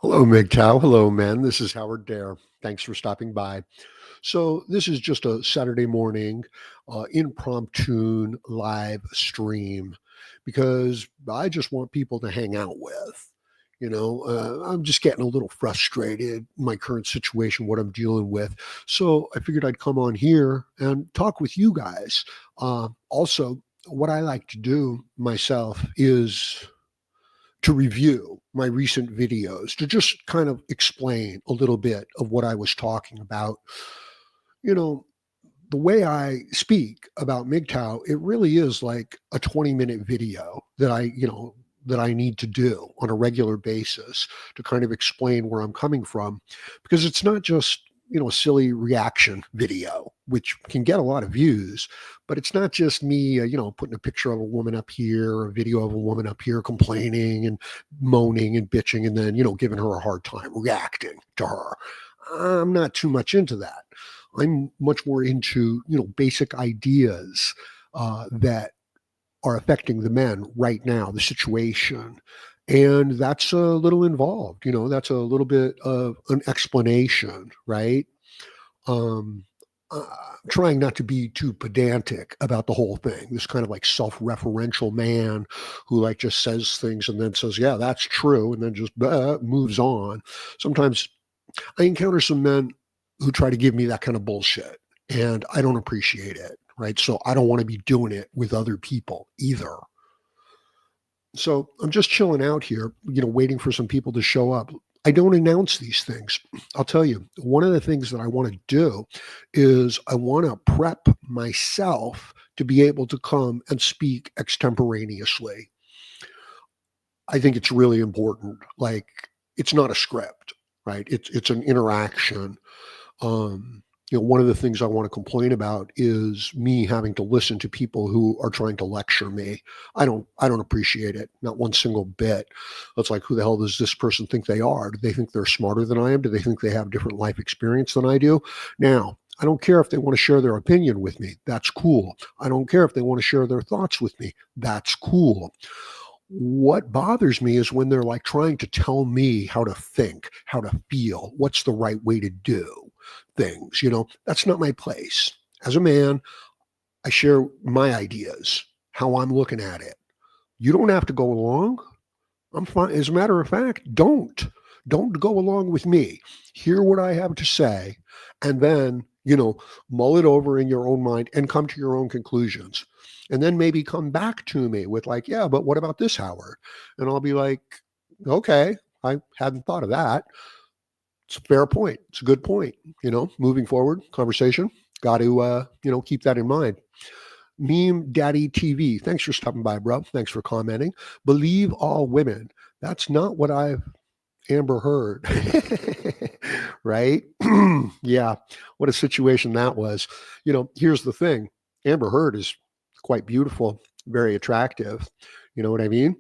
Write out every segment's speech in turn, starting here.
Hello, Mgtow. Hello, men. This is Howard Dare. Thanks for stopping by. So, this is just a Saturday morning impromptu live stream because I just want people to hang out with. I'm just getting a little frustrated in my current situation, what I'm dealing with. So, I figured I'd come on here and talk with you guys. Also, what I like to do myself is to review my recent videos to just kind of explain a little bit of what I was talking about. You know, the way I speak about Mgtow, it really is like a 20-minute video that I need to do on a regular basis to kind of explain where I'm coming from, because it's not just a silly reaction video, which can get a lot of views, but it's not just me, putting a picture of a woman up here, or a video of a woman up here complaining and moaning and bitching, and then, giving her a hard time, reacting to her. I'm not too much into that. I'm much more into, basic ideas that are affecting the men right now, the situation. And that's a little involved, that's a little bit of an explanation, right? Um, uh, Trying not to be too pedantic about the whole thing. This kind of like self-referential man who like just says things and then says, "Yeah, that's true," and then just moves on. Sometimes I encounter some men who try to give me that kind of bullshit, and I don't appreciate it, right? So I don't want to be doing it with other people either. So I'm just chilling out here, waiting for some people to show up. I don't announce these things. I'll tell you, one of the things that I want to do is I want to prep myself to be able to come and speak extemporaneously. I think it's really important. Like, it's not a script, right? It's an interaction. One of the things I want to complain about is me having to listen to people who are trying to lecture me. I don't appreciate it, not one single bit. It's like, who the hell does this person think they are? Do they think they're smarter than I am? Do they think they have different life experience than I do? Now, I don't care if they want to share their opinion with me. That's cool. I don't care if they want to share their thoughts with me. That's cool. What bothers me is when they're like trying to tell me how to think, how to feel, what's the right way to do things. That's not my place. As a man, I share my ideas, how I'm looking at it. You don't have to go along. I'm fine. As a matter of fact, don't go along with me. Hear what I have to say, and then, mull it over in your own mind and come to your own conclusions. And then maybe come back to me with like, "Yeah, but what about this, Howard?" And I'll be like, "Okay, I hadn't thought of that. It's a fair point. It's a good point." Moving forward, conversation, got to, keep that in mind. Meme Daddy TV. Thanks for stopping by, bro. Thanks for commenting. Believe all women. That's not what I've Amber Heard. Right? Yeah. What a situation that was. Here's the thing. Amber Heard is quite beautiful, very attractive. You know what I mean?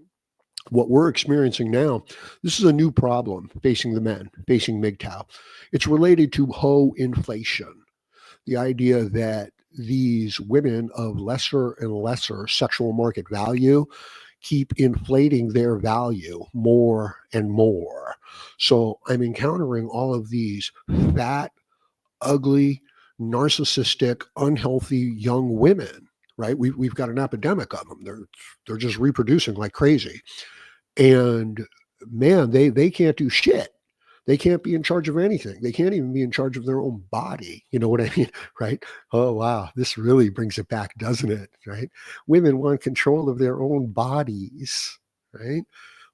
What we're experiencing now, this is a new problem facing the men, facing Mgtow. It's related to hoe inflation. The idea that these women of lesser and lesser sexual market value keep inflating their value more and more. So I'm encountering all of these fat, ugly, narcissistic, unhealthy young women. Right? We've got an epidemic of them. They're just reproducing like crazy, and man, they can't do shit. They can't be in charge of anything. They can't even be in charge of their own body. You know what I mean? Right? Oh, wow. This really brings it back, doesn't it? Right? Women want control of their own bodies. Right?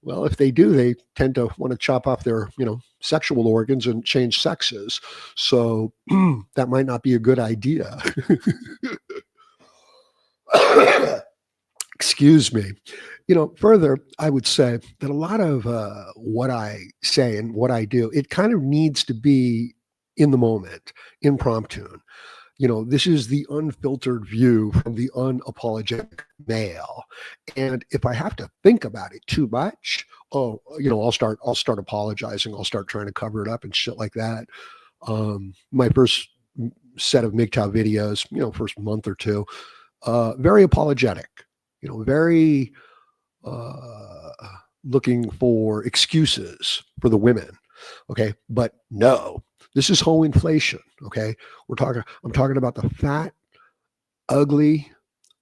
Well, if they do, they tend to want to chop off their, sexual organs and change sexes. So that might not be a good idea. Excuse me. Further, I would say that a lot of what I say and what I do, it kind of needs to be in the moment, impromptu. This is the unfiltered view from the unapologetic male. And if I have to think about it too much, I'll start apologizing. I'll start trying to cover it up and shit like that. My first set of Mgtow videos, first month or two, very apologetic, very uh, looking for excuses for the women. Okay. But no, this is whole inflation. Okay. I'm talking about the fat, ugly,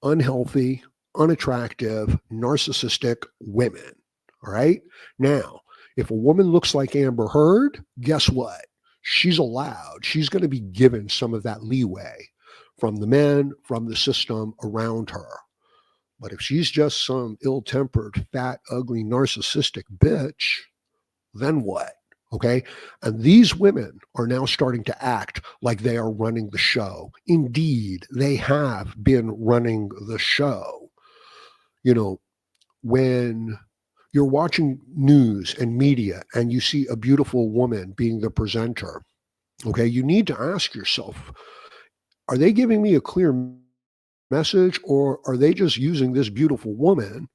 unhealthy, unattractive, narcissistic women. All right. Now, if a woman looks like Amber Heard, guess what? She's going to be given some of that leeway from the men, from the system around her. But if she's just some ill tempered, fat, ugly, narcissistic bitch, then what? Okay. And these women are now starting to act like they are running the show. Indeed, they have been running the show. You know, when you're watching news and media and you see a beautiful woman being the presenter, okay, you need to ask yourself, are they giving me a clear message, or are they just using this beautiful woman,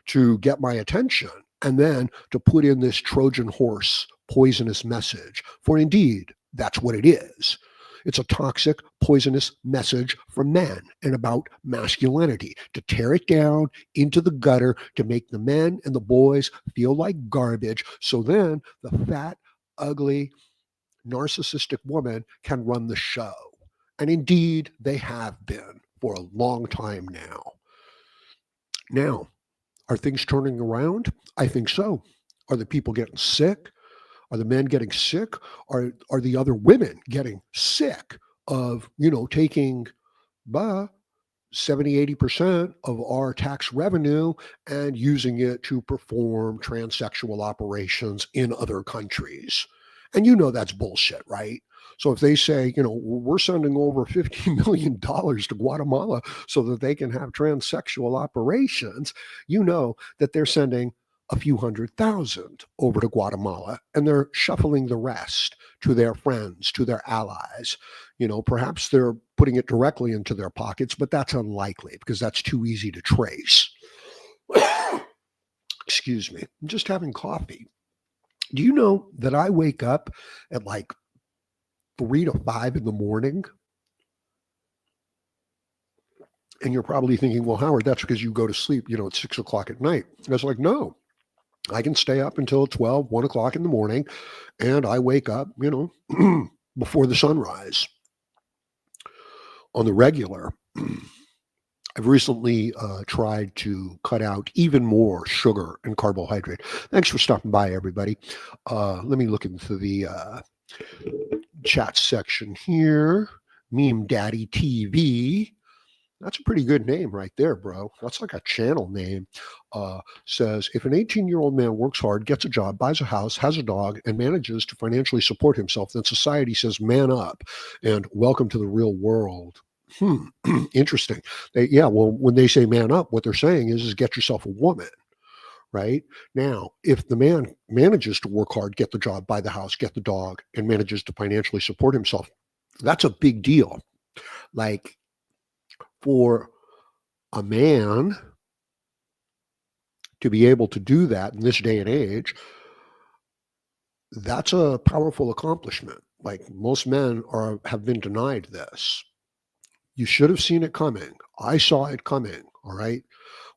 to get my attention and then to put in this Trojan horse poisonous message? For indeed, that's what it is. It's a toxic, poisonous message from men and about masculinity to tear it down into the gutter, to make the men and the boys feel like garbage. So then the fat, ugly, narcissistic woman can run the show. And indeed, they have been for a long time now. Now, are things turning around? I think so. Are the people getting sick? Are the men getting sick? Are the other women getting sick of, taking 70, 80% of our tax revenue and using it to perform transsexual operations in other countries? And that's bullshit, right? So if they say, we're sending over $50 million to Guatemala so that they can have transsexual operations, that they're sending a few 100,000 over to Guatemala and they're shuffling the rest to their friends, to their allies. Perhaps they're putting it directly into their pockets, but that's unlikely because that's too easy to trace. Excuse me. I'm just having coffee. Do you know that I wake up at like 3 to 5 in the morning? And you're probably thinking, well, Howard, that's because you go to sleep, at 6 o'clock at night. And I was like, no, I can stay up until 12, 1 o'clock in the morning, and I wake up, before the sunrise on the regular. I've recently tried to cut out even more sugar and carbohydrate. Thanks for stopping by, everybody. Let me look into the chat section here. Meme Daddy TV. That's a pretty good name right there, bro. That's like a channel name. Says, if an 18-year-old man works hard, gets a job, buys a house, has a dog, and manages to financially support himself, then society says, man up and welcome to the real world. Interesting. Well, when they say man up, what they're saying is get yourself a woman. Right? Now, if the man manages to work hard, get the job, buy the house, get the dog, and manages to financially support himself, that's a big deal. Like, for a man to be able to do that in this day and age, that's a powerful accomplishment. Like, most men have been denied this. You should have seen it coming. I saw it coming. All right.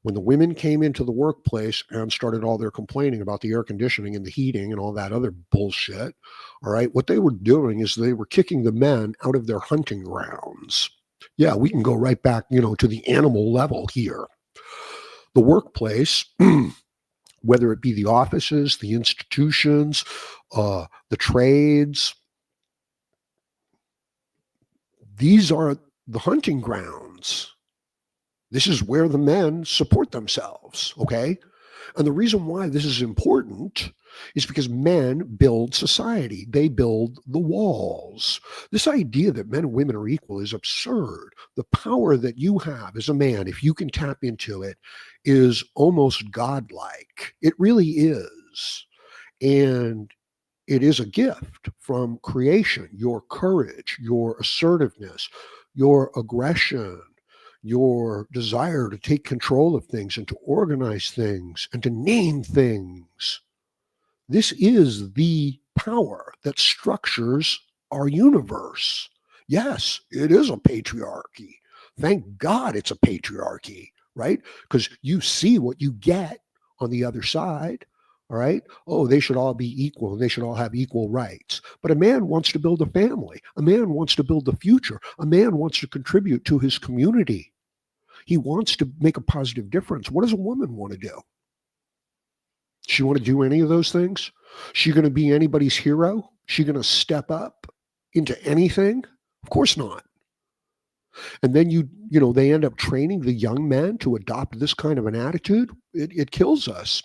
When the women came into the workplace and started all their complaining about the air conditioning and the heating and all that other bullshit, all right, what they were doing is they were kicking the men out of their hunting grounds. Yeah, we can go right back, to the animal level here. The workplace, whether it be the offices, the institutions, the trades, these are the hunting grounds. This is where the men support themselves, okay? And the reason why this is important is because men build society. They build the walls. This idea that men and women are equal is absurd. The power that you have as a man, if you can tap into it, is almost godlike. It really is. And it is a gift from creation. Your courage, your assertiveness, your aggression, your desire to take control of things and to organize things and to name things. This is the power that structures our universe. Yes, it is a patriarchy. Thank God it's a patriarchy, right? Because you see what you get on the other side. All right. Oh, they should all be equal and they should all have equal rights. But a man wants to build a family. A man wants to build the future. A man wants to contribute to his community. He wants to make a positive difference. What does a woman want to do? She want to do any of those things? She going to be anybody's hero? She going to step up into anything? Of course not. And then they end up training the young men to adopt this kind of an attitude. It kills us.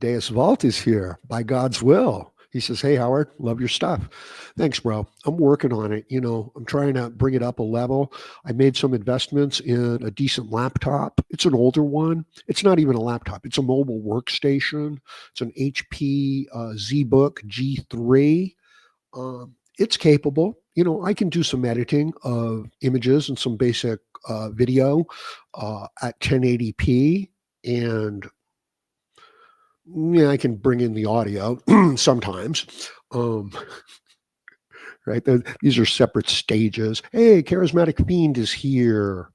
Deus Vult is here by God's will. He says, "Hey, Howard, love your stuff." Thanks, bro. I'm working on it. I'm trying to bring it up a level. I made some investments in a decent laptop. It's an older one. It's not even a laptop. It's a mobile workstation. It's an HP ZBook G3. It's capable. I can do some editing of images and some basic video at 1080p, and yeah, I can bring in the audio sometimes. Right? These are separate stages. Hey, Charismatic Fiend is here.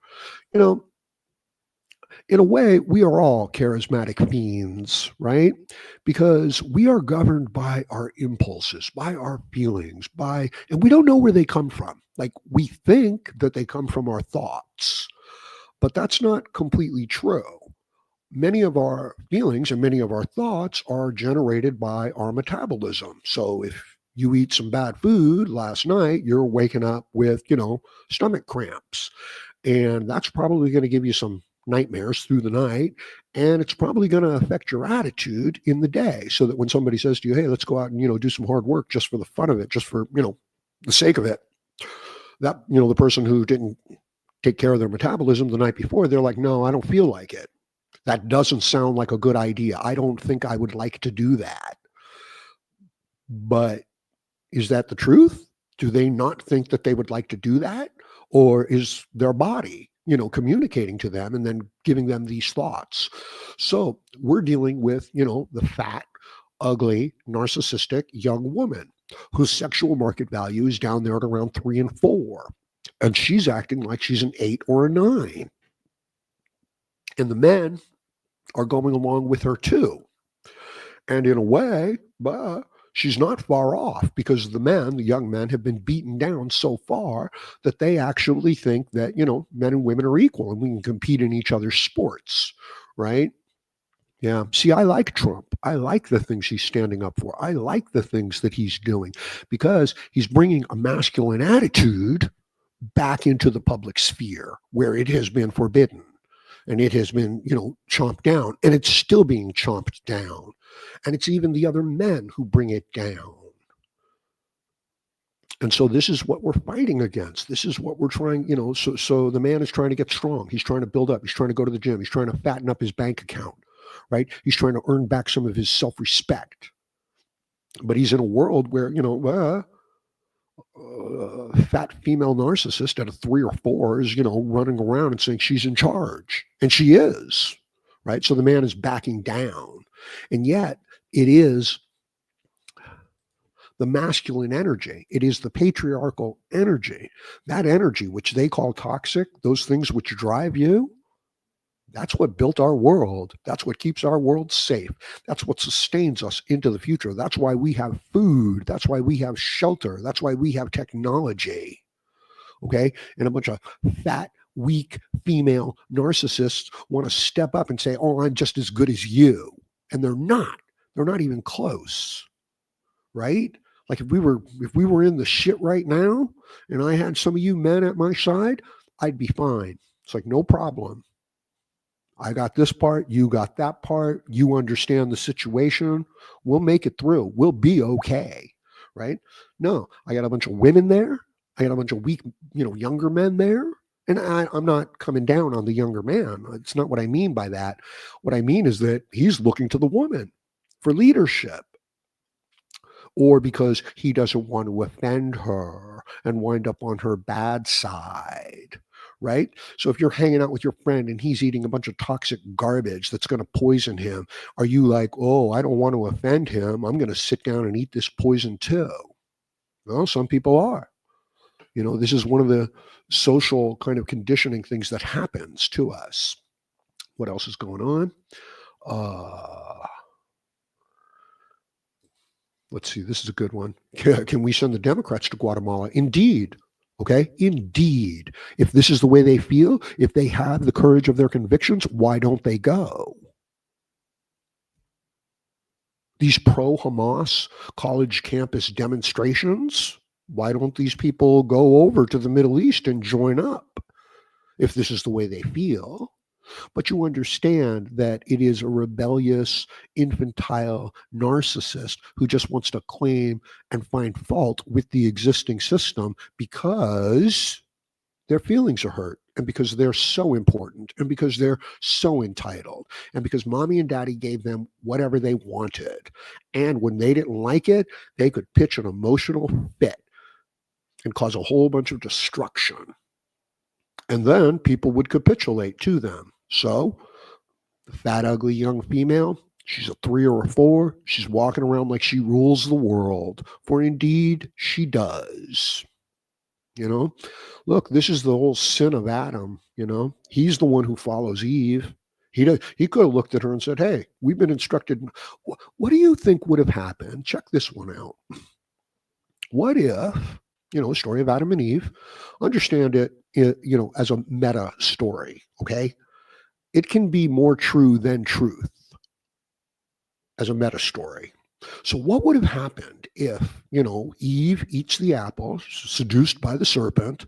You know, in a way, we are all charismatic fiends, right? Because we are governed by our impulses, by our feelings, and we don't know where they come from. Like we think that they come from our thoughts, but that's not completely true. Many of our feelings and many of our thoughts are generated by our metabolism. So if you eat some bad food last night, you're waking up with, stomach cramps. And that's probably going to give you some nightmares through the night. And it's probably going to affect your attitude in the day. So that when somebody says to you, hey, let's go out and, do some hard work just for the fun of it, just for, the sake of it, that, the person who didn't take care of their metabolism the night before, they're like, no, I don't feel like it. That doesn't sound like a good idea. I don't think I would like to do that. But is that the truth? Do they not think that they would like to do that? Or is their body, communicating to them and then giving them these thoughts? So we're dealing with, the fat, ugly, narcissistic young woman whose sexual market value is down there at around 3 and 4. And she's acting like she's an 8 or a 9. And the men are going along with her too. And in a way, she's not far off because the young men have been beaten down so far that they actually think that, men and women are equal and we can compete in each other's sports, right? Yeah. See, I like Trump. I like the things he's standing up for. I like the things that he's doing because he's bringing a masculine attitude back into the public sphere where it has been forbidden. And it has been, chomped down, and it's still being chomped down. And it's even the other men who bring it down. And so this is what we're fighting against. This is what we're trying, so the man is trying to get strong. He's trying to build up. He's trying to go to the gym. He's trying to fatten up his bank account, right? He's trying to earn back some of his self-respect. But he's in a world where, fat female narcissist at a 3 or 4 is, running around and saying she's in charge. And she is, right? So the man is backing down. And yet it is the masculine energy. It is the patriarchal energy. That energy, which they call toxic, those things which drive you, that's what built our world. That's what keeps our world safe. That's what sustains us into the future. That's why we have food. That's why we have shelter. That's why we have technology. Okay? And a bunch of fat, weak female narcissists want to step up and say, oh, I'm just as good as you. And they're not. They're not even close. Right? Like if we were in the shit right now and I had some of you men at my side, I'd be fine. It's like, no problem. I got this part, you got that part, you understand the situation, we'll make it through, we'll be okay, right? No, I got a bunch of women there, I got a bunch of weak, younger men there, and I'm not coming down on the younger man. It's not what I mean by that. What I mean is that he's looking to the woman for leadership, or because he doesn't want to offend her and wind up on her bad side. Right? So if you're hanging out with your friend and he's eating a bunch of toxic garbage that's going to poison him, are you like, oh, I don't want to offend him. I'm going to sit down and eat this poison too? Well, some people are. This is one of the social kind of conditioning things that happens to us. What else is going on? Uh, let's see. This is a good one. Can we send the Democrats to Guatemala? Indeed. Okay. Indeed. If this is the way they feel, if they have the courage of their convictions, why don't they go? These pro Hamas college campus demonstrations, why don't these people go over to the Middle East and join up if this is the way they feel? But you understand that it is a rebellious, infantile narcissist who just wants to claim and find fault with the existing system because their feelings are hurt and because they're so important and because they're so entitled and because mommy and daddy gave them whatever they wanted. And when they didn't like it, they could pitch an emotional fit and cause a whole bunch of destruction. And then people would capitulate to them. So the fat, ugly young female, she's a 3 or a 4. She's walking around like she rules the world, for indeed she does. You know, look, this is the whole sin of Adam. He's the one who follows Eve. He could have looked at her and said, "Hey, we've been instructed." What do you think would have happened? Check this one out. What if, the story of Adam and Eve, understand it, as a meta story, okay? It can be more true than truth as a meta story. So what would have happened if, Eve eats the apple, seduced by the serpent,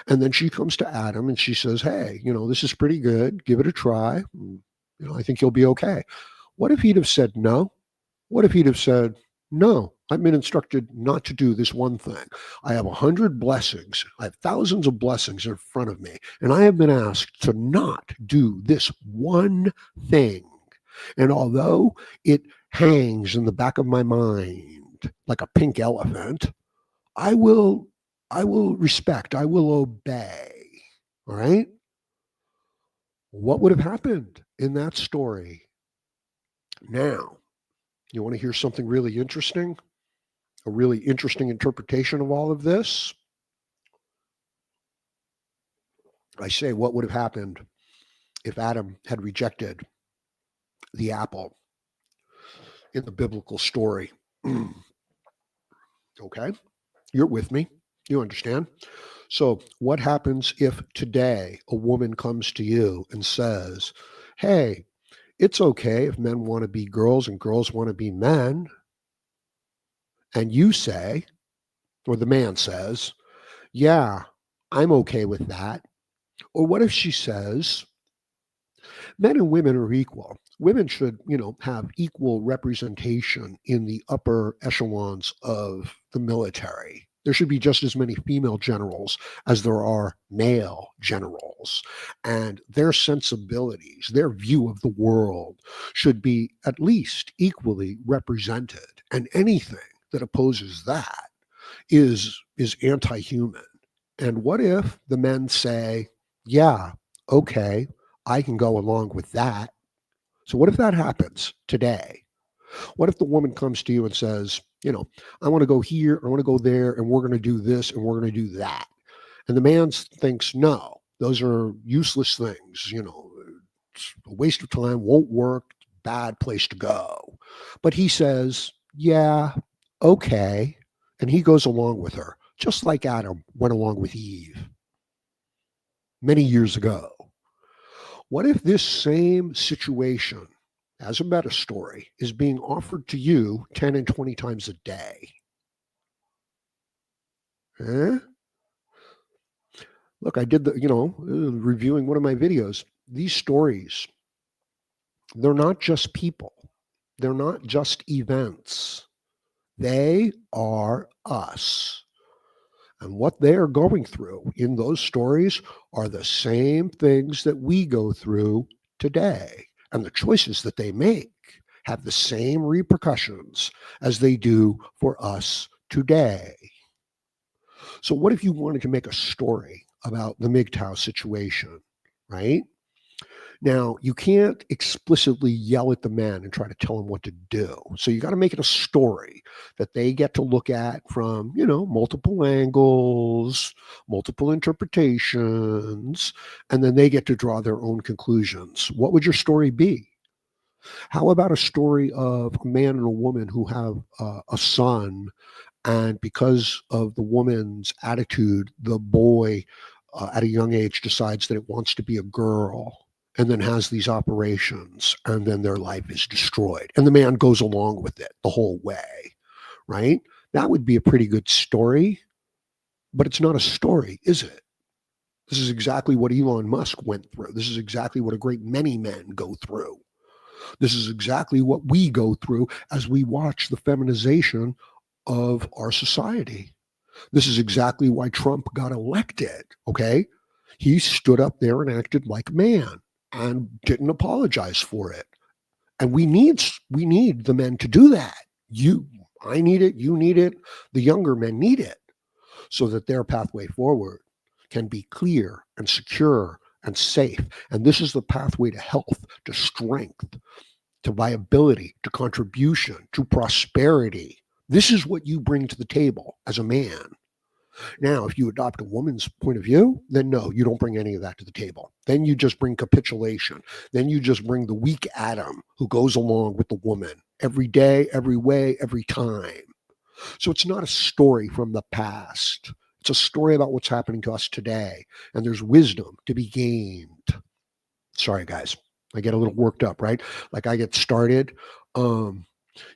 and then she comes to Adam and she says, "Hey, this is pretty good. Give it a try. I think you'll be okay." What if he'd have said no? What if he'd have said, "No, I've been instructed not to do this one thing. I have 100 blessings. I have thousands of blessings in front of me, and I have been asked to not do this one thing. And although it hangs in the back of my mind like a pink elephant, I will respect, I will obey." All right? What would have happened in that story? Now, you want to hear something really interesting? A really interesting interpretation of all of this? I say, what would have happened if Adam had rejected the apple in the biblical story? Okay, you're with me. You understand? So, what happens if today a woman comes to you and says, "Hey, it's okay if men want to be girls and girls want to be men," and you say, or the man says, "Yeah, I'm okay with that"? Or what if she says, "Men and women are equal. Women should, have equal representation in the upper echelons of the military. There should be just as many female generals as there are male generals. And their sensibilities, their view of the world should be at least equally represented. And anything that opposes that is anti-human." And what if the men say, "Yeah, okay, I can go along with that"? So what if that happens today? What if the woman comes to you and says, "I want to go here, I want to go there, and we're going to do this and we're going to do that." And the man thinks, "No, those are useless things. It's a waste of time, won't work, bad place to go." But he says, "Yeah, okay." And he goes along with her, just like Adam went along with Eve many years ago. What if this same situation as a meta story is being offered to you 10 and 20 times a day? Eh? Look, I did reviewing one of my videos. These stories, they're not just people. They're not just events. They are us. And what they are going through in those stories are the same things that we go through today. And the choices that they make have the same repercussions as they do for us today. So, what if you wanted to make a story about the Mgtow situation, right? Now, you can't explicitly yell at the man and try to tell him what to do. So you got to make it a story that they get to look at from, multiple angles, multiple interpretations, and then they get to draw their own conclusions. What would your story be? How about a story of a man and a woman who have a son, and because of the woman's attitude, the boy at a young age decides that it wants to be a girl and then has these operations, and then their life is destroyed. And the man goes along with it the whole way, right? That would be a pretty good story, but it's not a story, is it? This is exactly what Elon Musk went through. This is exactly what a great many men go through. This is exactly what we go through as we watch the feminization of our society. This is exactly why Trump got elected. Okay. He stood up there and acted like a man and didn't apologize for it. And we need the men to do that. I need it, you need it, the younger men need it, so that their pathway forward can be clear and secure and safe. And this is the pathway to health, to strength, to viability, to contribution, to prosperity. This is what you bring to the table as a man. Now, if you adopt a woman's point of view, then no, you don't bring any of that to the table. Then you just bring capitulation. Then you just bring the weak Adam who goes along with the woman every day, every way, every time. So it's not a story from the past. It's a story about what's happening to us today. And there's wisdom to be gained. Sorry, guys. I get a little worked up, right? Like I get started.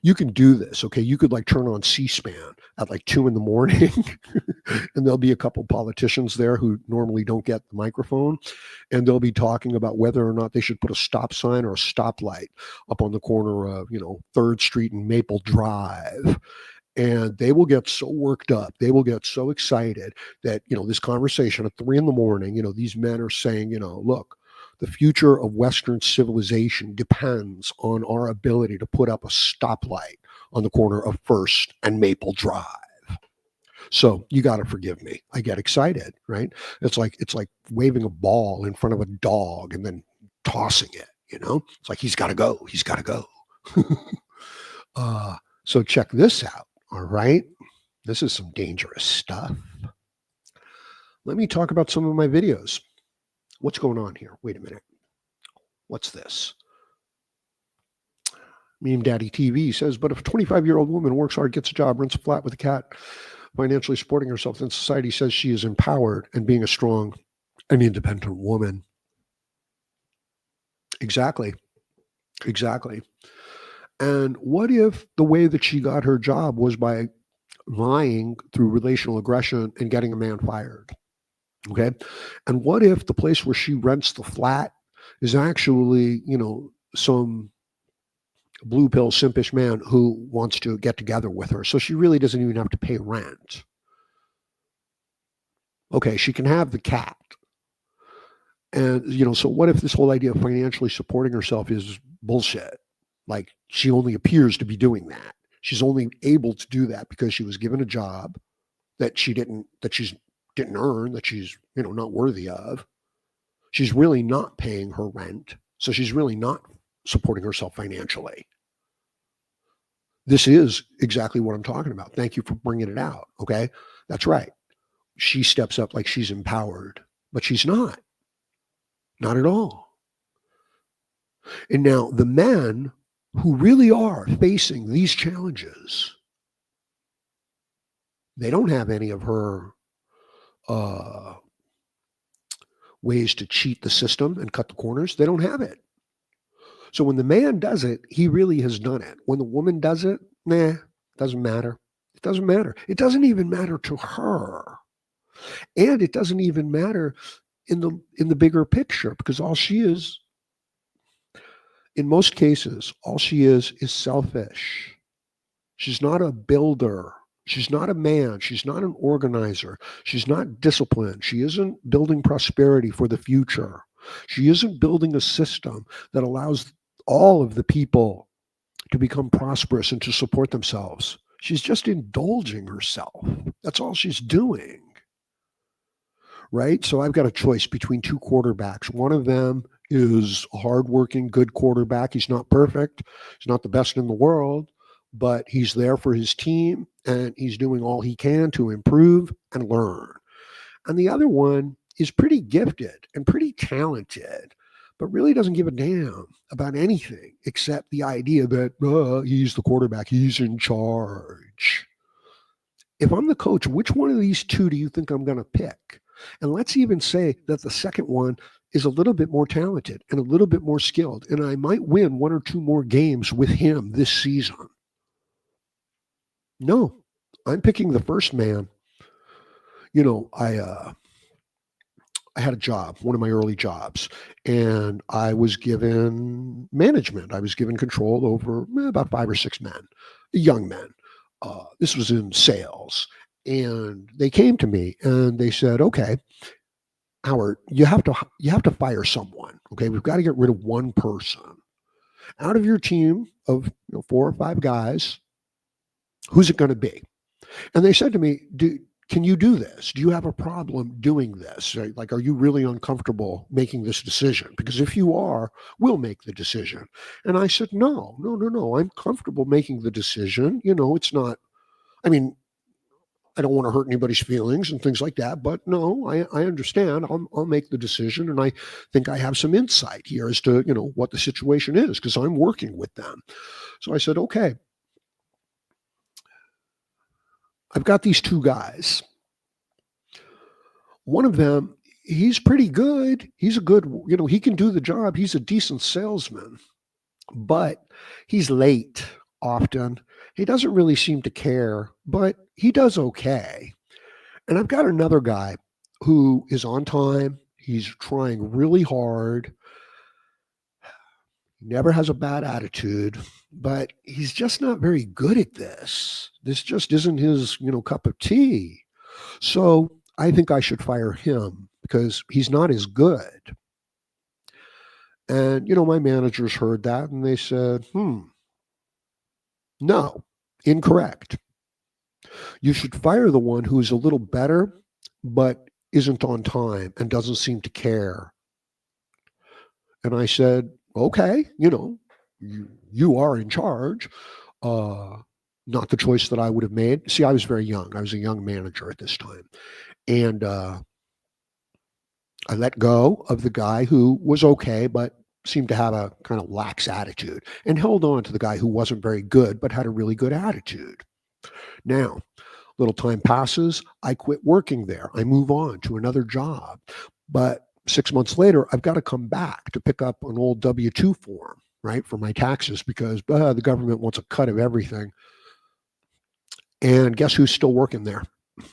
You can do this, okay? You could like turn on C-SPAN at like 2 in the morning, and there'll be a couple politicians there who normally don't get the microphone, and they'll be talking about whether or not they should put a stop sign or a stoplight up on the corner of, 3rd Street and Maple Drive. And they will get so worked up, they will get so excited that, this conversation at 3 in the morning, these men are saying, look, the future of Western civilization depends on our ability to put up a stoplight on the corner of 1st and Maple Drive. So you got to forgive me. I get excited, right? It's like waving a ball in front of a dog and then tossing it. It's like he's got to go. He's got to go. So check this out. All right, this is some dangerous stuff. Let me talk about some of my videos. What's going on here? Wait a minute. What's this? Meme Daddy TV says, but if a 25-year-old woman works hard, gets a job, rents a flat with a cat, financially supporting herself, then society says she is empowered and being a strong and independent woman. Exactly. And what if the way that she got her job was by lying through relational aggression and getting a man fired? Okay. And what if the place where she rents the flat is actually, some blue pill simpish man who wants to get together with her? So she really doesn't even have to pay rent. Okay. She can have the cat. And, so what if this whole idea of financially supporting herself is bullshit? Like she only appears to be doing that. She's only able to do that because she was given a job that she didn't earn, that she's, not worthy of. She's really not paying her rent. So she's really not supporting herself financially. This is exactly what I'm talking about. Thank you for bringing it out. Okay. That's right. She steps up like she's empowered, but she's not. Not at all. And now the men who really are facing these challenges, they don't have any of her ways to cheat the system and cut the corners. They don't have it. So when the man does it, he really has done it. When the woman does it, doesn't matter. It doesn't matter. It doesn't even matter to her. And it doesn't even matter in the bigger picture, because all she is, in most cases, all she is selfish. She's not a builder. She's not a man. She's not an organizer. She's not disciplined. She isn't building prosperity for the future. She isn't building a system that allows all of the people to become prosperous and to support themselves. She's just indulging herself. That's all she's doing. Right? So I've got a choice between two quarterbacks. One of them is a hardworking, good quarterback. He's not perfect. He's not the best in the world, but he's there for his team and he's doing all he can to improve and learn. And the other one is pretty gifted and pretty talented, but really doesn't give a damn about anything except the idea that he's the quarterback, he's in charge. If I'm the coach, which one of these two do you think I'm going to pick? And let's even say that the second one is a little bit more talented and a little bit more skilled, and I might win one or two more games with him this season. No, I'm picking the first man. You know, I had a job, one of my early jobs, and I was given management. I was given control over about 5 or 6 men, young men. This was in sales. And they came to me and they said, "Okay, Howard, you have to fire someone. Okay, we've got to get rid of one person out of your team of 4 or 5 guys. Who's it going to be?" And they said to me, can you do this? Do you have a problem doing this? Right? Like, are you really uncomfortable making this decision? Because if you are, we'll make the decision. And I said, no, no, no, no. I'm comfortable making the decision. It's not, I mean, I don't want to hurt anybody's feelings and things like that. But no, I understand. I'll make the decision. And I think I have some insight here as to, what the situation is because I'm working with them. So I said, okay, I've got these 2 guys. One of them, he's pretty good. He's a good, he can do the job. He's a decent salesman, but he's late often. He doesn't really seem to care, but he does okay. And I've got another guy who is on time. He's trying really hard. He never has a bad attitude, but he's just not very good at this. This just isn't his, cup of tea. So I think I should fire him because he's not as good. And, my managers heard that and they said, no, incorrect. You should fire the one who's a little better, but isn't on time and doesn't seem to care. And I said, okay, you are in charge. Uh, Not the choice that I would have made. See, I was very young. I was a young manager at this time. And I let go of the guy who was okay, but seemed to have a kind of lax attitude and held on to the guy who wasn't very good, but had a really good attitude. Now, little time passes. I quit working there. I move on to another job. But 6 months later, I've got to come back to pick up an old W-2 form, right, for my taxes because the government wants a cut of everything. And guess who's still working there?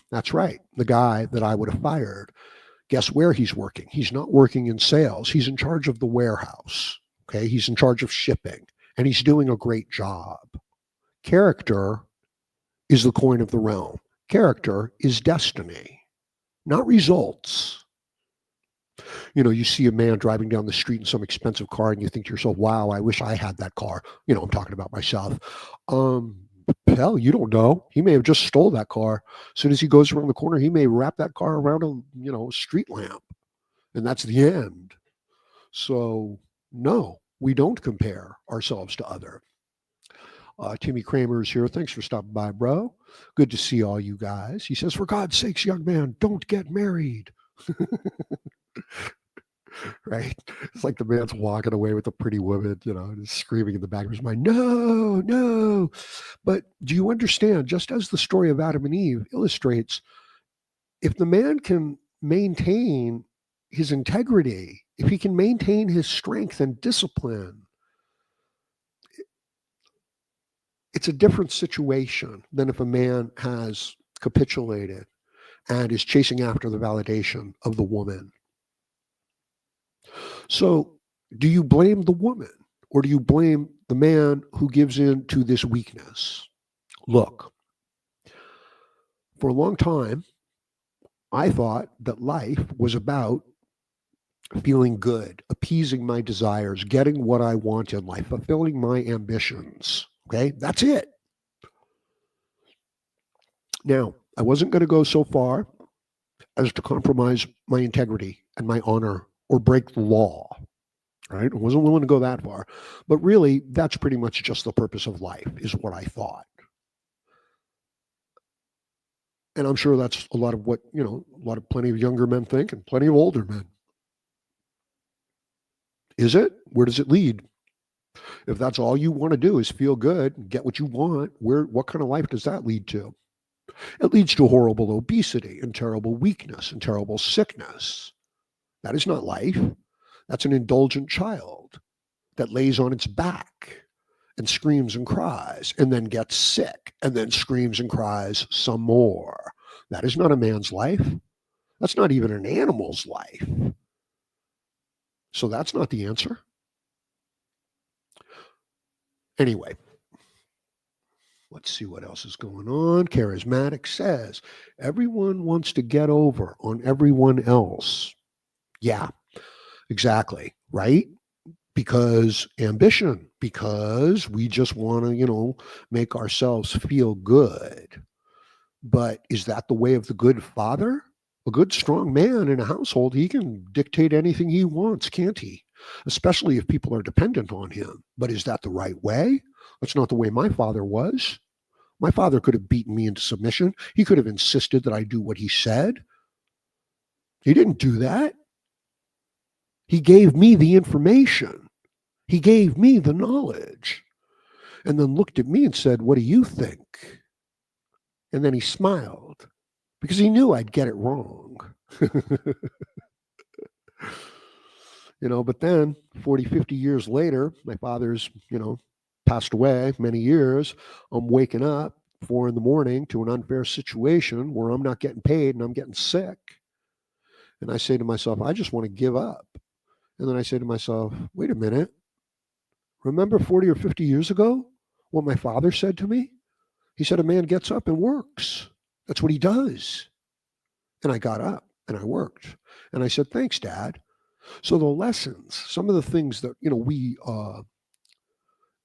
That's right, the guy that I would have fired. Guess where he's working? He's not working in sales. He's in charge of the warehouse. Okay. He's in charge of shipping and he's doing a great job. Character is the coin of the realm. Character is destiny, not results. You see a man driving down the street in some expensive car and you think to yourself, wow, I wish I had that car. I'm talking about myself. Hell, you don't know. He may have just stole that car. As soon as he goes around the corner, he may wrap that car around a street lamp. And that's the end. So, no, we don't compare ourselves to other. Timmy Kramer is here. Thanks for stopping by, bro. Good to see all you guys. He says, for God's sakes, young man, don't get married. Right? It's like the man's walking away with a pretty woman, just screaming in the back of his mind, no, no. But do you understand, just as the story of Adam and Eve illustrates, if the man can maintain his integrity, if he can maintain his strength and discipline, it's a different situation than if a man has capitulated and is chasing after the validation of the woman. So, do you blame the woman or do you blame the man who gives in to this weakness? Look, for a long time, I thought that life was about feeling good, appeasing my desires, getting what I want in life, fulfilling my ambitions. Okay, that's it. Now, I wasn't going to go so far as to compromise my integrity and my honor or break the law. right? I wasn't willing to go that far. But really, that's pretty much just the purpose of life, is what I thought. And I'm sure that's a lot of what, plenty of younger men think and plenty of older men. Is it? Where does it lead? If that's all you want to do is feel good and get what you want, what kind of life does that lead to? It leads to horrible obesity and terrible weakness and terrible sickness. That is not life. That's an indulgent child that lays on its back and screams and cries and then gets sick and then screams and cries some more. That is not a man's life. That's not even an animal's life. So that's not the answer. Anyway, let's see what else is going on. Charismatic says, everyone wants to get over on everyone else. Yeah, exactly. Right? Because ambition, because we just want to, make ourselves feel good. But is that the way of the good father? A good, strong man in a household, he can dictate anything he wants, can't he? Especially if people are dependent on him. But is that the right way? That's not the way my father was. My father could have beaten me into submission. He could have insisted that I do what he said. He didn't do that. He gave me the information. He gave me the knowledge. And then looked at me and said, "What do you think?" And then he smiled because he knew I'd get it wrong. But then 40, 50 years later, my father's, passed away many years. I'm waking up 4 a.m. to an unfair situation where I'm not getting paid and I'm getting sick. And I say to myself, I just want to give up. And then I say to myself, wait a minute. Remember 40 or 50 years ago what my father said to me? He said, a man gets up and works. That's what he does. And I got up and I worked. And I said, thanks, Dad. So the lessons, some of the things that,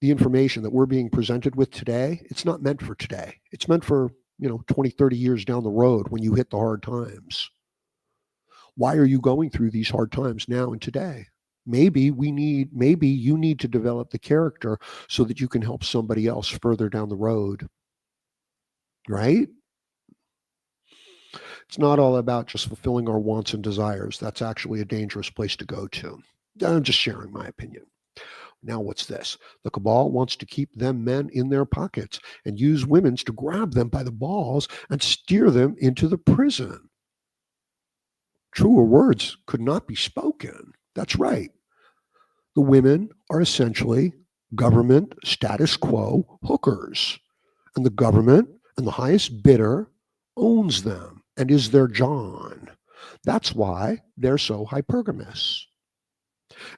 the information that we're being presented with today, it's not meant for today. It's meant for, 20, 30 years down the road when you hit the hard times. Why are you going through these hard times now and today? Maybe you need to develop the character so that you can help somebody else further down the road. Right? It's not all about just fulfilling our wants and desires. That's actually a dangerous place to go to. I'm just sharing my opinion. Now, what's this? The cabal wants to keep them men in their pockets and use women to grab them by the balls and steer them into the prison. Truer words could not be spoken. That's right. The women are essentially government status quo hookers, and the government and the highest bidder owns them and is their John. That's why they're so hypergamous.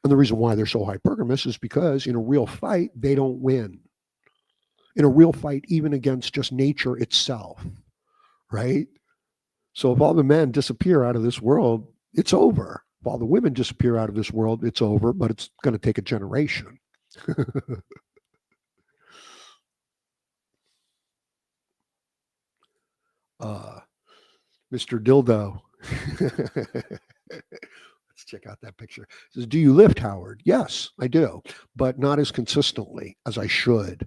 And the reason why they're so hypergamous is because in a real fight, they don't win. In a real fight, even against just nature itself, right? So if all the men disappear out of this world, it's over. If all the women disappear out of this world, it's over, but it's going to take a generation. Mr. Dildo. Let's check out that picture. It says, do you lift, Howard? Yes, I do, but not as consistently as I should.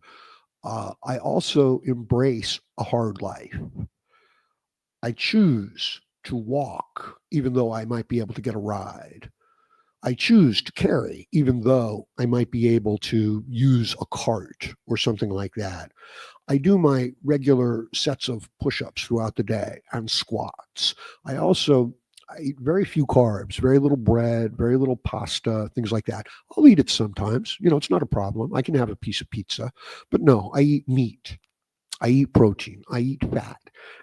I also embrace a hard life. I choose to walk, even though I might be able to get a ride. I choose to carry, even though I might be able to use a cart or something like that. I do my regular sets of push-ups throughout the day and squats. I eat very few carbs, very little bread, very little pasta, things like that. I'll eat it sometimes. It's not a problem. I can have a piece of pizza. But no, I eat meat. I eat protein. I eat fat.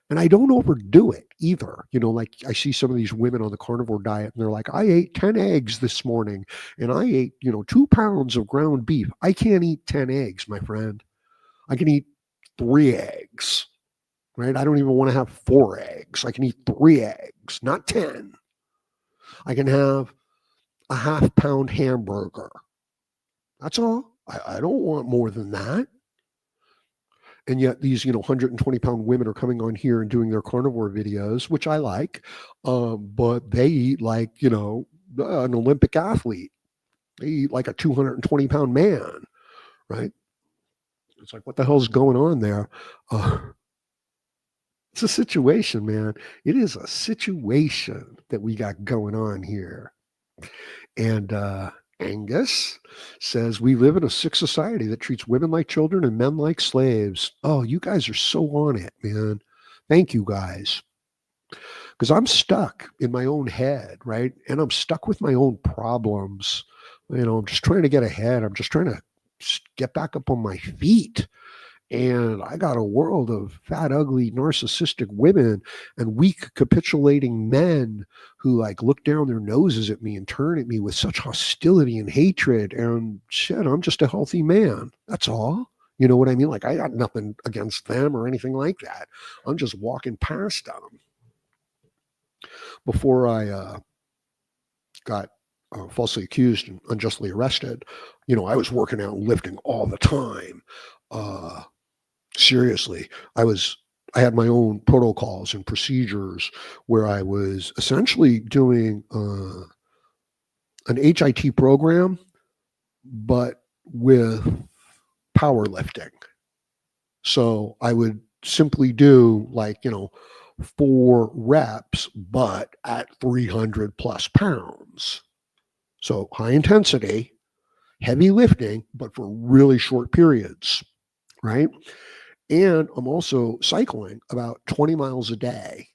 And I don't overdo it either. Like I see some of these women on the carnivore diet and they're like, I ate 10 eggs this morning and I ate, 2 pounds of ground beef. I can't eat 10 eggs, my friend. I can eat 3 eggs, right? I don't even want to have 4 eggs. I can eat 3 eggs, not 10. I can have a half-pound hamburger. That's all. I don't want more than that. And yet these 120-pound women are coming on here and doing their carnivore videos, which I like, but they eat like an Olympic athlete. They eat like a 220-pound man, right? It's like, what the hell's going on there? Uh, it's a situation, man. It is a situation that we got going on here. And Angus says, we live in a sick society that treats women like children and men like slaves. Oh, you guys are so on it, man. Thank you guys. Because I'm stuck in my own head, right? And I'm stuck with my own problems. I'm just trying to get ahead. I'm just trying to get back up on my feet. And I got a world of fat, ugly, narcissistic women and weak, capitulating men who like look down their noses at me and turn at me with such hostility and hatred. And shit, I'm just a healthy man. That's all. You know what I mean? Like, I got nothing against them or anything like that. I'm just walking past them. Before I got falsely accused and unjustly arrested, I was working out and lifting all the time. Seriously, I had my own protocols and procedures where I was essentially doing an HIT program, but with powerlifting. So I would simply do like, 4 reps, but at 300 plus pounds. So high intensity, heavy lifting, but for really short periods, right? And I'm also cycling about 20 miles a day.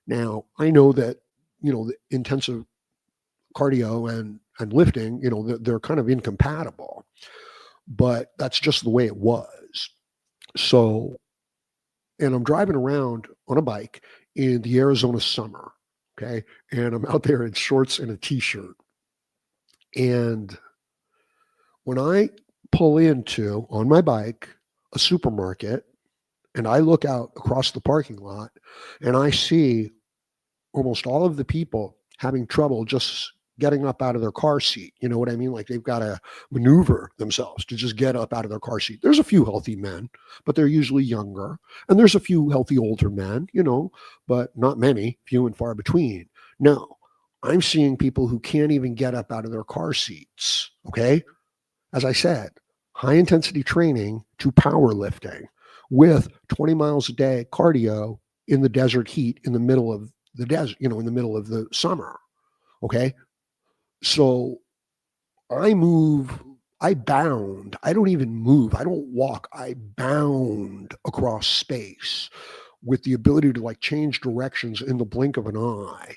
Now, I know that, the intensive cardio and lifting, they're kind of incompatible, but that's just the way it was. So, and I'm driving around on a bike in the Arizona summer. Okay. And I'm out there in shorts and a t shirt. And when I pull into on my bike a supermarket, and I look out across the parking lot and I see almost all of the people having trouble just getting up out of their car seat. You know what I mean? Like they've got to maneuver themselves to just get up out of their car seat. There's a few healthy men, but they're usually younger. And there's a few healthy older men, but not many, few and far between. No, I'm seeing people who can't even get up out of their car seats. Okay. As I said, high intensity training to powerlifting with 20 miles a day cardio in the desert heat in the middle of the desert, in the middle of the summer. Okay. So I bound. I don't even move. I don't walk. I bound across space with the ability to like change directions in the blink of an eye.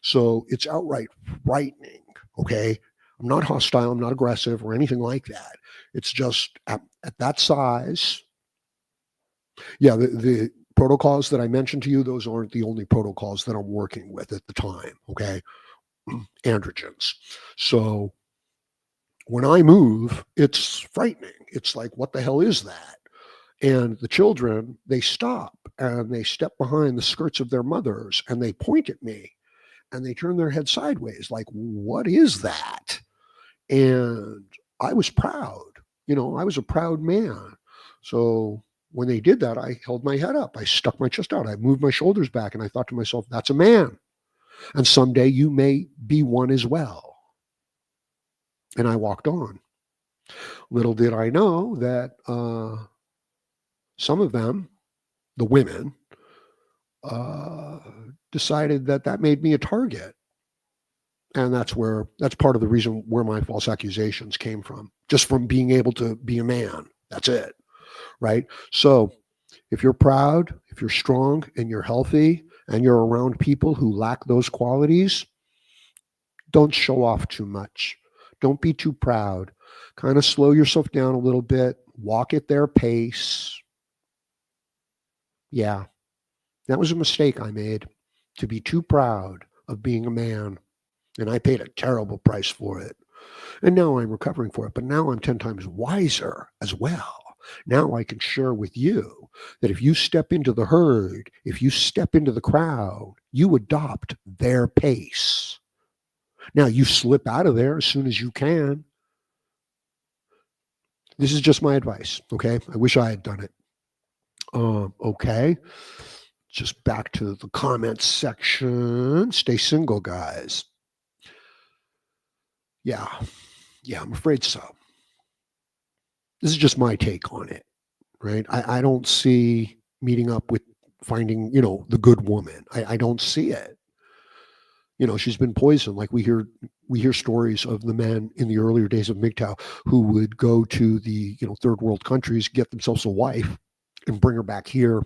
So it's outright frightening. Okay. I'm not hostile. I'm not aggressive or anything like that. It's just at that size. Yeah. The protocols that I mentioned to you, those aren't the only protocols that I'm working with at the time. Okay. Androgens. So when I move, it's frightening. It's like, what the hell is that? And the children, they stop and they step behind the skirts of their mothers and they point at me and they turn their head sideways, like, what is that? And I was proud. I was a proud man. So when they did that, I held my head up. I stuck my chest out. I moved my shoulders back and I thought to myself, that's a man. And someday you may be one as well. And I walked on. Little did I know that some of them, the women, uh, decided that that made me a target. And that's part of the reason where my false accusations came from, just from being able to be a man. That's it. Right. So if you're proud, if you're strong and you're healthy and you're around people who lack those qualities, don't show off too much. Don't be too proud. Kind of slow yourself down a little bit, walk at their pace. Yeah, that was a mistake I made, to be too proud of being a man. And I paid a terrible price for it. And now I'm recovering for it. But now I'm 10 times wiser as well. Now I can share with you that if you step into the herd, if you step into the crowd, you adopt their pace. Now you slip out of there as soon as you can. This is just my advice. Okay. I wish I had done it. Okay. Just back to the comments section. Stay single, guys. Yeah. Yeah, I'm afraid so. This is just my take on it, right? I don't see meeting up with finding, the good woman. I don't see it. She's been poisoned. Like we hear stories of the men in the earlier days of Mgtow who would go to the third world countries, get themselves a wife, and bring her back here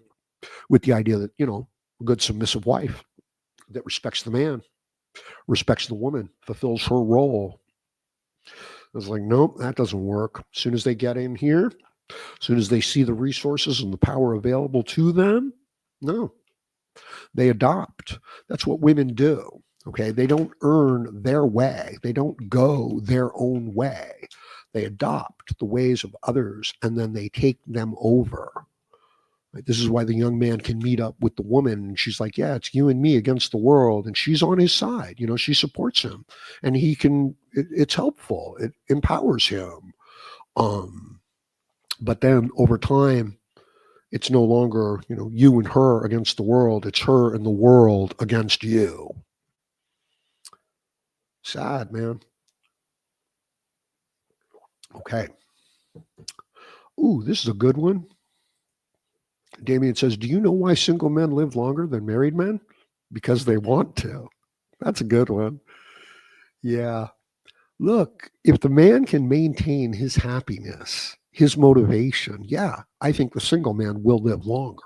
with the idea that a good submissive wife that respects the man, respects the woman, fulfills her role. I was like, nope, that doesn't work. As soon as they get in here, as soon as they see the resources and the power available to them, no, they adopt. That's what women do. Okay. They don't earn their way, they don't go their own way. They adopt the ways of others and then they take them over. Right? This is why the young man can meet up with the woman and she's like, yeah, it's you and me against the world. And she's on his side. She supports him and it's helpful. It empowers him. Um, but then over time, it's no longer, you and her against the world. It's her and the world against you. Sad, man. Okay. Ooh, this is a good one. Damien says, do you know why single men live longer than married men? Because they want to. That's a good one. Yeah. Look, if the man can maintain his happiness, his motivation, yeah, I think the single man will live longer.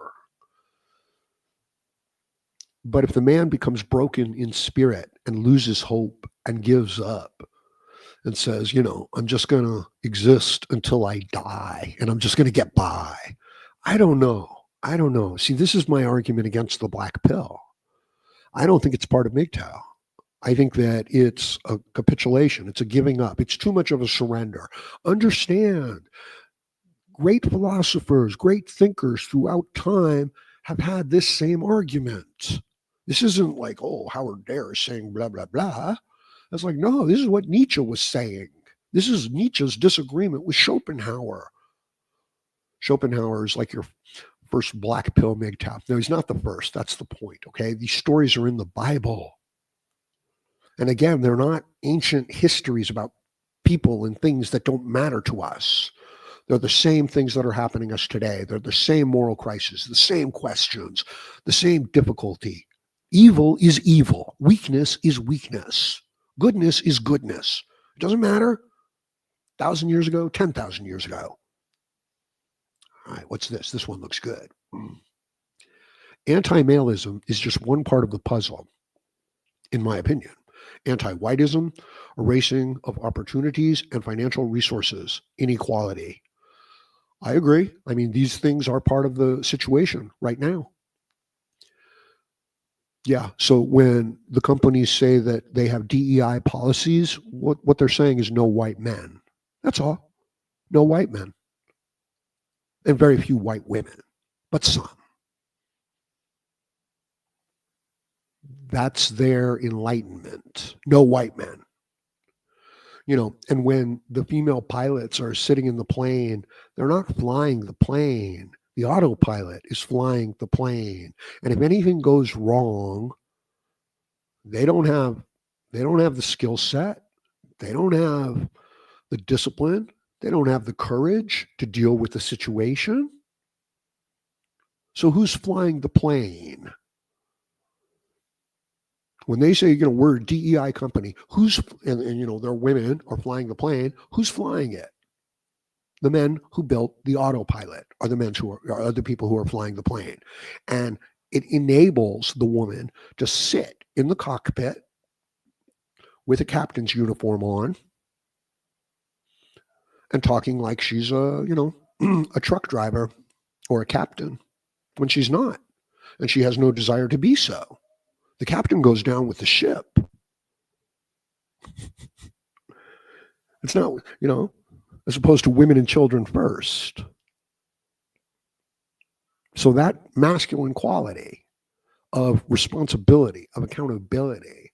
But if the man becomes broken in spirit and loses hope and gives up and says, I'm just going to exist until I die and I'm just going to get by, I don't know. I don't know. See, this is my argument against the black pill. I don't think it's part of Mgtow. I think that it's a capitulation. It's a giving up. It's too much of a surrender. Understand, great philosophers, great thinkers throughout time have had this same argument. This isn't like, oh, Howard Dare is saying blah, blah, blah. It's like, no, this is what Nietzsche was saying. This is Nietzsche's disagreement with Schopenhauer. Schopenhauer is like your first black pill Mgtow. No, he's not the first. That's the point, okay? These stories are in the Bible. And again, they're not ancient histories about people and things that don't matter to us. They're the same things that are happening to us today. They're the same moral crisis, the same questions, the same difficulty. Evil is evil. Weakness is weakness. Goodness is goodness. It doesn't matter. 1,000 years ago, 10,000 years ago. All right, what's this? This one looks good. Anti-maleism is just one part of the puzzle, in my opinion. Anti-whiteism, erasing of opportunities and financial resources, inequality. I agree. I mean, these things are part of the situation right now. Yeah. So when the companies say that they have DEI policies, what they're saying is no white men. That's all. No white men. And very few white women, but some. That's their enlightenment. No white men. And when the female pilots are sitting in the plane, they're not flying the plane. The autopilot is flying the plane. And if anything goes wrong, they don't have the skill set. They don't have the discipline. They don't have the courage to deal with the situation. So who's flying the plane? When they say, we're a DEI company, and their women are flying the plane, who's flying it? The men who built the autopilot are the people who are flying the plane. And it enables the woman to sit in the cockpit with a captain's uniform on and talking like she's a truck driver or a captain when she's not. And she has no desire to be so. The captain goes down with the ship. It's not, as opposed to women and children first. So that masculine quality of responsibility, of accountability,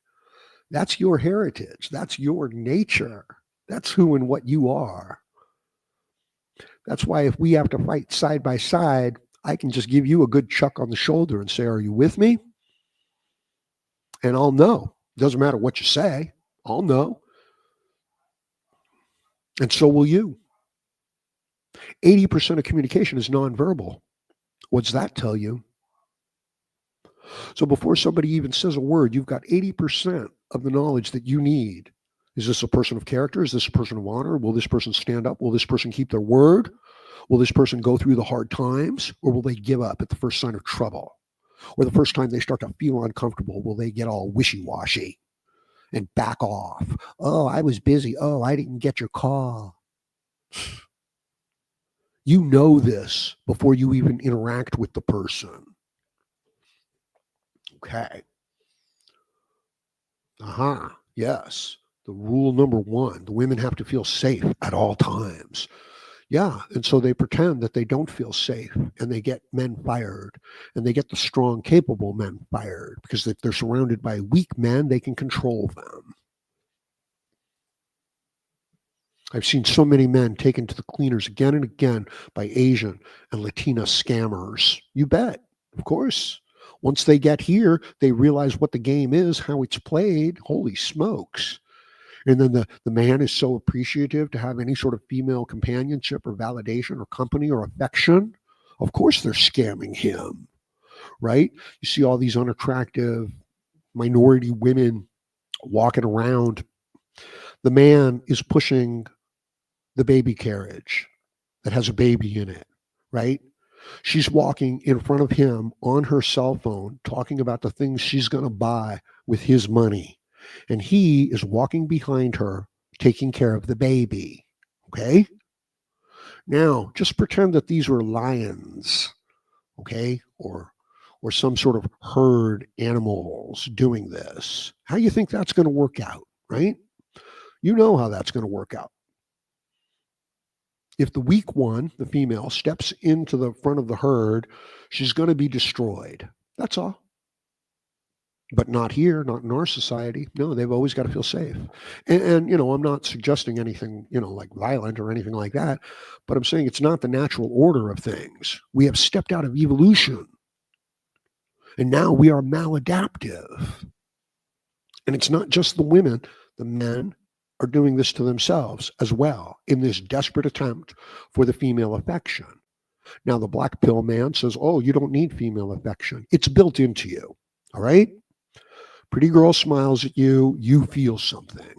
that's your heritage. That's your nature. That's who and what you are. That's why if we have to fight side by side, I can just give you a good chuck on the shoulder and say, are you with me? And I'll know. Doesn't matter what you say. I'll know. And so will you. 80% of communication is nonverbal. What's that tell you? So before somebody even says a word, you've got 80% of the knowledge that you need. Is this a person of character? Is this a person of honor? Will this person stand up? Will this person keep their word? Will this person go through the hard times? Or will they give up at the first sign of trouble? Or the first time they start to feel uncomfortable, will they get all wishy-washy and back off? Oh, I was busy. Oh, I didn't get your call. You know this before you even interact with the person. Okay. Aha. Yes. The rule number one, the women have to feel safe at all times. Yeah. And so they pretend that they don't feel safe and they get men fired and they get the strong, capable men fired because if they're surrounded by weak men, they can control them. I've seen so many men taken to the cleaners again and again by Asian and Latina scammers. You bet. Of course. Once they get here, they realize what the game is, how it's played. Holy smokes. And then the man is so appreciative to have any sort of female companionship or validation or company or affection. Of course, they're scamming him, right? You see all these unattractive minority women walking around. The man is pushing the baby carriage that has a baby in it, right? She's walking in front of him on her cell phone, talking about the things she's going to buy with his money. And he is walking behind her, taking care of the baby. Okay. Now, just pretend that these were lions, okay, or some sort of herd animals doing this. How do you think that's going to work out, right? You know how that's going to work out. If the weak one, the female, steps into the front of the herd, she's going to be destroyed. That's all. But not here, not in our society. No, they've always got to feel safe. And I'm not suggesting anything, like violent or anything like that, but I'm saying it's not the natural order of things. We have stepped out of evolution, and now we are maladaptive. And it's not just the women, the men are doing this to themselves as well in this desperate attempt for the female affection. Now, the black pill man says, oh, you don't need female affection. It's built into you. All right. Pretty girl smiles at you. You feel something.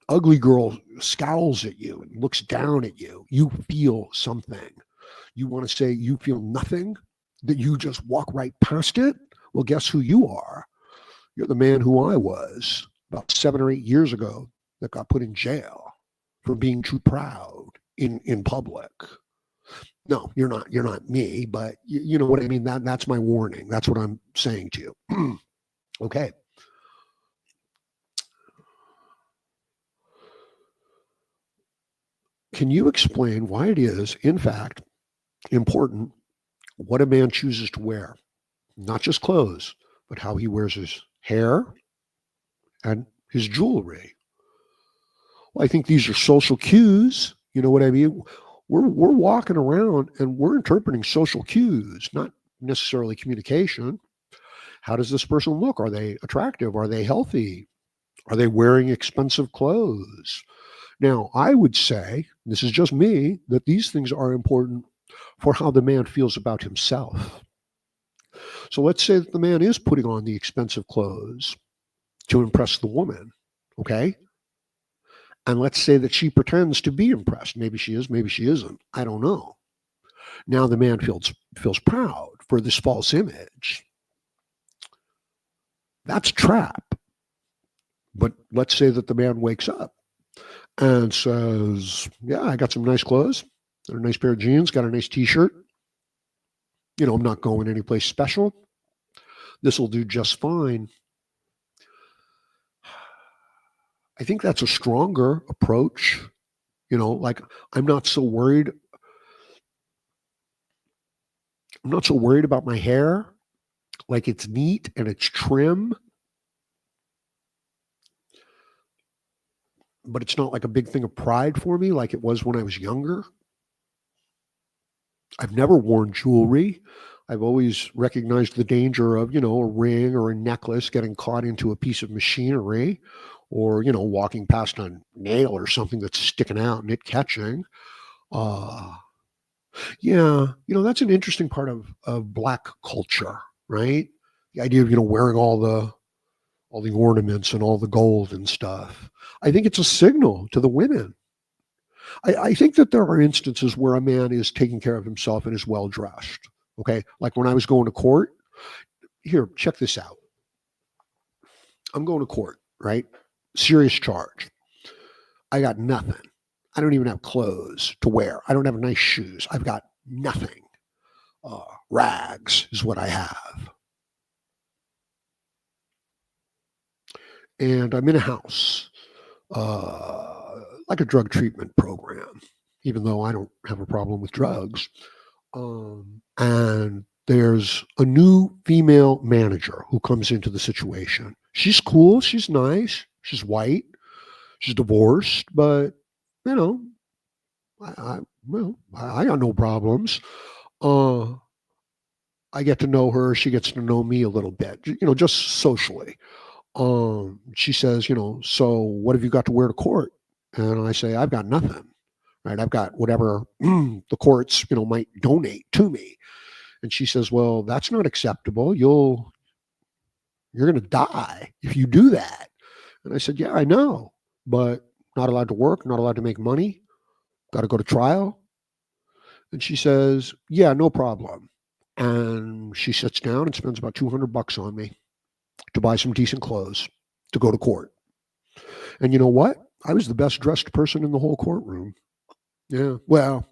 Ugly girl scowls at you and looks down at you. You feel something. You want to say you feel nothing, that you just walk right past it? Well, guess who you are? You're the man who I was about 7 or 8 years ago that got put in jail for being too proud in public. No, you're not me, but you know what I mean? That's my warning. That's what I'm saying to you. Okay. Can you explain why it is, in fact, important what a man chooses to wear? Not just clothes, but how he wears his hair and his jewelry. Well, I think these are social cues. You know what I mean? We're walking around and we're interpreting social cues, not necessarily communication. How does this person look? Are they attractive? Are they healthy? Are they wearing expensive clothes? Now, I would say, this is just me, that these things are important for how the man feels about himself. So let's say that the man is putting on the expensive clothes to impress the woman, okay? And let's say that she pretends to be impressed. Maybe she is, maybe she isn't. I don't know. Now the man feels proud for this false image. That's a trap. But let's say that the man wakes up and says, yeah, I got some nice clothes, got a nice pair of jeans, got a nice t-shirt. I'm not going anyplace special. This will do just fine. I think that's a stronger approach. Like I'm not so worried about my hair. Like it's neat and it's trim, but it's not like a big thing of pride for me like it was when I was younger. I've never worn jewelry. I've always recognized the danger of, a ring or a necklace getting caught into a piece of machinery or, walking past a nail or something that's sticking out and it catching. Uh, yeah, that's an interesting part of Black culture, right? The idea of, wearing all the ornaments and all the gold and stuff. I think it's a signal to the women. I think that there are instances where a man is taking care of himself and is well dressed. Okay. Like when I was going to court, here, check this out. I'm going to court, right? Serious charge. I got nothing. I don't even have clothes to wear. I don't have nice shoes. I've got nothing. Rags is what I have. And I'm in a house, like a drug treatment program, even though I don't have a problem with drugs. And there's a new female manager who comes into the situation. She's cool. She's nice. She's white. She's divorced, but you know, I got no problems. Uh, I get to know her. She gets to know me a little bit, just socially. She says, so what have you got to wear to court? And I say, I've got nothing, right? I've got whatever the courts, might donate to me. And she says, well, that's not acceptable. You're going to die if you do that. And I said, yeah, I know, but not allowed to work, not allowed to make money, got to go to trial. And she says, yeah, no problem. And she sits down and spends about $200 on me to buy some decent clothes to go to court. And you know what? I was the best dressed person in the whole courtroom. Yeah. Well,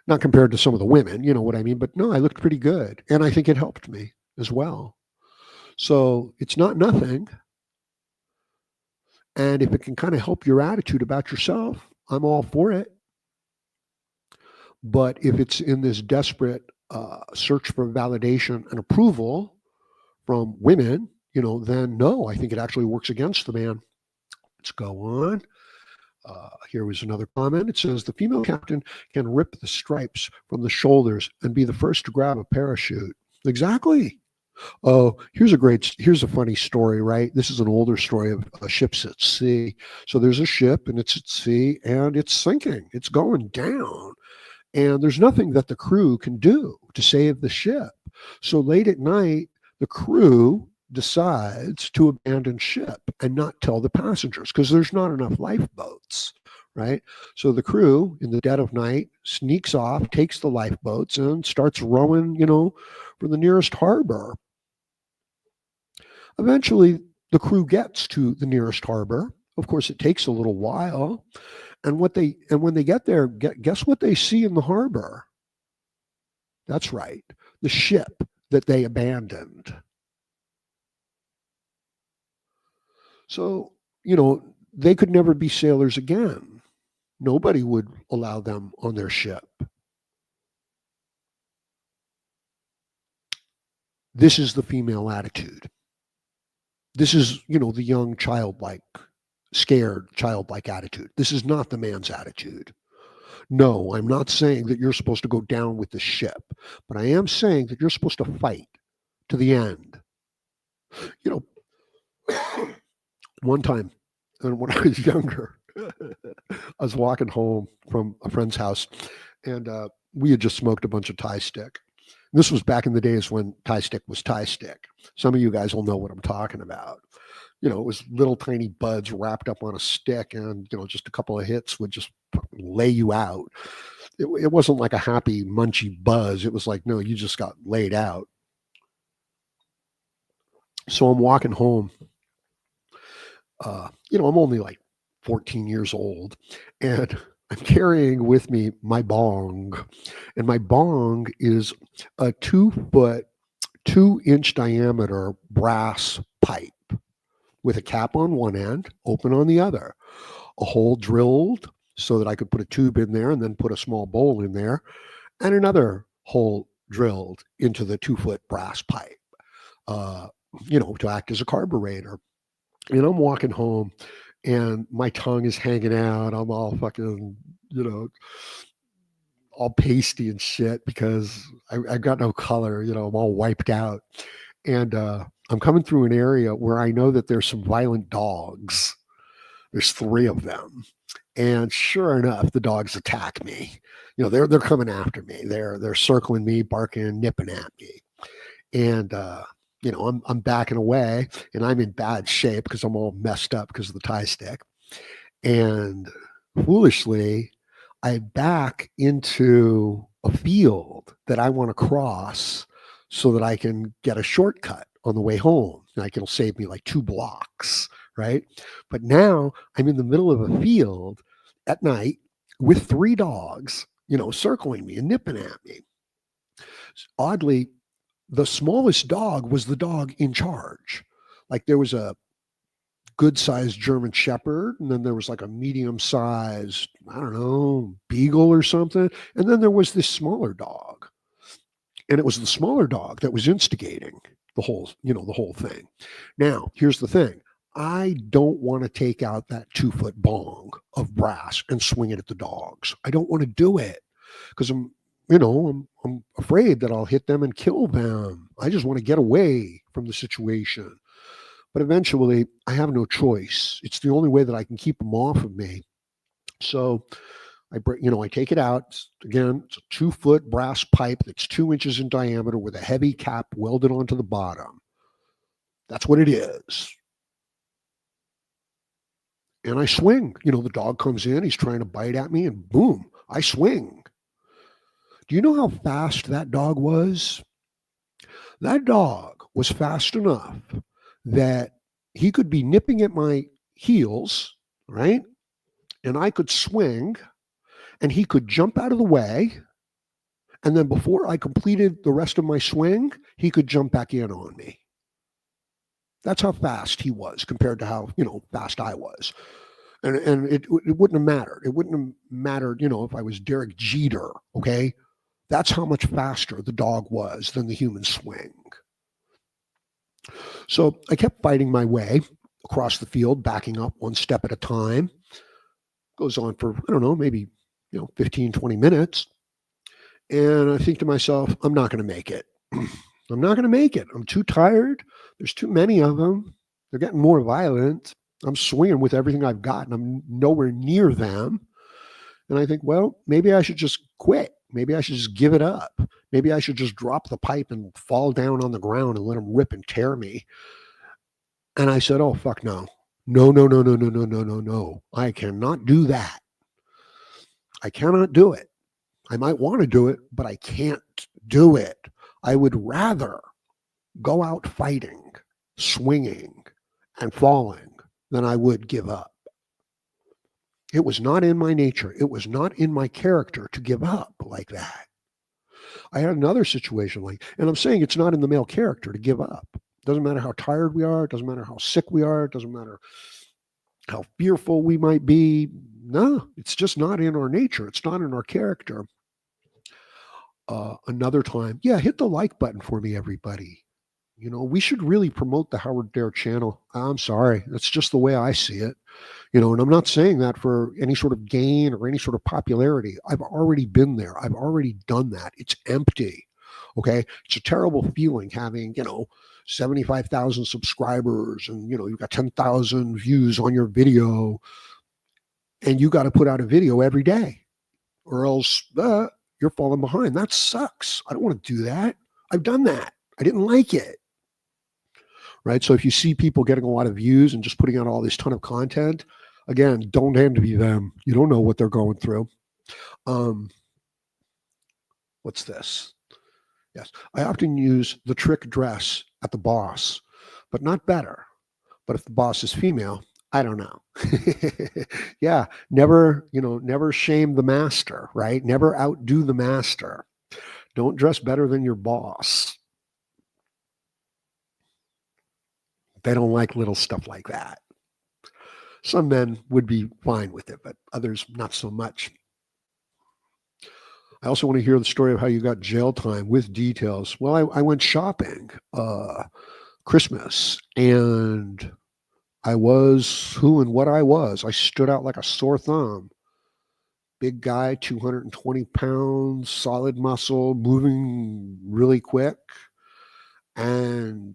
not compared to some of the women, you know what I mean? But no, I looked pretty good. And I think it helped me as well. So it's not nothing. And if it can kind of help your attitude about yourself, I'm all for it. But if it's in this desperate search for validation and approval from women, then no, I think it actually works against the man. Let's go on. Here was another comment. It says the female captain can rip the stripes from the shoulders and be the first to grab a parachute. Exactly. Oh, here's a funny story, right? This is an older story of ships at sea. So there's a ship and it's at sea and it's sinking. It's going down. And there's nothing that the crew can do to save the ship. So late at night, the crew decides to abandon ship and not tell the passengers because there's not enough lifeboats, right? So the crew in the dead of night sneaks off, takes the lifeboats and starts rowing, for the nearest harbor. Eventually, the crew gets to the nearest harbor. Of course, it takes a little while. And when they get there, guess what they see in the harbor? That's right, the ship that they abandoned. So, they could never be sailors again. Nobody would allow them on their ship. This is the female attitude. This is, the young childlike, scared childlike attitude. This is not the man's attitude. No, I'm not saying that you're supposed to go down with the ship, but I am saying that you're supposed to fight to the end. You know, one time, and when I was younger, I was walking home from a friend's house, and we had just smoked a bunch of Thai stick. This was back in the days when Thai stick was Thai stick. Some of you guys will know what I'm talking about. It was little tiny buds wrapped up on a stick, and just a couple of hits would just lay you out. It wasn't like a happy munchy buzz. It was like, no, you just got laid out. So I'm walking home. I'm only like 14 years old, and I'm carrying with me my bong, and my bong is a 2-foot, 2-inch diameter brass pipe with a cap on one end, open on the other, a hole drilled so that I could put a tube in there and then put a small bowl in there, and another hole drilled into the 2-foot brass pipe, to act as a carburetor. And I'm walking home and my tongue is hanging out. I'm all fucking, all pasty and shit because I got no color, I'm all wiped out. And I'm coming through an area where I know that there's some violent dogs. There's three of them. And sure enough, the dogs attack me. They're coming after me. They're circling me, barking, nipping at me. And I'm backing away, and I'm in bad shape because I'm all messed up because of the tie stick. And foolishly, I back into a field that I want to cross so that I can get a shortcut on the way home. Like it'll save me like 2 blocks, right? But now I'm in the middle of a field at night with three dogs, circling me and nipping at me. Oddly, the smallest dog was the dog in charge. Like there was a good sized German Shepherd, and then there was like a medium sized, I don't know, Beagle or something. And then there was this smaller dog. And it was the smaller dog that was instigating the whole thing. Now, here's the thing. I don't want to take out that 2 foot bong of brass and swing it at the dogs. I don't want to do it because I'm afraid that I'll hit them and kill them. I just want to get away from the situation. But eventually, I have no choice. It's the only way that I can keep them off of me. So I take it out. Again, it's a 2 foot brass pipe that's 2 inches in diameter with a heavy cap welded onto the bottom. That's what it is. And I swing. The dog comes in, he's trying to bite at me, and boom, I swing. Do you know how fast that dog was? That dog was fast enough that he could be nipping at my heels, right? And I could swing, and he could jump out of the way. And then before I completed the rest of my swing, he could jump back in on me. That's how fast he was compared to how, fast I was. And it wouldn't have mattered. It wouldn't have mattered, if I was Derek Jeter, okay? That's how much faster the dog was than the human swing. So I kept fighting my way across the field, backing up one step at a time. Goes on for, I don't know, maybe, 15, 20 minutes. And I think to myself, I'm not going to make it. I'm not going to make it. I'm too tired. There's too many of them. They're getting more violent. I'm swinging with everything I've got, and I'm nowhere near them. And I think, well, maybe I should just quit. Maybe I should just give it up. Maybe I should just drop the pipe and fall down on the ground and let them rip and tear me. And I said, oh, fuck no. No, no, no, no, no, no, no, no, no. I cannot do that. I cannot do it. I might want to do it, but I can't do it. I would rather go out fighting, swinging, and falling than I would give up. It was not in my nature. It was not in my character to give up like that. I had another situation and I'm saying it's not in the male character to give up. Doesn't matter how tired we are. It doesn't matter how sick we are. It doesn't matter how fearful we might be. No, it's just not in our nature. It's not in our character. Another time, hit the like button for me, everybody. We should really promote the Howard Dare channel. I'm sorry. That's just the way I see it. And I'm not saying that for any sort of gain or any sort of popularity. I've already been there. I've already done that. It's empty. Okay. It's a terrible feeling having, 75,000 subscribers and, you've got 10,000 views on your video and you got to put out a video every day or else you're falling behind. That sucks. I don't want to do that. I've done that. I didn't like it. Right. So if you see people getting a lot of views and just putting out all this ton of content, again, don't envy them. You don't know what they're going through. What's this? Yes. I often use the trick dress at the boss, but not better. But if the boss is female, I don't know. Yeah. Never shame the master, right? Never outdo the master. Don't dress better than your boss. They don't like little stuff like that. Some men would be fine with it, but others not so much. I also want to hear the story of how you got jail time with details. Well, I went shopping Christmas, and I was who and what I was. I stood out like a sore thumb. Big guy, 220 pounds, solid muscle, moving really quick. And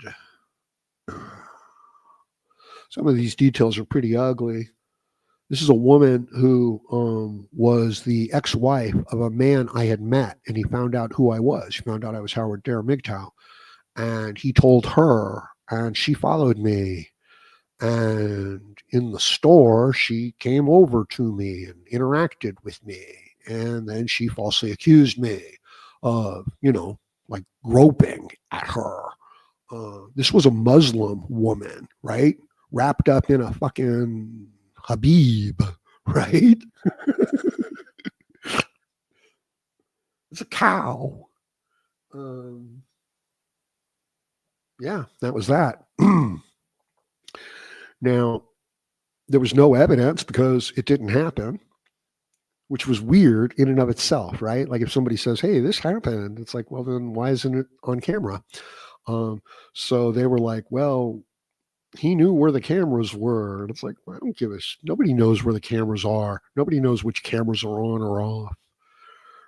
some of these details are pretty ugly. This is a woman who was the ex-wife of a man I had met, and he found out who I was. He found out I was Howard Dare Mgtow, and he told her, and she followed me. And in the store, she came over to me and interacted with me, and then she falsely accused me of, like groping at her. This was a Muslim woman, right? Wrapped up in a fucking Habib, right? It's a cow. Um, yeah, that was that. Now, there was no evidence because it didn't happen, which was weird in and of itself, right? Like if somebody says, "Hey, this happened," it's like, well, then why isn't it on camera? Um, so they were like, "Well, he knew where the cameras were," and it's like, well, I don't give a. Nobody knows where the cameras are. Nobody knows which cameras are on or off,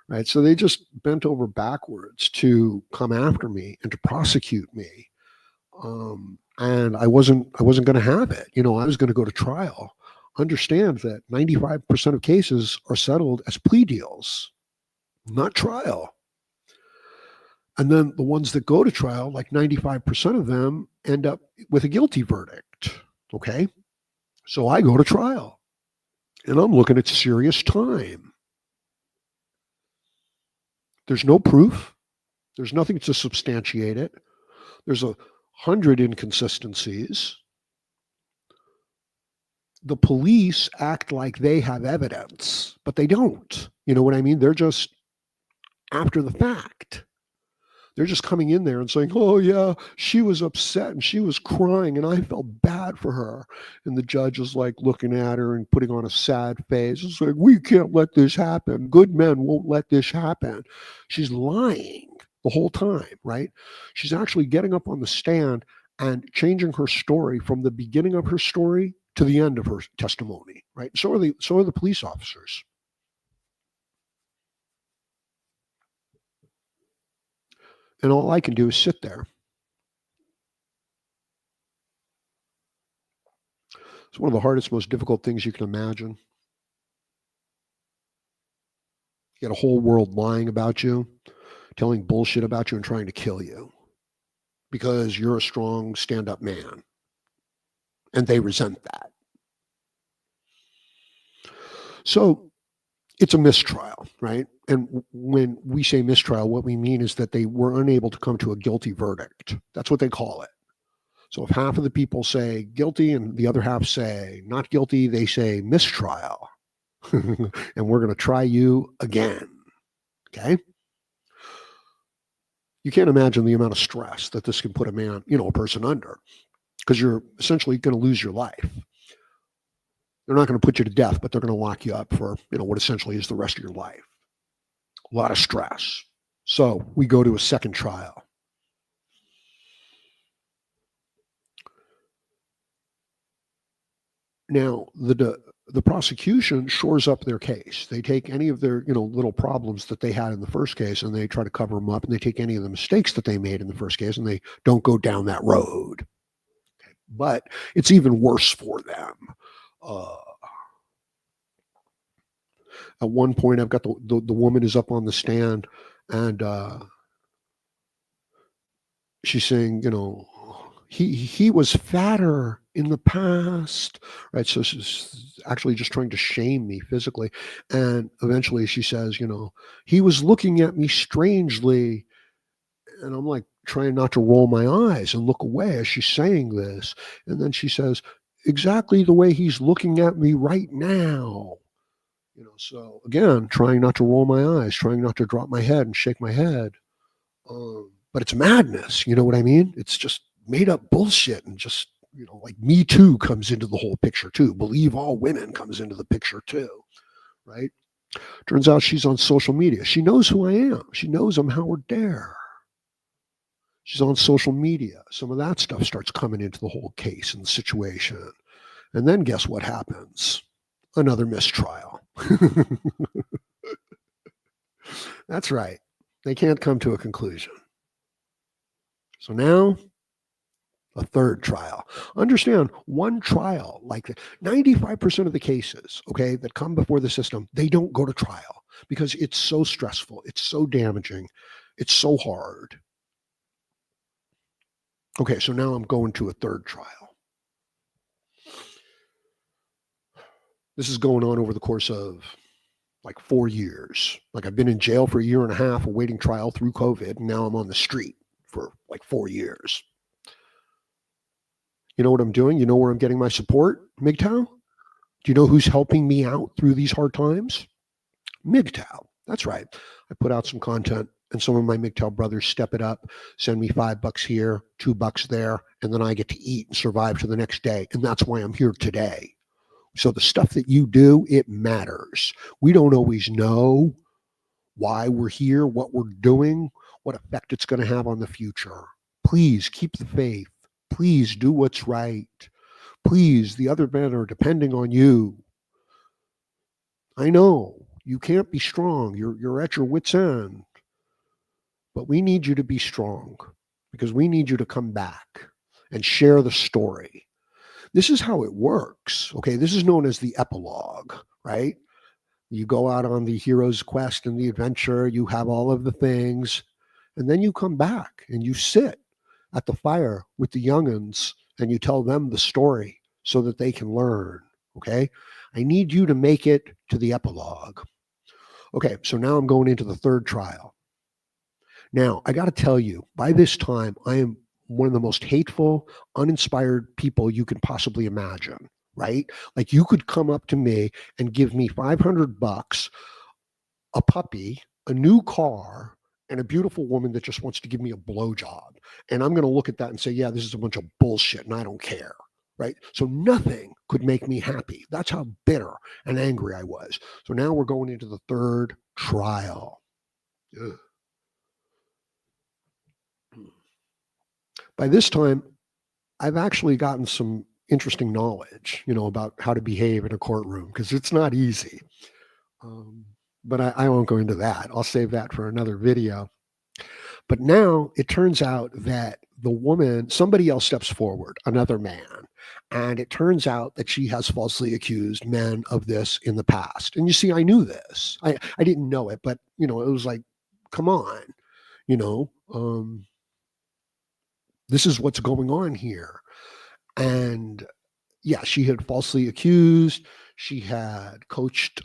right? So they just bent over backwards to come after me and to prosecute me. And I wasn't going to have it. I was going to go to trial. Understand that 95% of cases are settled as plea deals, not trial. And then the ones that go to trial, like 95% of them end up with a guilty verdict. Okay. So I go to trial and I'm looking at serious time. There's no proof. There's nothing to substantiate it. There's 100 inconsistencies. The police act like they have evidence, but they don't. You know what I mean? They're just after the fact. They're just coming in there and saying, "Oh yeah, she was upset and she was crying and I felt bad for her." And the judge is like looking at her and putting on a sad face. It's like, "We can't let this happen. Good men won't let this happen." She's lying the whole time, right? She's actually getting up on the stand and changing her story from the beginning of her story to the end of her testimony, right? So are the police officers. And all I can do is sit there. It's one of the hardest, most difficult things you can imagine. You got a whole world lying about you, telling bullshit about you, and trying to kill you because you're a strong stand up man. And they resent that. So it's a mistrial, right? And when we say mistrial, what we mean is that they were unable to come to a guilty verdict. That's what they call it. So if half of the people say guilty and the other half say not guilty, they say mistrial. And we're going to try you again. Okay. You can't imagine the amount of stress that this can put a person under, because you're essentially going to lose your life. They're not going to put you to death, but they're going to lock you up for, what essentially is the rest of your life. A lot of stress. So we go to a second trial. Now, the prosecution shores up their case. They take any of their, little problems that they had in the first case and they try to cover them up, and they take any of the mistakes that they made in the first case and they don't go down that road. Okay. But it's even worse for them. Uh, at one point, I've got the woman is up on the stand, and she's saying, he was fatter in the past, right? So she's actually just trying to shame me physically. And eventually she says, he was looking at me strangely. And I'm like trying not to roll my eyes and look away as she's saying this. And then she says, exactly the way he's looking at me right now. So again, trying not to roll my eyes, trying not to drop my head and shake my head. But it's madness. You know what I mean? It's just made up bullshit, and just, like Me Too comes into the whole picture too. Believe all women comes into the picture too, right? Turns out she's on social media. She knows who I am. She knows I'm Howard Dare. She's on social media. Some of that stuff starts coming into the whole case and the situation. And then guess what happens? Another mistrial. That's right. They can't come to a conclusion. So now a third trial. Understand, one trial, like 95% of the cases, okay, that come before the system, they don't go to trial because it's so stressful, it's so damaging, it's so hard. Okay, so now I'm going to a third trial. This is going on over the course of like 4 years. Like I've been in jail for a year and a half awaiting trial through COVID, and now I'm on the street for like 4 years. You know what I'm doing? You know where I'm getting my support, Mgtow? Do you know who's helping me out through these hard times? Mgtow. That's right. I put out some content, and some of my Mgtow brothers step it up, send me $5 here, $2 there, and then I get to eat and survive to the next day. And that's why I'm here today. So the stuff that you do, it matters. We don't always know why we're here, what we're doing, what effect it's going to have on the future. Please keep the faith. Please do what's right. Please, the other men are depending on you. I know you can't be strong. You're at your wit's end. But we need you to be strong because we need you to come back and share the story. This is how it works. Okay, this is known as the epilogue, right? You go out on the hero's quest and the adventure, you have all of the things, and then you come back and you sit at the fire with the young'uns and you tell them the story so that they can learn. Okay, I need you to make it to the epilogue. Okay, so now I'm going into the third trial. Now, I got to tell you, by this time, I am one of the most hateful, uninspired people you can possibly imagine, right? Like you could come up to me and give me $500, a puppy, a new car, and a beautiful woman that just wants to give me a blowjob. And I'm going to look at that and say, yeah, this is a bunch of bullshit and I don't care. Right. So nothing could make me happy. That's how bitter and angry I was. So now we're going into the third trial. Ugh. By this time, I've actually gotten some interesting knowledge, about how to behave in a courtroom because it's not easy. But I won't go into that. I'll save that for another video. But now it turns out that the woman, somebody else steps forward, another man. And it turns out that she has falsely accused men of this in the past. And you see, I knew this. I didn't know it, but, it was like, come on, you know, um, this is what's going on here. And yeah, she had falsely accused. She had coached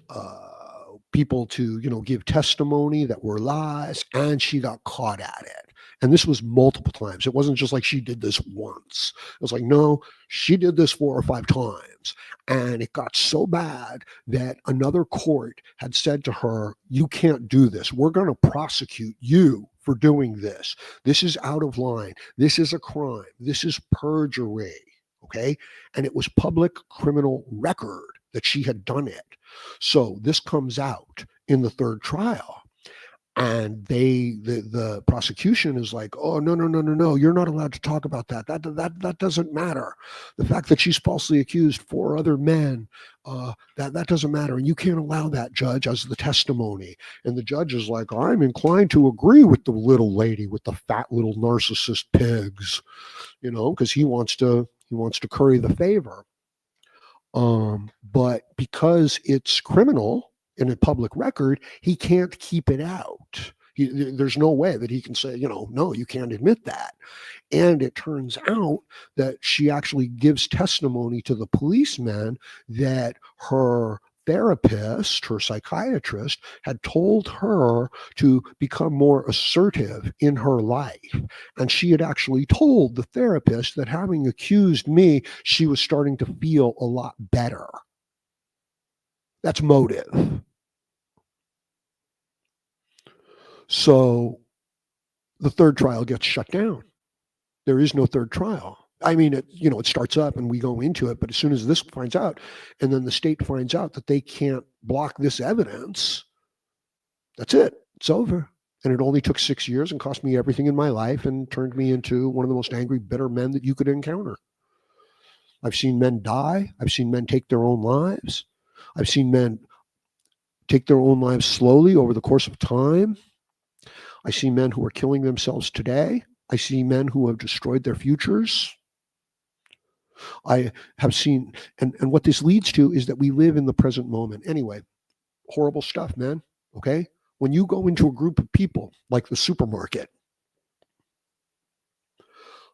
people to, give testimony that were lies, and she got caught at it. And this was multiple times. It wasn't just like she did this once. It was like, no, she did this 4 or 5 times. And it got so bad that another court had said to her, you can't do this. We're going to prosecute you for doing this. This is out of line. This is a crime. This is perjury. Okay. And it was public criminal record that she had done it. So this comes out in the third trial. And the prosecution is like, oh, no, you're not allowed to talk about that. That doesn't matter. The fact that she's falsely accused 4 other men, that doesn't matter. And you can't allow that, judge, as the testimony. And the judge is like, I'm inclined to agree with the little lady with the fat little narcissist pigs, because he wants to curry the favor. But because it's criminal in a public record, he can't keep it out. There's no way that he can say, no, you can't admit that. And it turns out that she actually gives testimony to the policeman that her therapist, her psychiatrist, had told her to become more assertive in her life. And she had actually told the therapist that having accused me, she was starting to feel a lot better. That's motive. So the third trial gets shut down. There is no third trial. I mean, it starts up and we go into it, but as soon as this finds out, and then the state finds out that they can't block this evidence, that's it. It's over. And it only took 6 years and cost me everything in my life and turned me into one of the most angry, bitter men that you could encounter. I've seen men die. I've seen men take their own lives. I've seen men take their own lives slowly over the course of time. I see men who are killing themselves today. I see men who have destroyed their futures. I have seen, and what this leads to is that we live in the present moment. Anyway, horrible stuff, man. Okay. When you go into a group of people like the supermarket,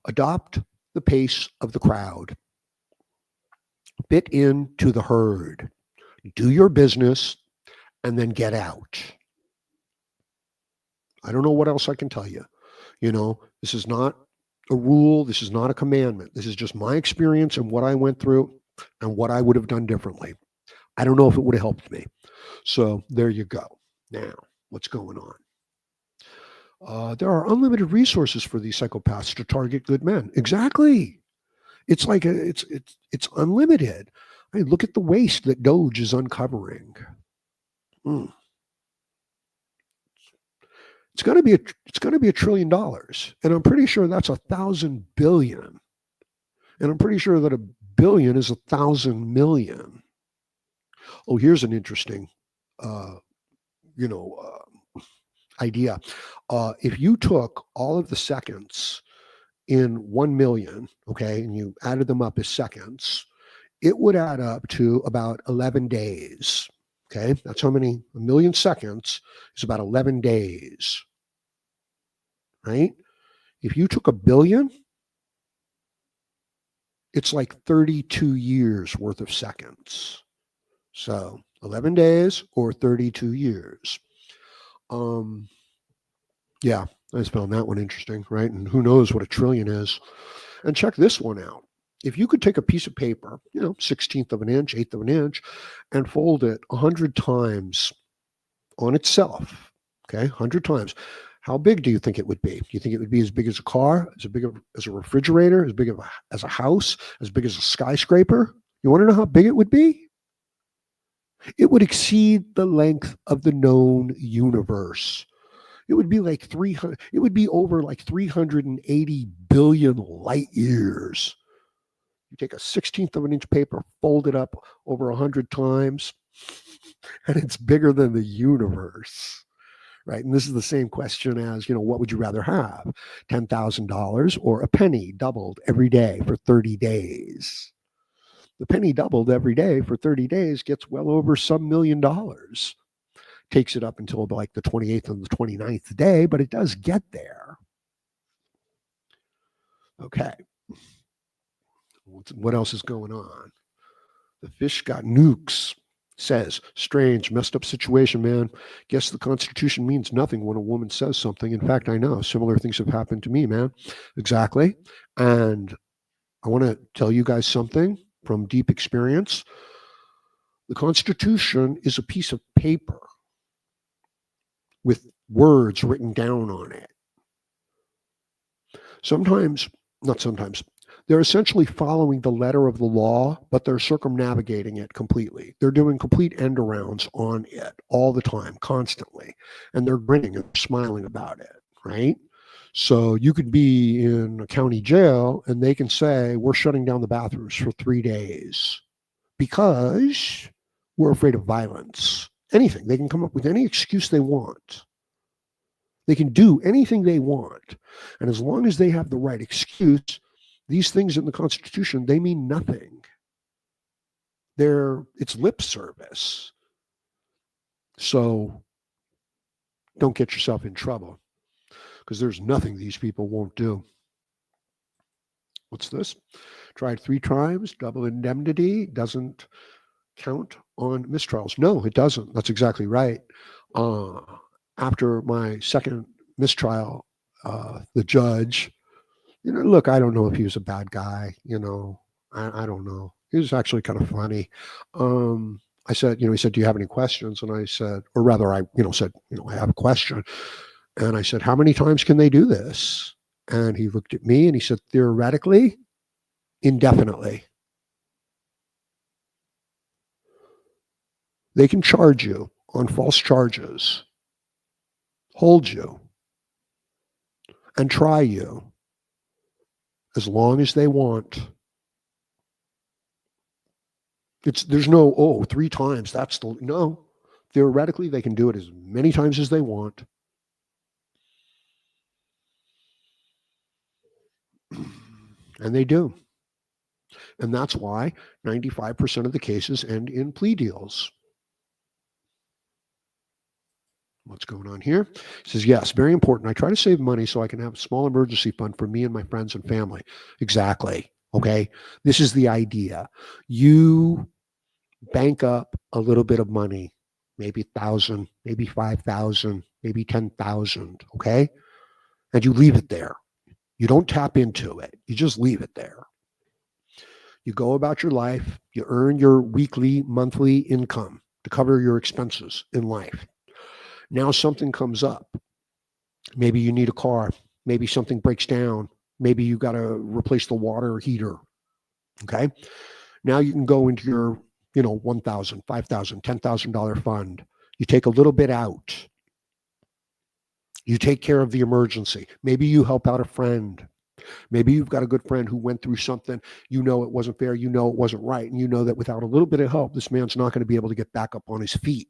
adopt the pace of the crowd, fit into the herd, do your business, and then get out. I don't know what else I can tell you. This is not a rule. This is not a commandment. This is just my experience and what I went through and what I would have done differently. I don't know if it would have helped me. So there you go. Now, what's going on? There are unlimited resources for these psychopaths to target good men. Exactly. It's like it's unlimited. I mean, look at the waste that Doge is uncovering. Mm. It's going to be $1 trillion, and I'm pretty sure that's 1,000 billion, and I'm pretty sure that a billion is 1,000 million. Oh, here's an interesting, uh, you know, idea. If you took all of the seconds in 1 million, okay, and you added them up as seconds, it would add up to about 11 days. Okay, that's how many, a million seconds is about 11 days, right? If you took a billion, it's like 32 years worth of seconds. So 11 days or 32 years. Yeah, I just found that one interesting, right? And who knows what a trillion is. And check this one out. If you could take a piece of paper, 16th of an inch, eighth of an inch, and fold it 100 times on itself, okay, 100 times, how big do you think it would be? Do you think it would be as big as a car, as big as a refrigerator, as big as a house, as big as a skyscraper? You want to know how big it would be? It would exceed the length of the known universe. It would be like 300, it would be over like 380 billion light years. You take a 16th of an inch paper, fold it up over 100 times, and it's bigger than the universe. Right. And this is the same question as, what would you rather have? $10,000 or a penny doubled every day for 30 days? The penny doubled every day for 30 days gets well over some $1 million. Takes it up until like the 28th and the 29th day, but it does get there. Okay. What else is going on? The fish got nukes. Says, strange, messed up situation, man. Guess the Constitution means nothing when a woman says something. In fact, I know similar things have happened to me, man. Exactly. And I want to tell you guys something from deep experience. The Constitution is a piece of paper with words written down on it. Not sometimes, they're essentially following the letter of the law, but they're circumnavigating it completely. They're doing complete end arounds on it all the time, constantly. And they're grinning and smiling about it, right? So you could be in a county jail and they can say, we're shutting down the bathrooms for 3 days because we're afraid of violence. Anything. They can come up with any excuse they want. They can do anything they want. And as long as they have the right excuse, these things in the Constitution, they mean nothing. It's lip service. So don't get yourself in trouble because there's nothing these people won't do. What's this? Tried 3 times, double indemnity doesn't count on mistrials. No, it doesn't. That's exactly right. After my second mistrial, the judge, look, I don't know if he was a bad guy. I don't know. He was actually kind of funny. I said, he said, do you have any questions? And I said, or rather, I, said, I have a question. And I said, how many times can they do this? And he looked at me and he said, theoretically, indefinitely. They can charge you on false charges, hold you, and try you as long as they want. There's no, 3 times. No. Theoretically, they can do it as many times as they want. And they do. And that's why 95% of the cases end in plea deals. What's going on here? He says, yes, very important. I try to save money so I can have a small emergency fund for me and my friends and family. Exactly. Okay. This is the idea. You bank up a little bit of money, maybe 1,000, maybe 5,000, maybe 10,000. Okay. And you leave it there. You don't tap into it. You just leave it there. You go about your life. You earn your weekly, monthly income to cover your expenses in life. Now something comes up. Maybe you need a car. Maybe something breaks down. Maybe you got to replace the water heater. Okay. Now you can go into your, $1,000, $5,000, $10,000 fund. You take a little bit out. You take care of the emergency. Maybe you help out a friend. Maybe you've got a good friend who went through something. You know it wasn't fair. You know it wasn't right. And you know that without a little bit of help, this man's not going to be able to get back up on his feet.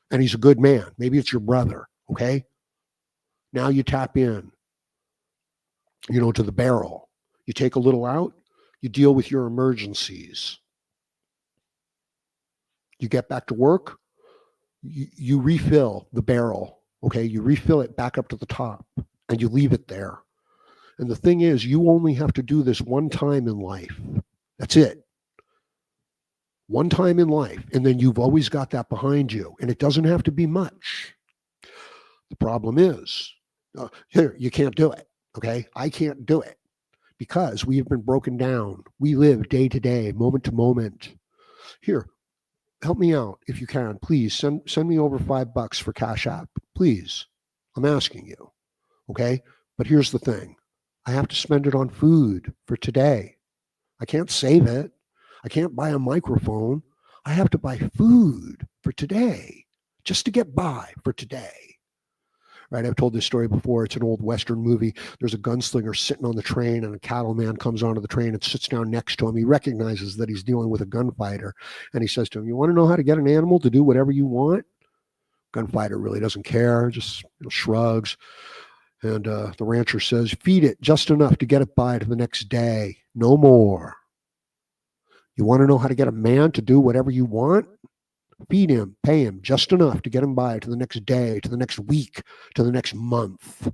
And he's a good man. Maybe it's your brother. Okay. Now you tap in, to the barrel. You take a little out. You deal with your emergencies. You get back to work. You refill the barrel. Okay. You refill it back up to the top and you leave it there. And the thing is, you only have to do this one time in life. That's it. One time in life. And then you've always got that behind you. And it doesn't have to be much. The problem is, here, you can't do it. Okay. I can't do it because we have been broken down. We live day to day, moment to moment. Here, help me out if you can. Please send me over $5 for Cash App. Please. I'm asking you. Okay. But here's the thing. I have to spend it on food for today. I can't save it. I can't buy a microphone. I have to buy food for today just to get by for today. Right? I've told this story before. It's an old Western movie. There's a gunslinger sitting on the train and a cattleman comes onto the train and sits down next to him. He recognizes that he's dealing with a gunfighter. And he says to him, you want to know how to get an animal to do whatever you want? Gunfighter really doesn't care, just shrugs. And the rancher says, feed it just enough to get it by to the next day. No more. You want to know how to get a man to do whatever you want? Feed him, pay him just enough to get him by to the next day, to the next week, to the next month.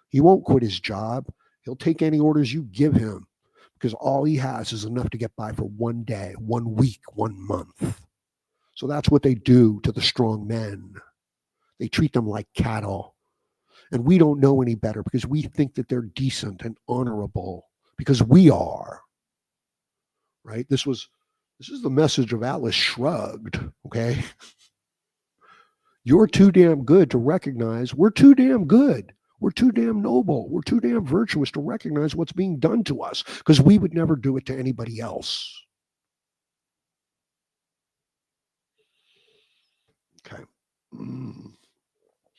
He won't quit his job. He'll take any orders you give him because all he has is enough to get by for one day, 1 week, 1 month. So that's what they do to the strong men. They treat them like cattle. And we don't know any better because we think that they're decent and honorable because we are. Right? This is the message of Atlas Shrugged, okay? You're too damn good to recognize we're too damn good. We're too damn noble. We're too damn virtuous to recognize what's being done to us because we would never do it to anybody else. Okay.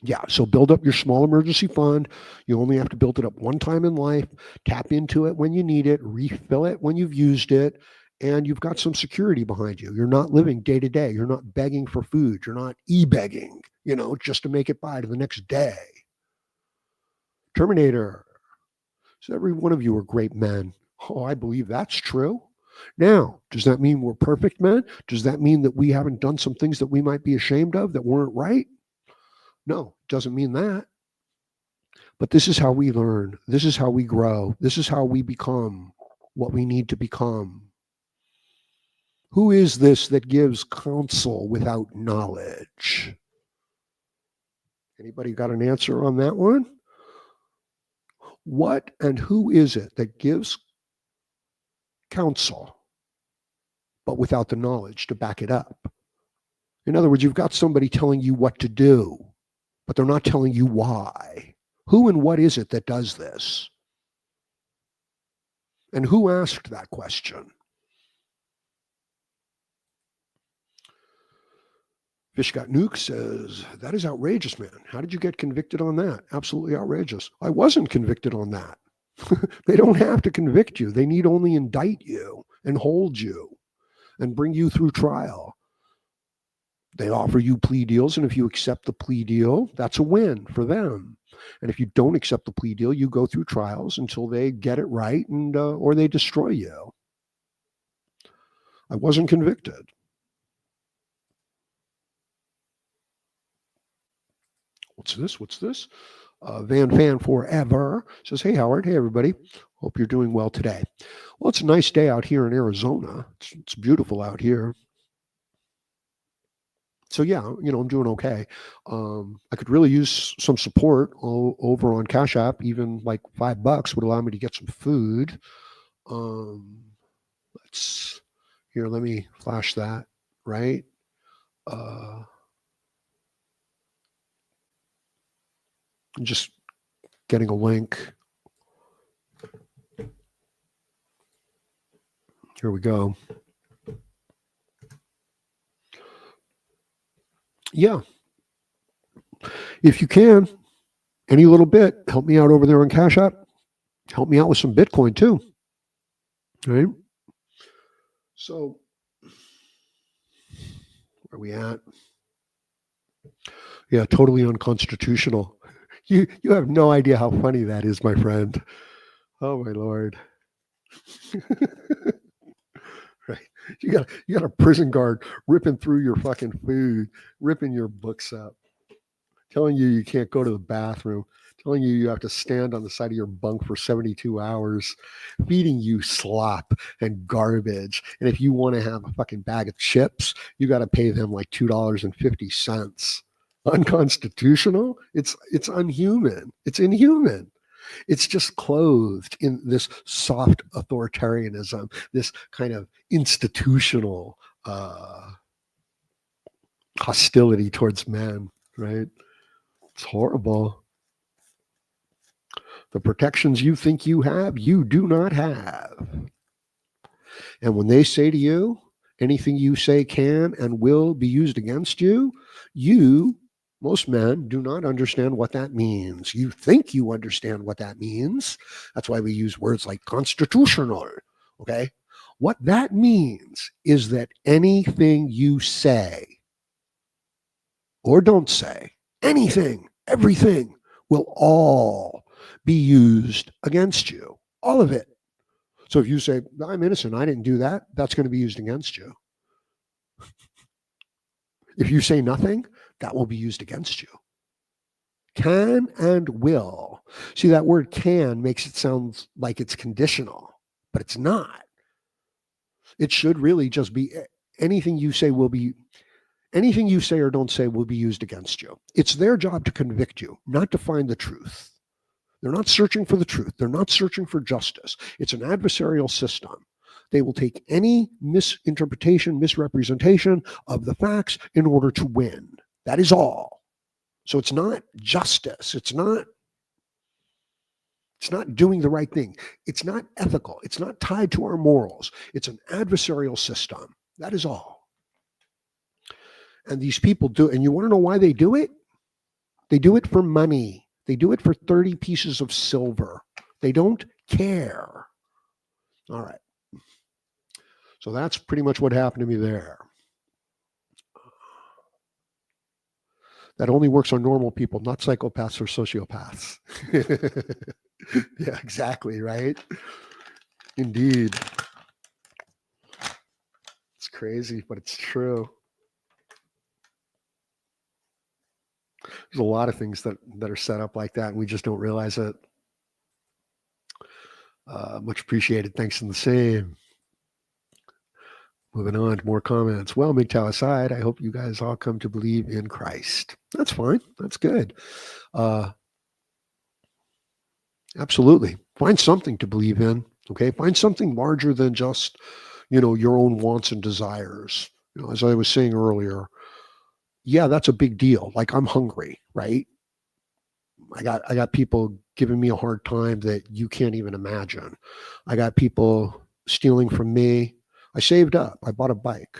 Yeah, so build up your small emergency fund. You only have to build it up one time in life. Tap into it when you need it. Refill it when you've used it. And you've got some security behind you. You're not living day to day. You're not begging for food. You're not e-begging, just to make it by to the next day. Terminator. So every one of you are great men. Oh, I believe that's true. Now, does that mean we're perfect men? Does that mean that we haven't done some things that we might be ashamed of that weren't right? No, it doesn't mean that. But this is how we learn. This is how we grow. This is how we become what we need to become. Who is this that gives counsel without knowledge? Anybody got an answer on that one? What and who is it that gives counsel, but without the knowledge to back it up? In other words, you've got somebody telling you what to do, but they're not telling you why. Who and what is it that does this? And who asked that question? Fish Got Nuke says, that is outrageous, man. How did you get convicted on that? Absolutely outrageous. I wasn't convicted on that. They don't have to convict you. They need only indict you and hold you and bring you through trial. They offer you plea deals, and if you accept the plea deal, that's a win for them. And if you don't accept the plea deal, you go through trials until they get it right and or they destroy you. I wasn't convicted. What's this? What's this? Van Fan Forever says, "Hey, Howard. Hey, everybody. Hope you're doing well today. Well, it's a nice day out here in Arizona. It's beautiful out here. So yeah, I'm doing okay. I could really use some support over on Cash App. Even like $5 would allow me to get some food. Um, let's here. Let me flash that. Right. Uh, just getting a link. Here we go. Yeah, if you can, any little bit, help me out over there on Cash App. Help me out with some Bitcoin too. Right. So where are we at? Yeah, totally unconstitutional. You have no idea how funny that is, my friend. Oh my lord. Right. You got a prison guard ripping through your fucking food, ripping your books up, telling you you can't go to the bathroom, telling you you have to stand on the side of your bunk for 72 hours, feeding you slop and garbage. And if you want to have a fucking bag of chips, you got to pay them like $2.50. Unconstitutional? It's unhuman. It's inhuman. It's just clothed in this soft authoritarianism, this kind of institutional hostility towards men, right? It's horrible. The protections you think you have, you do not have. And when they say to you, anything you say can and will be used against you, most men do not understand what that means. You think you understand what that means. That's why we use words like constitutional. Okay. What that means is that anything you say or don't say, anything, everything will all be used against you. All of it. So if you say, I'm innocent, I didn't do that, that's going to be used against you. If you say nothing, that will be used against you. Can and will. See, that word can makes it sound like it's conditional, but it's not. It should really just be anything you say will be, anything you say or don't say will be used against you. It's their job to convict you, not to find the truth. They're not searching for the truth. They're not searching for justice. It's an adversarial system. They will take any misinterpretation, misrepresentation of the facts in order to win. That is all. So it's not justice. It's not doing the right thing. It's not ethical. It's not tied to our morals. It's an adversarial system. That is all. And these people do, and you want to know why they do it? They do it for money. They do it for 30 pieces of silver. They don't care. All right. So that's pretty much what happened to me there. That only works on normal people, not psychopaths or sociopaths. Yeah, exactly, right? Indeed. It's crazy, but it's true. There's a lot of things that are set up like that, and we just don't realize it. Much appreciated. Thanks in the same. Moving on to more comments. Well, Mgtow aside, I hope you guys all come to believe in Christ. That's fine. That's good. Absolutely. Find something to believe in. Okay. Find something larger than just, your own wants and desires. As I was saying earlier, yeah, that's a big deal. Like I'm hungry, right? I got people giving me a hard time that you can't even imagine. I got people stealing from me. I saved up. I bought a bike.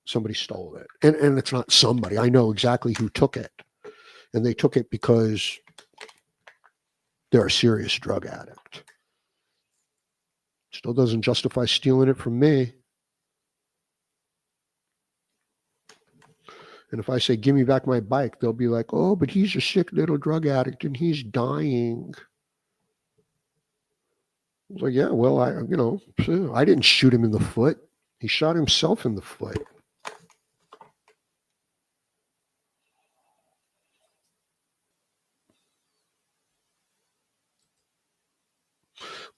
Somebody stole it. And it's not somebody. I know exactly who took it. And they took it because they're a serious drug addict. Still doesn't justify stealing it from me. And if I say, give me back my bike, they'll be like, oh, but he's a sick little drug addict and he's dying. I was like, yeah, well, I didn't shoot him in the foot. He shot himself in the foot.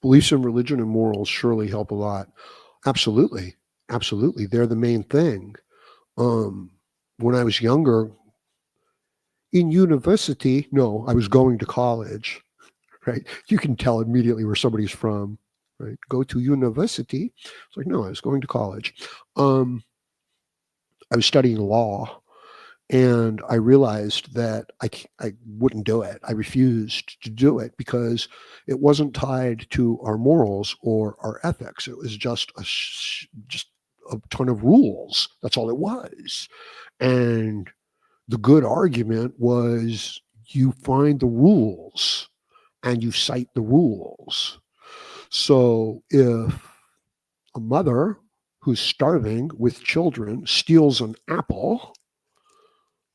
Beliefs in religion and morals surely help a lot. Absolutely. Absolutely. They're the main thing. Um, when I was younger, in university, no, I was going to college, right? You can tell immediately where somebody's from, right? Go to university. It's like, no, I was going to college. Um, I was studying law, and I realized that I wouldn't do it. I refused to do it because it wasn't tied to our morals or our ethics. It was just just a ton of rules. That's all it was. And the good argument was you find the rules and you cite the rules. So if a mother who's starving with children steals an apple,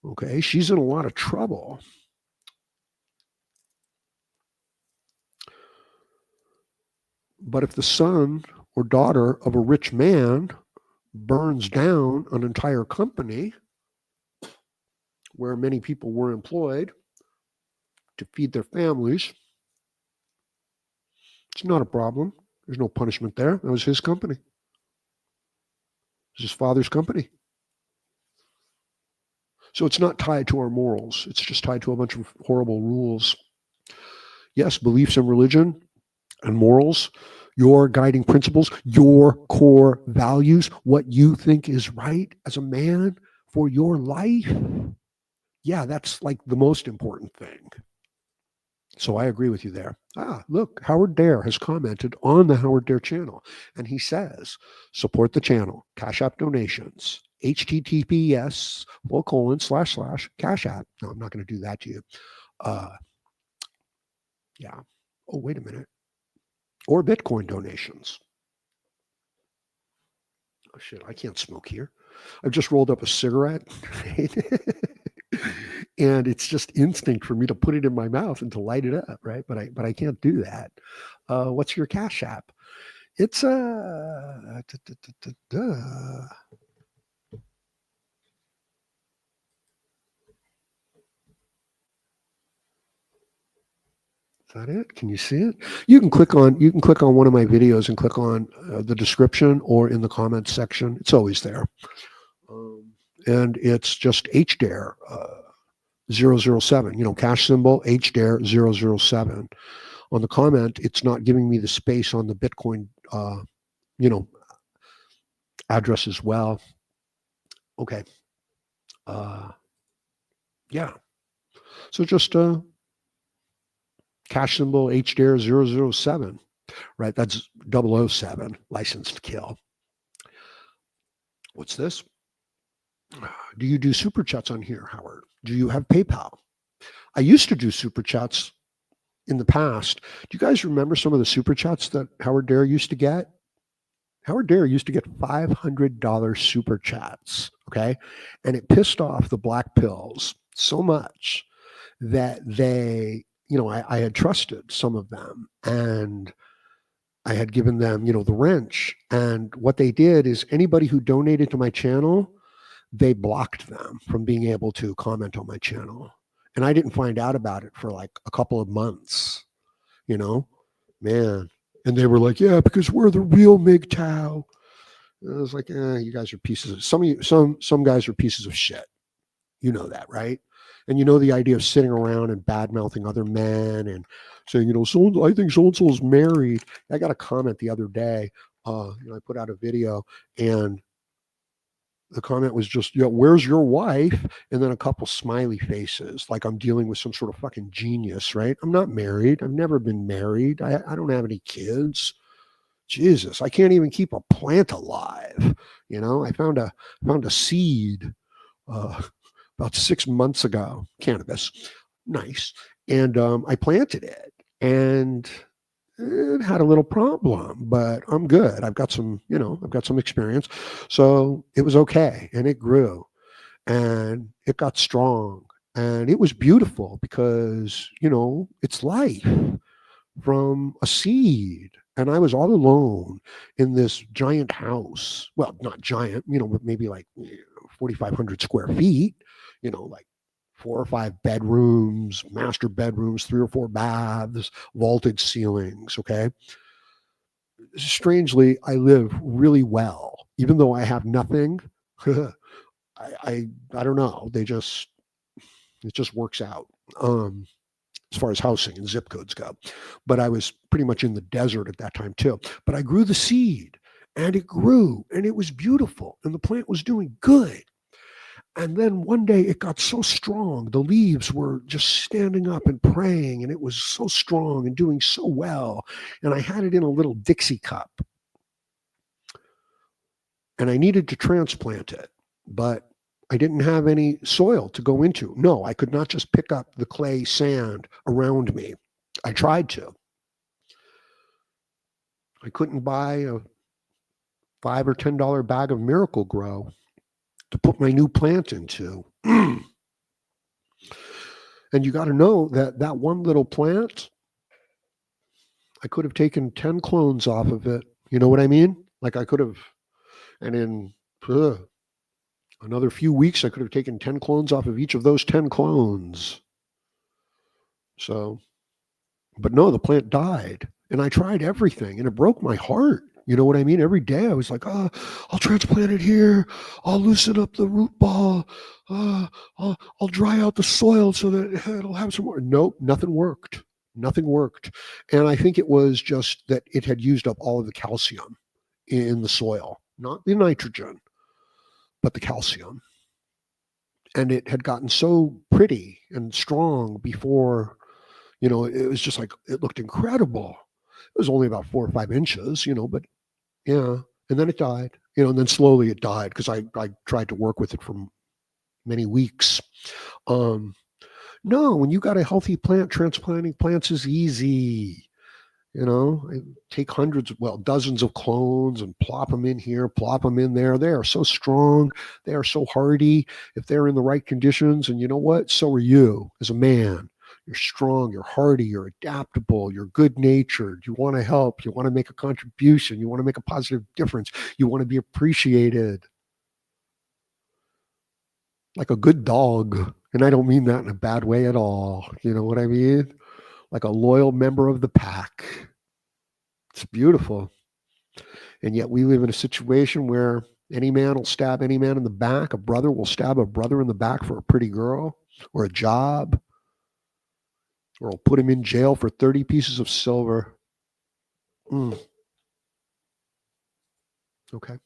okay, she's in a lot of trouble. But if the son or daughter of a rich man burns down an entire company where many people were employed to feed their families, it's not a problem. There's no punishment there. That was his company. It was his father's company. So it's not tied to our morals. It's just tied to a bunch of horrible rules. Yes, beliefs in religion and morals, your guiding principles, your core values, what you think is right as a man for your life. Yeah, that's like the most important thing. So I agree with you there. Look, Howard Dare has commented on the Howard Dare channel, and he says, support the channel, Cash App donations, https:// Cash App. No, I'm not going to do that to you. Uh, yeah. Oh, wait a minute. Or Bitcoin donations. Oh, shit, I can't smoke here. I've just rolled up a cigarette. And it's just instinct for me to put it in my mouth and to light it up, right? But I can't do that. What's your Cash App? It's is that it? Can you see it? You can click on one of my videos and click on the description or in the comments section. It's always there. And it's just HDARE 007, cash symbol HDARE 007. On the comment, it's not giving me the space on the Bitcoin, address as well. Okay. Yeah. So just cash symbol HDARE 007, right? That's 007, licensed to kill. What's this? Do you do super chats on here, Howard? Do you have PayPal? I used to do super chats in the past. Do you guys remember some of the super chats that Howard Dare used to get? Howard Dare used to get $500 super chats, okay? And it pissed off the black pills so much that they, I had trusted some of them and I had given them, the wrench. And what they did is anybody who donated to my channel, they blocked them from being able to comment on my channel. And I didn't find out about it for like a couple of months, man. And they were like, yeah, because we're the real Mgtow. And I was like, you guys are pieces of some guys are pieces of shit. You know that, right? And the idea of sitting around and bad mouthing other men and saying, I think so and so is married. I got a comment the other day. I put out a video and the comment was just, where's your wife? And then a couple smiley faces, like I'm dealing with some sort of fucking genius, right? I'm not married. I've never been married. I don't have any kids. Jesus, I can't even keep a plant alive. I found a seed about 6 months ago, cannabis, nice, and I planted it, and it had a little problem, but I'm good. I've got some experience, so it was okay, and it grew, and it got strong, and it was beautiful because it's life. from a seed. And I was all alone in this giant house. Well, not giant, but maybe like 4,500 square feet, like 4 or 5 bedrooms, master bedrooms, 3 or 4 baths, vaulted ceilings. Okay. Strangely, I live really well, even though I have nothing. I don't know. It just works out. As far as housing and zip codes go. But I was pretty much in the desert at that time too. But I grew the seed and it grew and it was beautiful and the plant was doing good. And then one day it got so strong. The leaves were just standing up and praying, and it was so strong and doing so well. And I had it in a little Dixie cup and I needed to transplant it. But I didn't have any soil to go into. No, I could not just pick up the clay sand around me. I tried to. I couldn't buy a $5 or $10 bag of Miracle Grow to put my new plant into. And you got to know that that one little plant, I could have taken 10 clones off of it. You know what I mean? Like I could have, and in another few weeks, I could have taken 10 clones off of each of those 10 clones. So, but no, the plant died. And I tried everything and it broke my heart. You know what I mean? Every day I was like, oh, I'll transplant it here. I'll loosen up the root ball. I'll dry out the soil so that it'll have some more. Nope, nothing worked. Nothing worked. And I think it was just that it had used up all of the calcium in the soil, not the nitrogen, but the calcium. And it had gotten so pretty and strong before, it was just like, it looked incredible. It was only about 4 or 5 inches, but yeah. And then it died, and then slowly it died because I tried to work with it for many weeks. Um, no, when you got a healthy plant, transplanting plants is easy. I take hundreds, well, dozens of clones and plop them in here, plop them in there. They are so strong. They are so hardy if they're in the right conditions. And you know what? So are you as a man. You're strong, you're hardy, you're adaptable, you're good natured. You want to help, you want to make a contribution, you want to make a positive difference, you want to be appreciated like a good dog. And I don't mean that in a bad way at all. You know what I mean? Like a loyal member of the pack. It's beautiful. And yet we live in a situation where any man will stab any man in the back. A brother will stab a brother in the back for a pretty girl or a job, or will put him in jail for 30 pieces of silver. Mm, okay.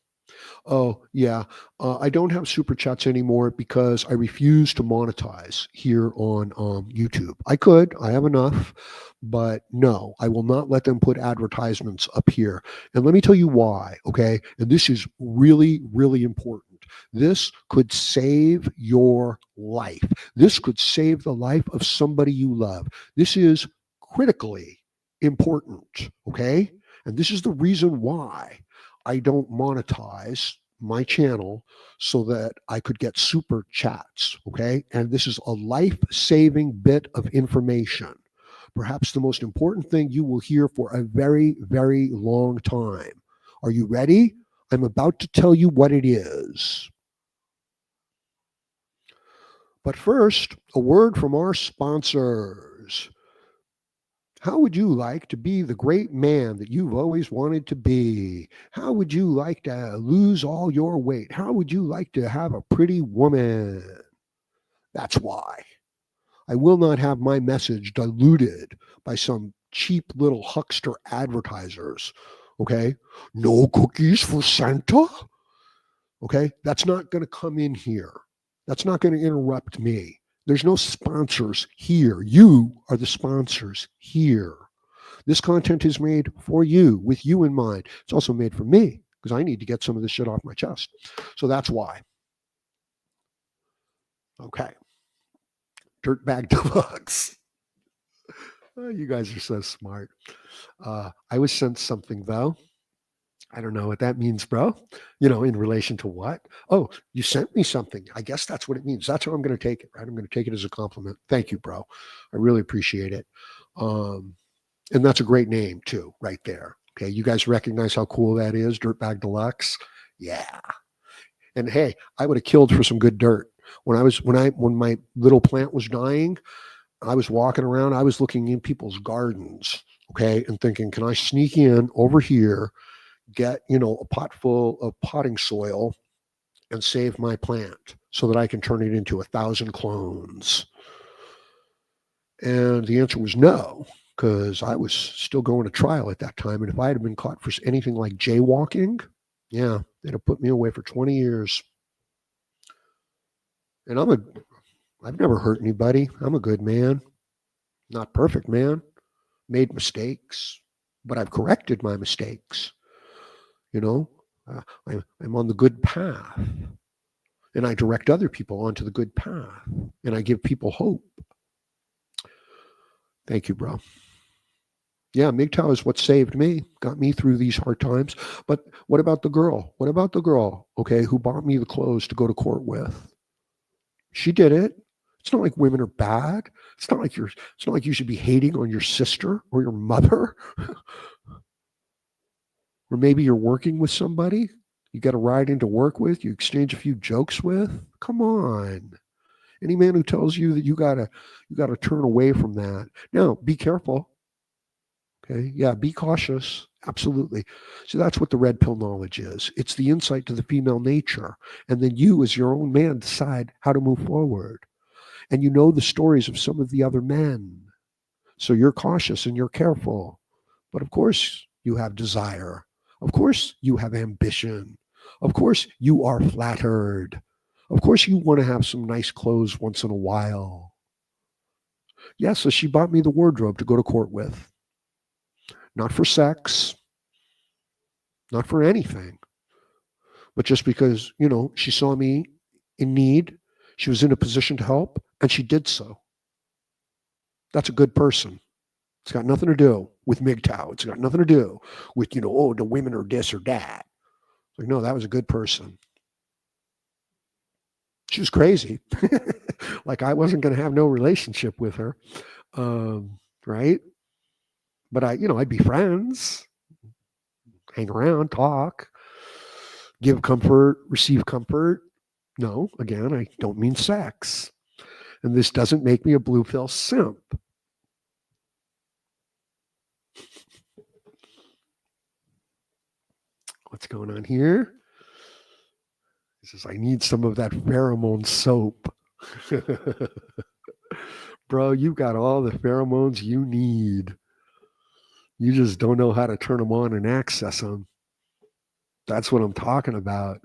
Oh, yeah. I don't have super chats anymore because I refuse to monetize here on YouTube. I could, I have enough, but no, I will not let them put advertisements up here. And let me tell you why, okay? And this is really, really important. This could save your life. This could save the life of somebody you love. This is critically important, okay? And this is the reason why I don't monetize my channel so that I could get super chats. Okay. And this is a life saving bit of information. Perhaps the most important thing you will hear for a very, very long time. Are you ready? I'm about to tell you what it is. But first, a word from our sponsors. How would you like to be the great man that you've always wanted to be? How would you like to lose all your weight? How would you like to have a pretty woman? That's why. I will not have my message diluted by some cheap little huckster advertisers. Okay? No cookies for Santa? Okay? That's not going to come in here. That's not going to interrupt me. There's no sponsors here. You are the sponsors here. This content is made for you, with you in mind. It's also made for me because I need to get some of this shit off my chest. So that's why. Okay. Dirtbag Deluxe. Oh, you guys are so smart. I was sent something though. I don't know what that means, bro. In relation to what? Oh, you sent me something. I guess that's what it means. That's how I'm going to take it, right? I'm going to take it as a compliment. Thank you, bro. I really appreciate it. And that's a great name too, right there. Okay, you guys recognize how cool that is, Dirtbag Deluxe? Yeah. And hey, I would have killed for some good dirt. When my little plant was dying, I was walking around, I was looking in people's gardens, okay, and thinking, can I sneak in over here, get, a pot full of potting soil and save my plant so that I can turn it into 1,000 clones? And the answer was no, because I was still going to trial at that time. And if I had been caught for anything like jaywalking, yeah, they'd have put me away for 20 years. And I've never hurt anybody. I'm a good man. Not perfect, man. Made mistakes, but I've corrected my mistakes. You know, I'm on the good path, and I direct other people onto the good path, and I give people hope. Thank you, bro. Yeah, Mgtow is what saved me, got me through these hard times. But what about the girl? What about the girl, okay, who bought me the clothes to go to court with? She did it. It's not like women are bad. It's not like you should be hating on your sister or your mother. Or maybe you're working with somebody you got a ride into work with, you exchange a few jokes with. Come on. Any man who tells you that you gotta turn away from that. Now, be careful. Okay. Yeah, be cautious. Absolutely. So that's what the red pill knowledge is. It's the insight to the female nature. And then you, as your own man, decide how to move forward. And you know the stories of some of the other men. So you're cautious and you're careful. But of course, you have desire. Of course, you have ambition. Of course, you are flattered. Of course, you want to have some nice clothes once in a while. Yeah, so she bought me the wardrobe to go to court with. Not for sex, not for anything, but just because, she saw me in need. She was in a position to help, and she did so. That's a good person. It's got nothing to do with Mgtow. It's got nothing to do with, oh, the women are this or that. Like, no, that was a good person. She was crazy. Like I wasn't going to have no relationship with her. Right. But I'd be friends, hang around, talk, give comfort, receive comfort. No, again, I don't mean sex. And this doesn't make me a blue pill simp. What's going on here? He says, I need some of that pheromone soap. Bro, you got all the pheromones you need. You just don't know how to turn them on and access them. That's what I'm talking about.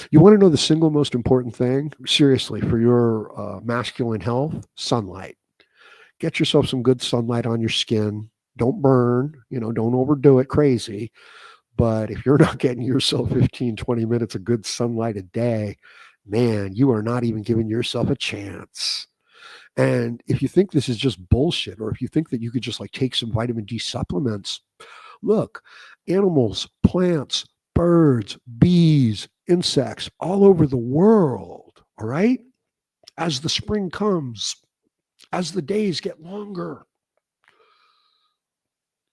You want to know the single most important thing, seriously, for your masculine health? Sunlight. Get yourself some good sunlight on your skin. Don't burn, don't overdo it crazy. But if you're not getting yourself 15, 20 minutes of good sunlight a day, man, you are not even giving yourself a chance. And if you think this is just bullshit, or if you think that you could just like take some vitamin D supplements, look, animals, plants, birds, bees, insects all over the world, all right? As the spring comes, as the days get longer,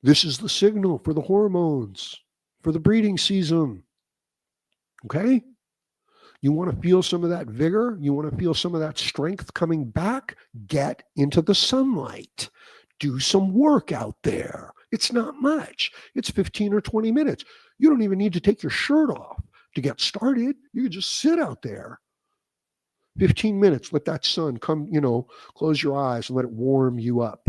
this is the signal for the hormones, for the breeding season. Okay? You want to feel some of that vigor? You want to feel some of that strength coming back? Get into the sunlight. Do some work out there. It's not much. It's 15 or 20 minutes. You don't even need to take your shirt off to get started. You can just sit out there. 15 minutes, let that sun come, close your eyes and let it warm you up.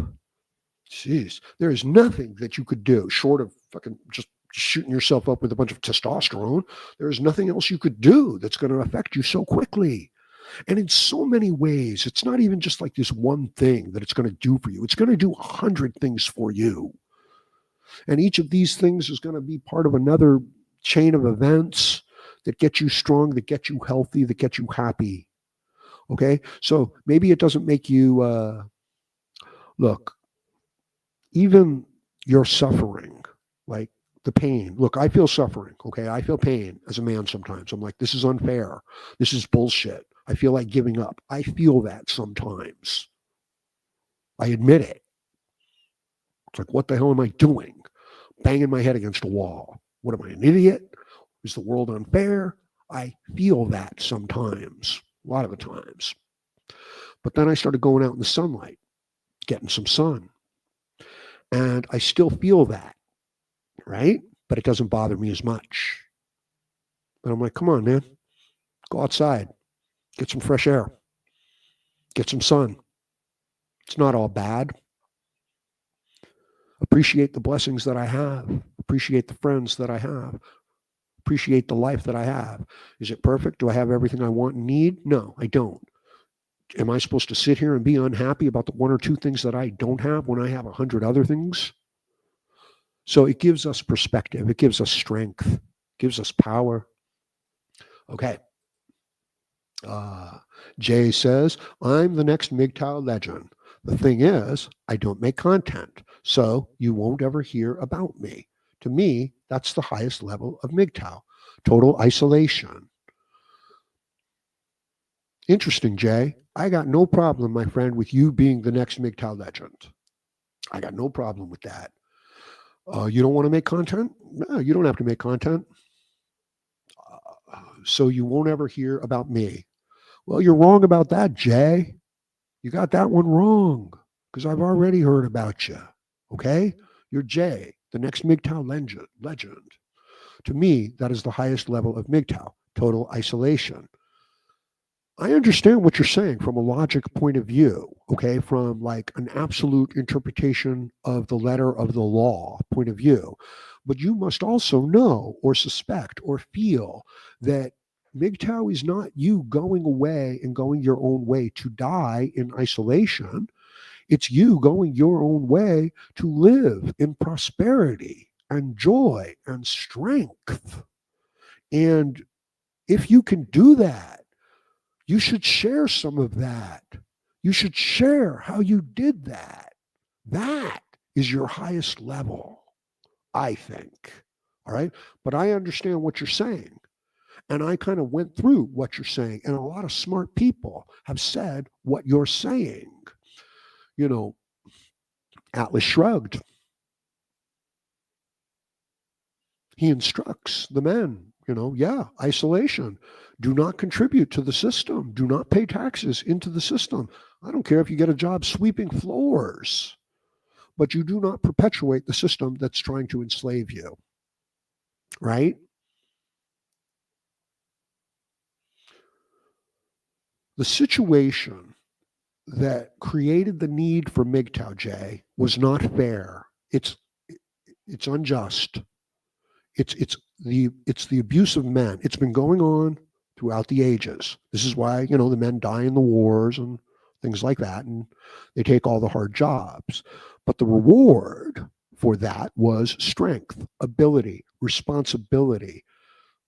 Jeez, there is nothing that you could do short of fucking just shooting yourself up with a bunch of testosterone. There is nothing else you could do that's going to affect you so quickly. And in so many ways, it's not even just like this one thing that it's going to do for you. It's going to do 100 things for you. And each of these things is going to be part of another chain of events that get you strong, that get you healthy, that get you happy. Okay. So maybe it doesn't make you, look, even your suffering, like the pain. Look, I feel suffering. Okay. I feel pain as a man sometimes. I'm like, this is unfair. This is bullshit. I feel like giving up. I feel that sometimes. I admit it. It's like, what the hell am I doing? Banging my head against a wall. What am I, an idiot? Is the world unfair? I feel that sometimes, a lot of the times. But then I started going out in the sunlight, getting some sun. And I still feel that, right? But it doesn't bother me as much. But I'm like, come on, man, go outside, get some fresh air, get some sun. It's not all bad. Appreciate the blessings that I have, appreciate the friends that I have, appreciate the life that I have. Is it perfect? Do I have everything I want and need? No, I don't. Am I supposed to sit here and be unhappy about the one or two things that I don't have when I have 100 other things? So it gives us perspective. It gives us strength. It gives us power. Okay. Jay says, I'm the next Mgtow legend. The thing is, I don't make content, so you won't ever hear about me. To me, that's the highest level of Mgtow. Total isolation. Interesting, Jay. I got no problem, my friend, with you being the next Mgtow legend. I got no problem with that. You don't want to make content? No, you don't have to make content. So you won't ever hear about me. Well, you're wrong about that, Jay. You got that one wrong because I've already heard about you. Okay? You're Jay, the next Mgtow legend. To me, that is the highest level of Mgtow, total isolation. I understand what you're saying from a logic point of view, okay, from like an absolute interpretation of the letter of the law point of view. But you must also know or suspect or feel that Mgtow is not you going away and going your own way to die in isolation. It's you going your own way to live in prosperity and joy and strength. And if you can do that, you should share some of that. You should share how you did that. That is your highest level, I think. All right. But I understand what you're saying. And I kind of went through what you're saying. And a lot of smart people have said what you're saying. You know, Atlas shrugged. He instructs the men, yeah, isolation. Do not contribute to the system. Do not pay taxes into the system. I don't care if you get a job sweeping floors, but you do not perpetuate the system that's trying to enslave you, right? The situation that created the need for Mgtow J was not fair. It's unjust. It's the abuse of men. It's been going on throughout the ages. This is why the men die in the wars and things like that, and they take all the hard jobs. But the reward for that was strength, ability, responsibility,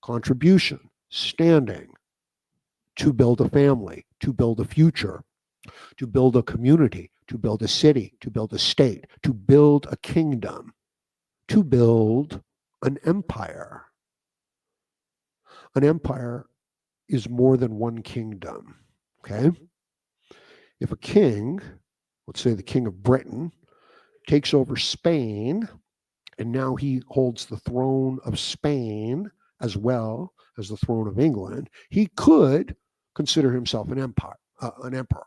contribution, standing to build a family, to build a future, to build a community, to build a city, to build a state, to build a kingdom, to build an empire. An empire is more than one kingdom. Okay? If a king, let's say the king of Britain, takes over Spain, and now he holds the throne of Spain as well as the throne of England, he could consider himself an empire, an emperor.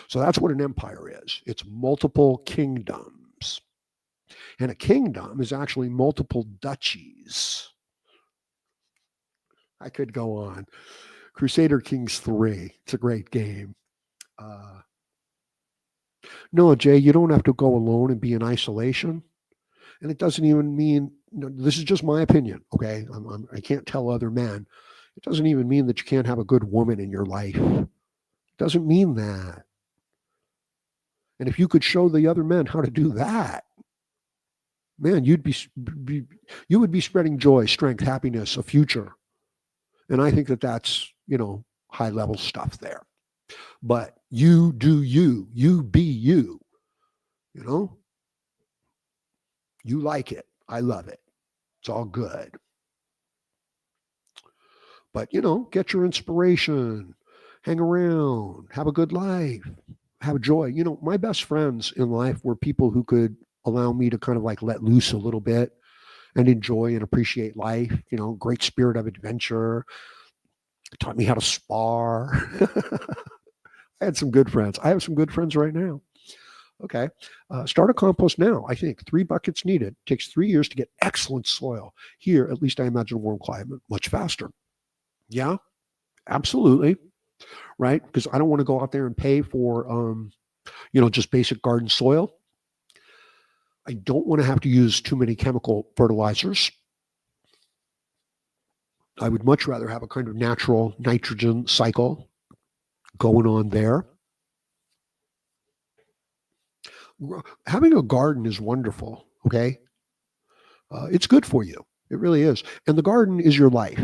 So that's what an empire is. It's multiple kingdoms. And a kingdom is actually multiple duchies. I could go on. Crusader Kings 3. It's a great game. No, Jay, you don't have to go alone and be in isolation. And it doesn't even mean, this is just my opinion, okay? I can't tell other men. It doesn't even mean that you can't have a good woman in your life. It doesn't mean that. And if you could show the other men how to do that, man, you would be spreading joy, strength, happiness, a future. And I think that that's, high level stuff there. But you do you, you be you, you know, you like it. I love it. It's all good. But, get your inspiration, hang around, have a good life, have joy. My best friends in life were people who could allow me to kind of like let loose a little bit and enjoy and appreciate life. Great spirit of adventure. Taught me how to spar. I had some good friends. I have some good friends right now. Okay. Start a compost now. I think 3 buckets needed. Takes 3 years to get excellent soil. Here, at least I imagine a warm climate much faster. Yeah, absolutely. Right. Because I don't want to go out there and pay for, just basic garden soil. I don't want to have to use too many chemical fertilizers. I would much rather have a kind of natural nitrogen cycle going on there. Having a garden is wonderful. Okay. It's good for you. It really is. And the garden is your life.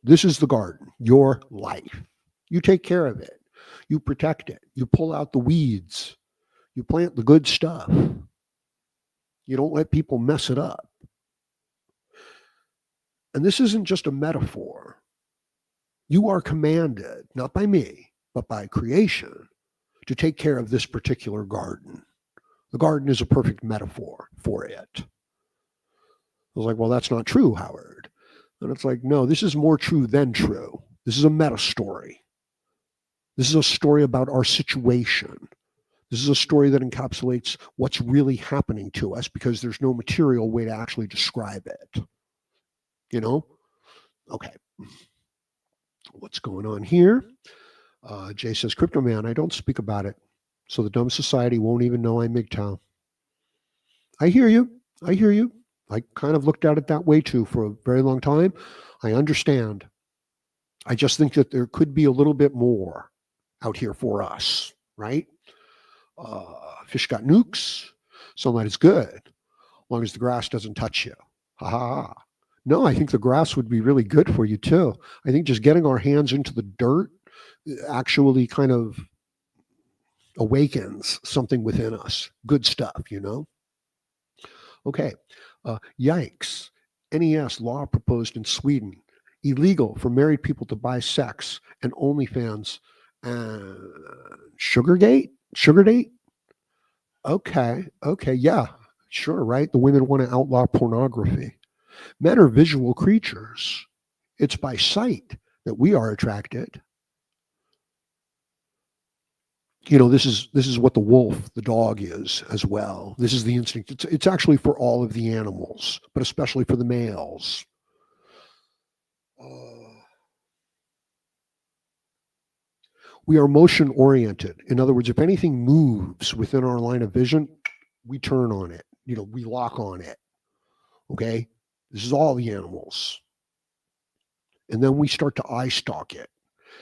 This is the garden, your life. You take care of it. You protect it. You pull out the weeds. You plant the good stuff. You don't let people mess it up. And this isn't just a metaphor. You are commanded, not by me, but by creation, to take care of this particular garden. The garden is a perfect metaphor for it. I was like, well, that's not true, Howard. And it's like, no, this is more true than true. This is a meta story. This is a story about our situation. This is a story that encapsulates what's really happening to us because there's no material way to actually describe it. Okay. What's going on here? Jay says, Crypto Man, I don't speak about it. So the dumb society won't even know I'm Mgtow. I hear you. I kind of looked at it that way too for a very long time. I understand. I just think that there could be a little bit more out here for us, right? Fish got nukes. Sunlight is good, as long as the grass doesn't touch you. Ha ha. No, I think the grass would be really good for you too. I think just getting our hands into the dirt actually kind of awakens something within us. Good stuff. Okay. Yikes. NES law proposed in Sweden. Illegal for married people to buy sex and OnlyFans. Sugar date? Okay. Yeah, sure, right? The women want to outlaw pornography. Men are visual creatures. It's by sight that we are attracted. This is what the wolf, the dog is as well. This is the instinct. It's actually for all of the animals, but especially for the males. We are motion oriented. In other words, if anything moves within our line of vision, we turn on it. We lock on it. Okay. This is all the animals. And then we start to eye stalk it.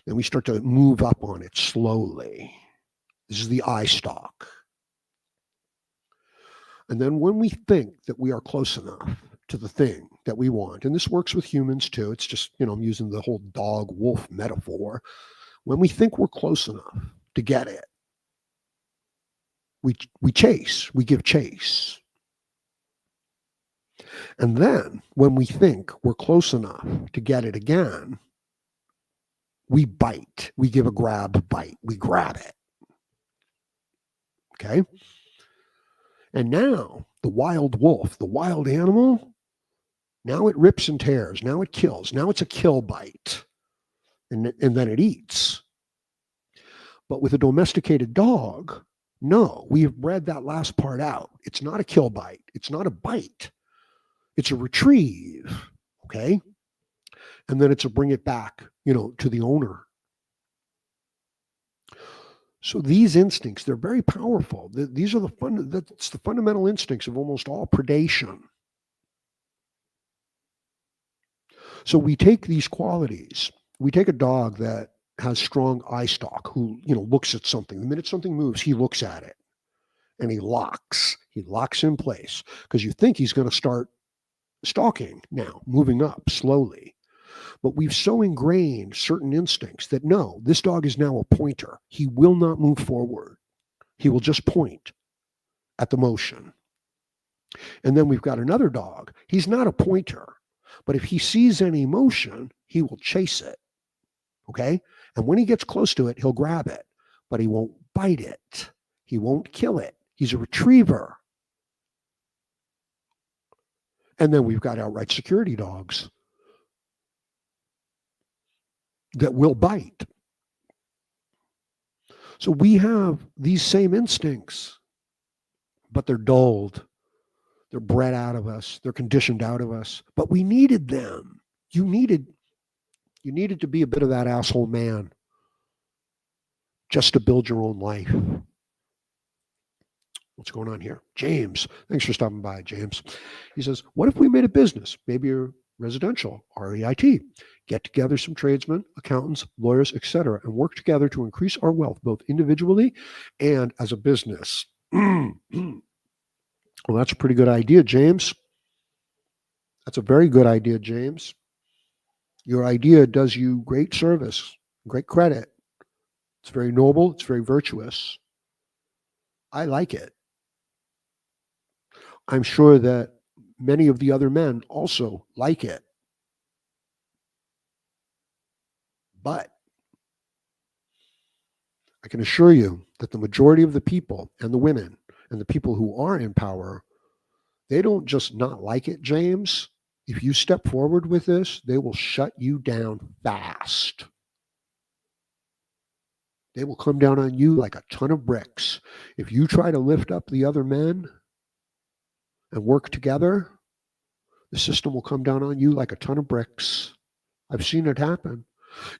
Then we start to move up on it slowly. This is the eye stalk. And then when we think that we are close enough to the thing that we want, and this works with humans too, it's just, I'm using the whole dog wolf metaphor. When we think we're close enough to get it, we give chase. And then when we think we're close enough to get it again, we bite. We give a grab bite. We grab it. Okay? And now the wild wolf, the wild animal, now it rips and tears. Now it kills. Now it's a kill bite. And then it eats. But with a domesticated dog, no, we've bred that last part out. It's not a kill bite. It's not a bite. It's a retrieve. Okay? And then it's a bring it back, to the owner. So these instincts, they're very powerful. These are that's the fundamental instincts of almost all predation. So we take these qualities. We take a dog that has strong eye stalk, who, looks at something. The minute something moves, he looks at it and he locks in place because you think he's going to start stalking now, moving up slowly. But we've so ingrained certain instincts that no, this dog is now a pointer. He will not move forward. He will just point at the motion. And then we've got another dog. He's not a pointer, but if he sees any motion, he will chase it. Okay? And when he gets close to it, he'll grab it, but he won't bite it. He won't kill it. He's a retriever. And then we've got outright security dogs that will bite. So we have these same instincts, but they're dulled. They're bred out of us. They're conditioned out of us. But we needed them. You needed to be a bit of that asshole man just to build your own life. What's going on here? James, thanks for stopping by, James. He says, what if we made a business? Maybe you're residential, REIT. Get together some tradesmen, accountants, lawyers, etc., and work together to increase our wealth, both individually and as a business. Well, that's a pretty good idea, James. That's a very good idea, James. Your idea does you great service, great credit. It's very noble. It's very virtuous. I like it. I'm sure that many of the other men also like it. But I can assure you that the majority of the people and the women and the people who are in power, they don't just not like it, James. If you step forward with this, they will shut you down fast. They will come down on you like a ton of bricks. If you try to lift up the other men and work together, the system will come down on you like a ton of bricks. I've seen it happen.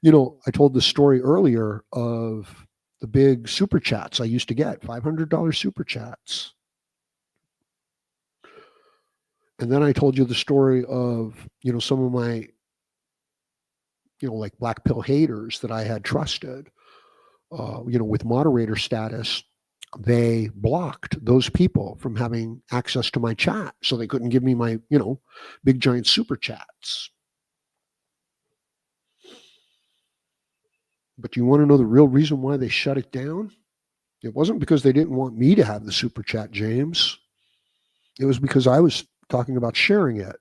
You know, I told the story earlier of the big super chats I used to get, $500 super chats. And then I told you the story of, you know, some of my, you know, like black pill haters that I had trusted, you know, with moderator status. They blocked those people from having access to my chat. So they couldn't give me my, you know, big giant super chats. But do you want to know the real reason why they shut it down? It wasn't because they didn't want me to have the super chat, James. It was because I was talking about sharing it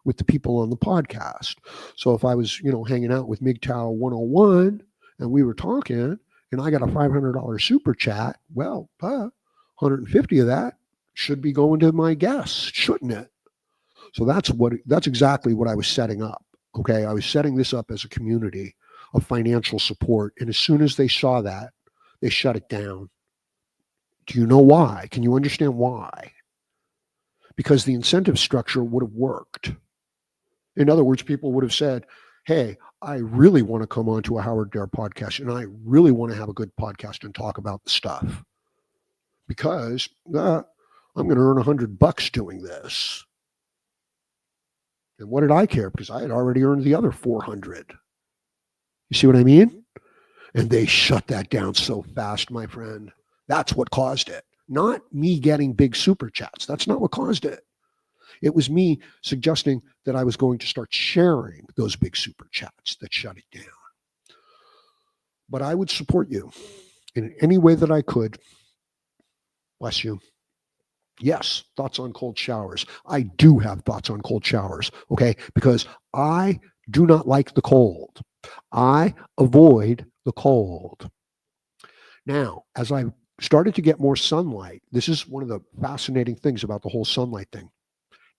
with the people on the podcast. So if I was, you know, hanging out with Mgtow 101 and we were talking and I got a $500 super chat, well, 150 of that should be going to my guests, shouldn't it? So that's exactly what I was setting up. Okay. I was setting this up as a community of financial support. And as soon as they saw that, they shut it down. Do you know why? Can you understand why? Because the incentive structure would have worked. In other words, people would have said, hey, I really want to come on to a Howard Dare podcast and I really want to have a good podcast and talk about the stuff because I'm going to earn $100 doing this. And what did I care? Because I had already earned the other 400. You see what I mean? And they shut that down so fast, my friend. That's what caused it. Not me getting big super chats. That's not what caused it. It was me suggesting that I was going to start sharing those big super chats that shut it down. But I would support you in any way that I could. Bless you. Yes, thoughts on cold showers. I do have thoughts on cold showers, okay? Because I do not like the cold. I avoid the cold. Now, as I started to get more sunlight, this is one of the fascinating things about the whole sunlight thing.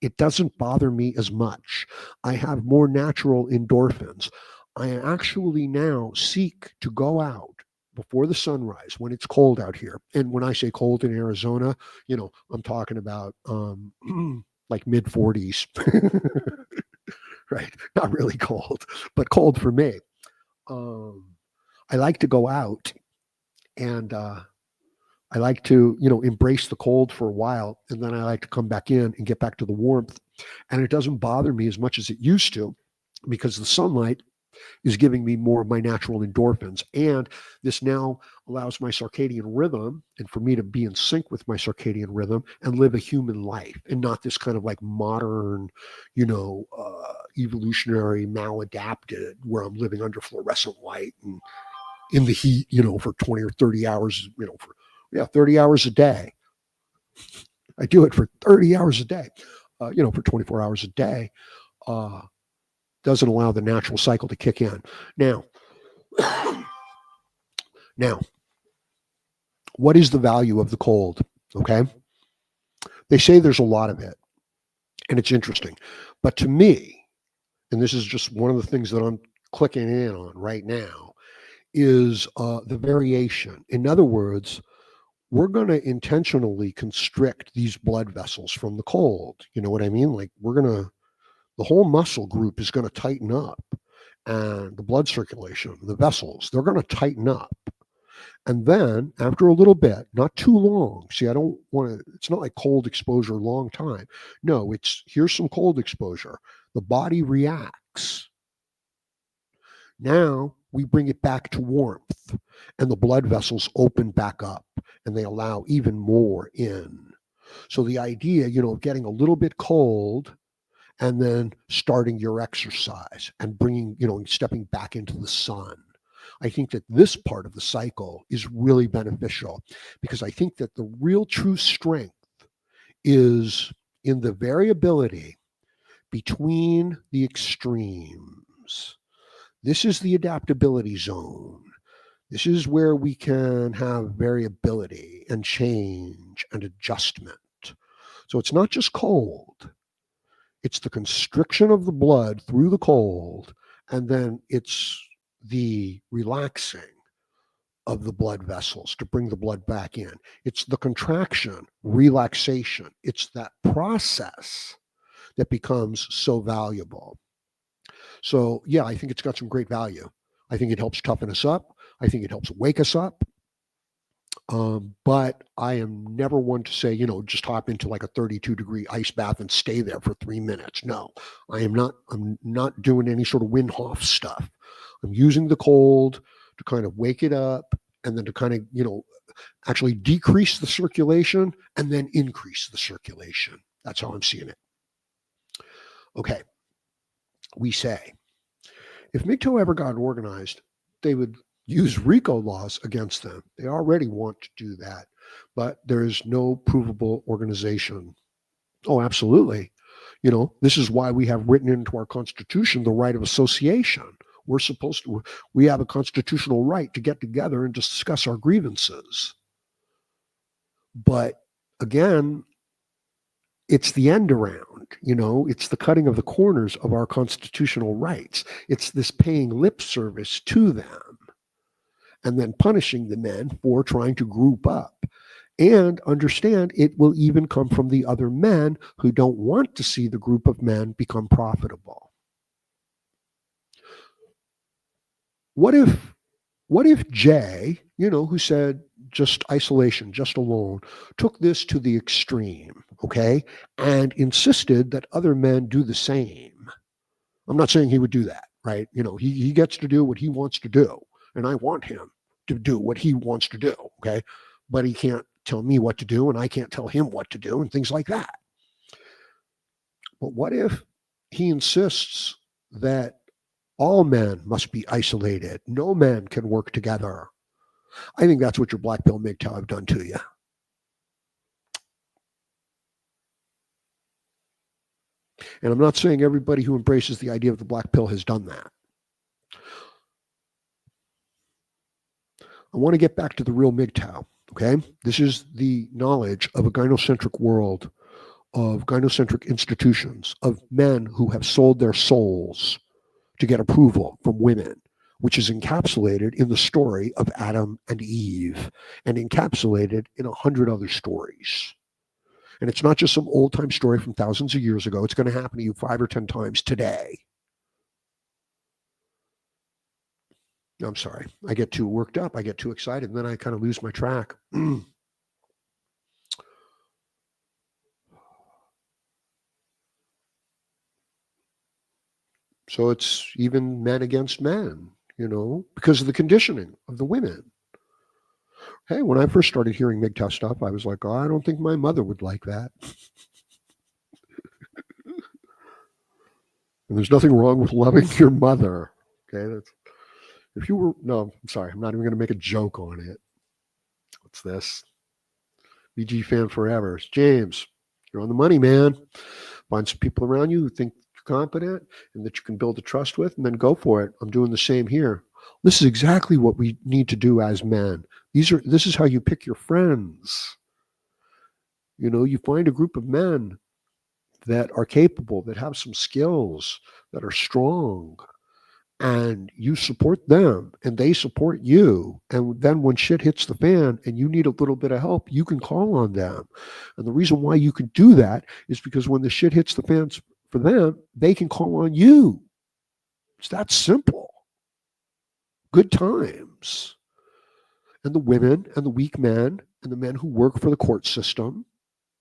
It doesn't bother me as much. I have more natural endorphins. I actually now seek to go out before the sunrise when it's cold out here. And when I say cold in Arizona, you know, I'm talking about like mid 40s, right? Not really cold, but cold for me. I like to go out and I like to, you know, embrace the cold for a while, and then I like to come back in and get back to the warmth. And it doesn't bother me as much as it used to because the sunlight is giving me more of my natural endorphins. And this now allows my circadian rhythm and for me to be in sync with my circadian rhythm and live a human life and not this kind of like modern, you know, evolutionary maladapted where I'm living under fluorescent light and in the heat, you know, for 20 or 30 hours, you know, for 30 hours a day. I do it for 30 hours a day, you know, for 24 hours a day. Doesn't allow the natural cycle to kick in. Now, what is the value of the cold? Okay. They say there's a lot of it, and it's interesting. But to me, and this is just one of the things that I'm clicking in on right now, is the variation. In other words, we're going to intentionally constrict these blood vessels from the cold. You know what I mean? Like the whole muscle group is going to tighten up, and the blood circulation, the vessels, they're going to tighten up. And then after a little bit, not too long. See, I don't want to, it's not like cold exposure, long time. No, it's here's some cold exposure. The body reacts. Now we bring it back to warmth, and the blood vessels open back up and they allow even more in. So the idea, getting a little bit cold and then starting your exercise and bringing, stepping back into the sun. I think that this part of the cycle is really beneficial because I think that the real true strength is in the variability between the extremes. This is the adaptability zone. This is where we can have variability and change and adjustment. So it's not just cold, it's the constriction of the blood through the cold, and then it's the relaxing of the blood vessels to bring the blood back in. It's the contraction, relaxation. It's that process that becomes so valuable. So, yeah, I think it's got some great value. I think it helps toughen us up. I think it helps wake us up. But I am never one to say, just hop into like a 32-degree ice bath and stay there for 3 minutes. No, I'm not doing any sort of Wim Hof stuff. I'm using the cold to kind of wake it up and then to kind of, actually decrease the circulation and then increase the circulation. That's how I'm seeing it. Okay. We say, if Mgtow ever got organized, they would use RICO laws against them. They already want to do that, but there is no provable organization. Oh, absolutely. This is why we have written into our Constitution the right of association. We have a constitutional right to get together and discuss our grievances. But again, it's the end around, it's the cutting of the corners of our constitutional rights. It's this paying lip service to them and then punishing the men for trying to group up. And understand it will even come from the other men who don't want to see the group of men become profitable. What if Jay, who said just isolation, just alone, took this to the extreme, okay, and insisted that other men do the same? I'm not saying he would do that, right? He gets to do what he wants to do, and I want him to do what he wants to do, okay? But he can't tell me what to do, and I can't tell him what to do, and things like that. But what if he insists that all men must be isolated? No men can work together. I think that's what your black pill Mgtow have done to you. And I'm not saying everybody who embraces the idea of the black pill has done that. I want to get back to the real Mgtow, okay? This is the knowledge of a gynocentric world, of gynocentric institutions, of men who have sold their souls to get approval from women, which is encapsulated in the story of Adam and Eve and encapsulated in 100 other stories. And it's not just some old-time story from thousands of years ago. It's going to happen to you 5 or 10 times today. I'm sorry. I get too worked up. I get too excited, and then I kind of lose my track. So it's even men against men, because of the conditioning of the women. Hey, when I first started hearing Mgtow stuff, I was like, oh, I don't think my mother would like that. And there's nothing wrong with loving your mother. Okay, no, I'm sorry, I'm not even going to make a joke on it. What's this? BG fan forever. It's James. You're on the money, man. Find some people around you who think you're competent and that you can build a trust with, and then go for it. I'm doing the same here. This is exactly what we need to do as men. This is how you pick your friends. You find a group of men that are capable, that have some skills, that are strong, and you support them and they support you. And then when shit hits the fan and you need a little bit of help, you can call on them. And the reason why you can do that is because when the shit hits the fans for them, they can call on you. It's that simple. Good times. And the women and the weak men and the men who work for the court system,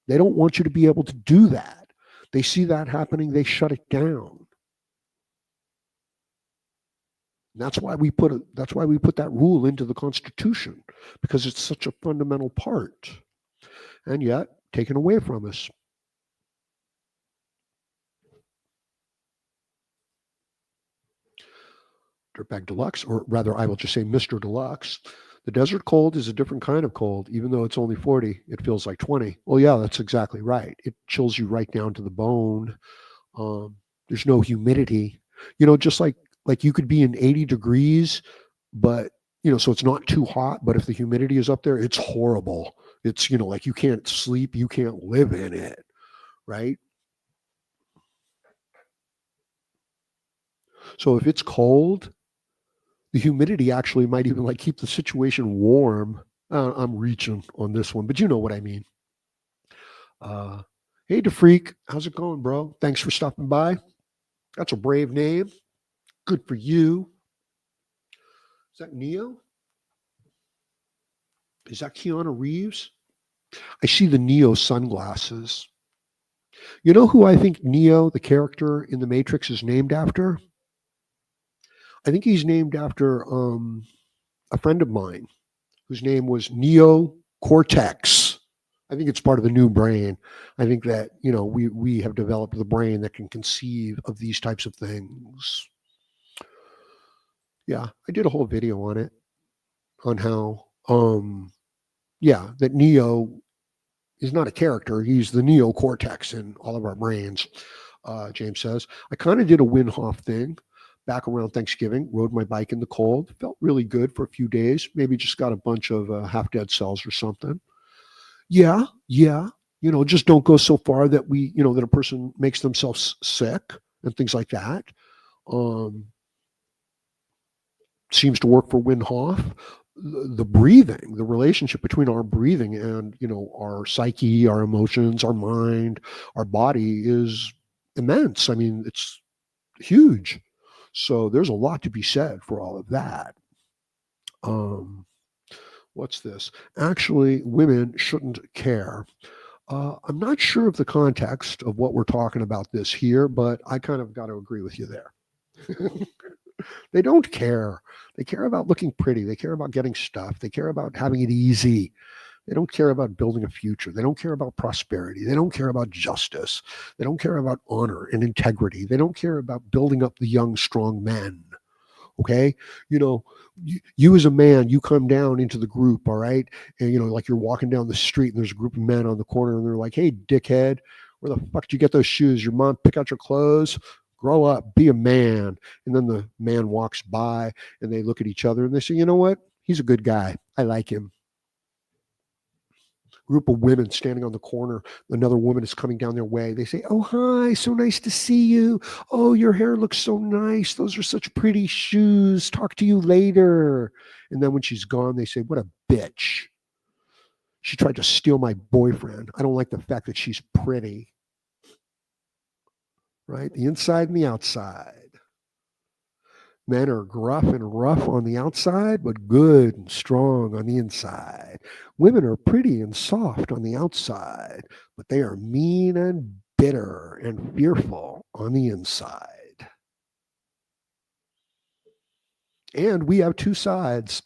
they don't want you to be able to do that. They see that happening, they shut it down. And that's why we put that rule into the Constitution, because it's such a fundamental part, and yet taken away from us. Dirtbag Deluxe, or rather, I will just say Mr. Deluxe. The desert cold is a different kind of cold. Even though it's only 40, it feels like 20. Well, yeah, that's exactly right. It chills you right down to the bone. There's no humidity. Just like you could be in 80 degrees, but so it's not too hot. But if the humidity is up there, it's horrible. It's like you can't sleep, you can't live in it, right? So if it's cold, the humidity actually might even like keep the situation warm. I'm reaching on this one, but you know what I mean. Uh, hey, DeFreak, how's it going, bro? Thanks for stopping by. That's a brave name. Good for you. Is that Neo? Is that Keanu Reeves? I see the Neo sunglasses. You know who I think Neo, the character in the Matrix, is named after? I think he's named after a friend of mine whose name was Neo Cortex. I think it's part of the new brain. I think that we have developed the brain that can conceive of these types of things. Yeah, I did a whole video on it, on how that Neo is not a character. He's the neocortex in all of our brains. James says, I kind of did a Wim Hof thing back around Thanksgiving, rode my bike in the cold, felt really good for a few days, maybe just got a bunch of half dead cells or something. Yeah, yeah. Just don't go so far that that a person makes themselves sick and things like that. Um, Seems to work for Wim Hof. The breathing, the relationship between our breathing and our psyche, our emotions, our mind, our body is immense. I mean, it's huge. So there's a lot to be said for all of that. Um, what's this? Actually, women shouldn't care. I'm not sure of the context of what we're talking about this here, but I kind of got to agree with you there. They don't care. They care about looking pretty. They care about getting stuff. They care about having it easy. They don't care about building a future. They don't care about prosperity. They don't care about justice. They don't care about honor and integrity. They don't care about building up the young, strong men. Okay. You as a man, you come down into the group. All right. And, like you're walking down the street and there's a group of men on the corner and they're like, hey, dickhead, where the fuck did you get those shoes? Your mom pick out your clothes? Grow up, be a man. And then the man walks by and they look at each other and they say, you know what? He's a good guy. I like him. Group of women standing on the corner. Another woman is coming down their way. They say, oh, hi, so nice to see you. Oh, your hair looks so nice. Those are such pretty shoes. Talk to you later. And then when she's gone, they say, what a bitch. She tried to steal my boyfriend. I don't like the fact that she's pretty. Right? The inside and the outside. Men are gruff and rough on the outside, but good and strong on the inside. Women are pretty and soft on the outside, but they are mean and bitter and fearful on the inside. And we have two sides.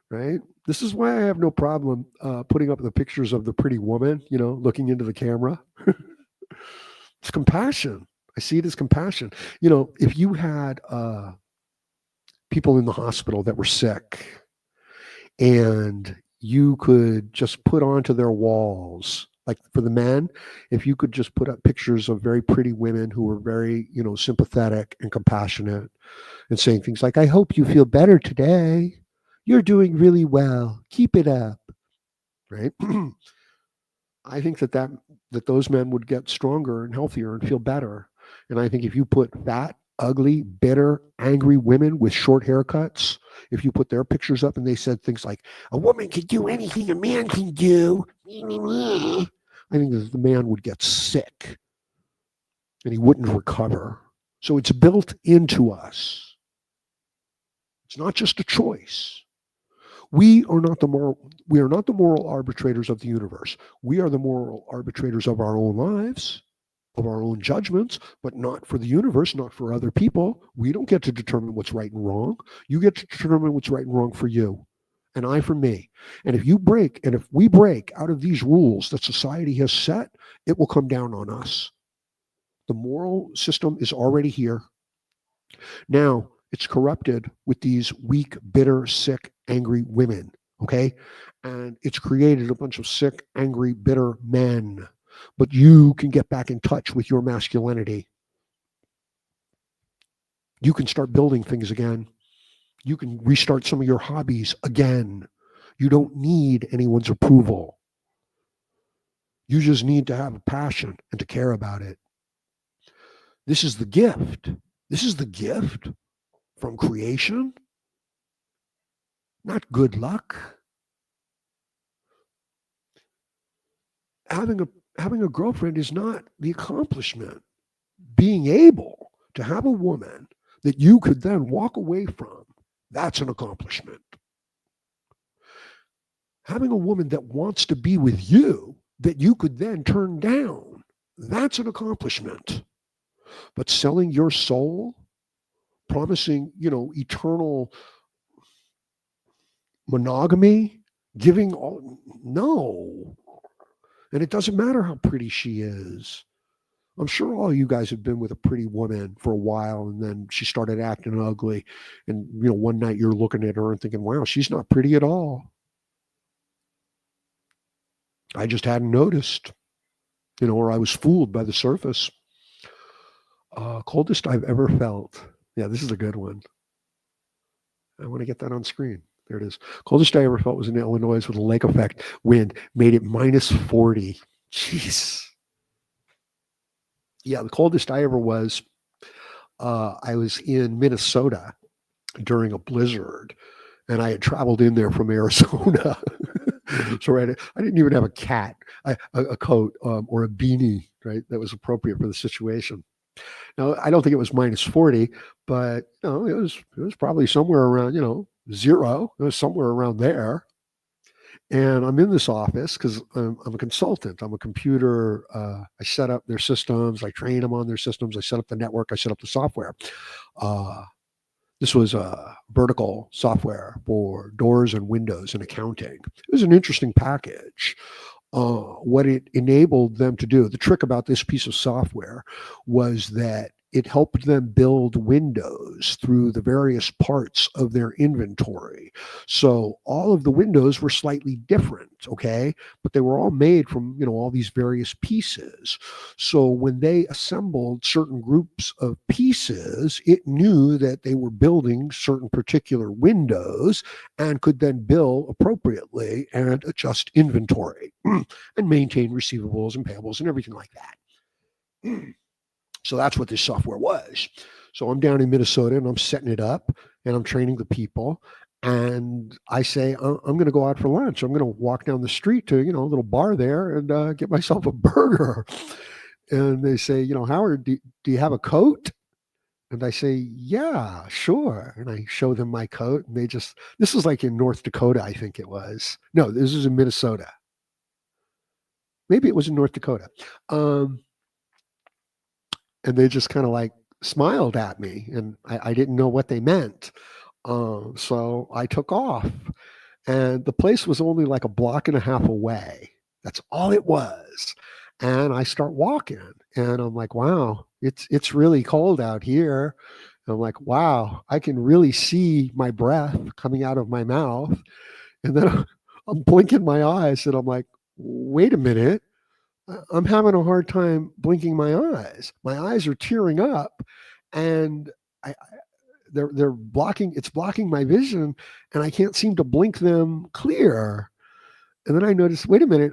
Right? This is why I have no problem putting up the pictures of the pretty woman, looking into the camera. It's compassion. I see it as compassion. If you had people in the hospital that were sick and you could just put onto their walls, like for the men, if you could just put up pictures of very pretty women who were very, sympathetic and compassionate and saying things like, I hope you feel better today. You're doing really well. Keep it up. right? I think that those men would get stronger and healthier and feel better. And I think if you put fat, ugly, bitter, angry women with short haircuts, if you put their pictures up and they said things like, "A woman can do anything a man can do," I think that the man would get sick and he wouldn't recover. So it's built into us. It's not just a choice. We are not the moral arbitrators of the universe. We are the moral arbitrators of our own lives, of our own judgments, but not for the universe, not for other people. We don't get to determine what's right and wrong. You get to determine what's right and wrong for you, and I for me. And if we break out of these rules that society has set, it will come down on us. The moral system is already here. Now it's corrupted with these weak, bitter, sick, angry women. Okay. And it's created a bunch of sick, angry, bitter men. But you can get back in touch with your masculinity. You can start building things again. You can restart some of your hobbies again. You don't need anyone's approval. You just need to have a passion and to care about it. This is the gift. This is the gift from creation, not good luck. Having a girlfriend is not the accomplishment. Being able to have a woman that you could then walk away from, that's an accomplishment. Having a woman that wants to be with you that you could then turn down, that's an accomplishment. But selling your soul, promising, eternal monogamy, giving all, no. And it doesn't matter how pretty she is. I'm sure all you guys have been with a pretty woman for a while and then she started acting ugly. And, one night you're looking at her and thinking, wow, she's not pretty at all. I just hadn't noticed, or I was fooled by the surface. Coldest I've ever felt. Yeah, this is a good one. I want to get that on screen. There it is. Coldest I ever felt was in Illinois with a lake effect wind, made it minus 40. Jeez. Yeah, the coldest I ever was, I was in Minnesota during a blizzard, and I had traveled in there from Arizona. So I didn't even have a a coat or a beanie, right, that was appropriate for the situation. Now, I don't think it was minus 40, but it was probably somewhere around, zero. It was somewhere around there. And I'm in this office because I'm a consultant. I'm a computer. I set up their systems. I train them on their systems. I set up the network. I set up the software. Uh, this was a vertical software for doors and windows and accounting. It was an interesting package. What it enabled them to do, the trick about this piece of software was that it helped them build windows through the various parts of their inventory. So all of the windows were slightly different, okay? But they were all made from, all these various pieces. So when they assembled certain groups of pieces, it knew that they were building certain particular windows and could then bill appropriately and adjust inventory and maintain receivables and payables and everything like that. So that's what this software was. So I'm down in Minnesota and I'm setting it up and I'm training the people. And I say, I'm going to go out for lunch. I'm going to walk down the street to, a little bar there and get myself a burger. And they say, Howard, do you have a coat? And I say, yeah, sure. And I show them my coat. And this was like in North Dakota, I think it was. No, this is in Minnesota. Maybe it was in North Dakota. And they just kind of like smiled at me and I didn't know what they meant. So I took off and the place was only like a block and a half away. That's all it was. And I start walking and I'm like, wow, it's really cold out here. And I'm like, wow, I can really see my breath coming out of my mouth. And then I'm blinking my eyes and I'm like, wait a minute. I'm having a hard time blinking my eyes. My eyes are tearing up, and they're blocking. It's blocking my vision, and I can't seem to blink them clear. And then I noticed, wait a minute,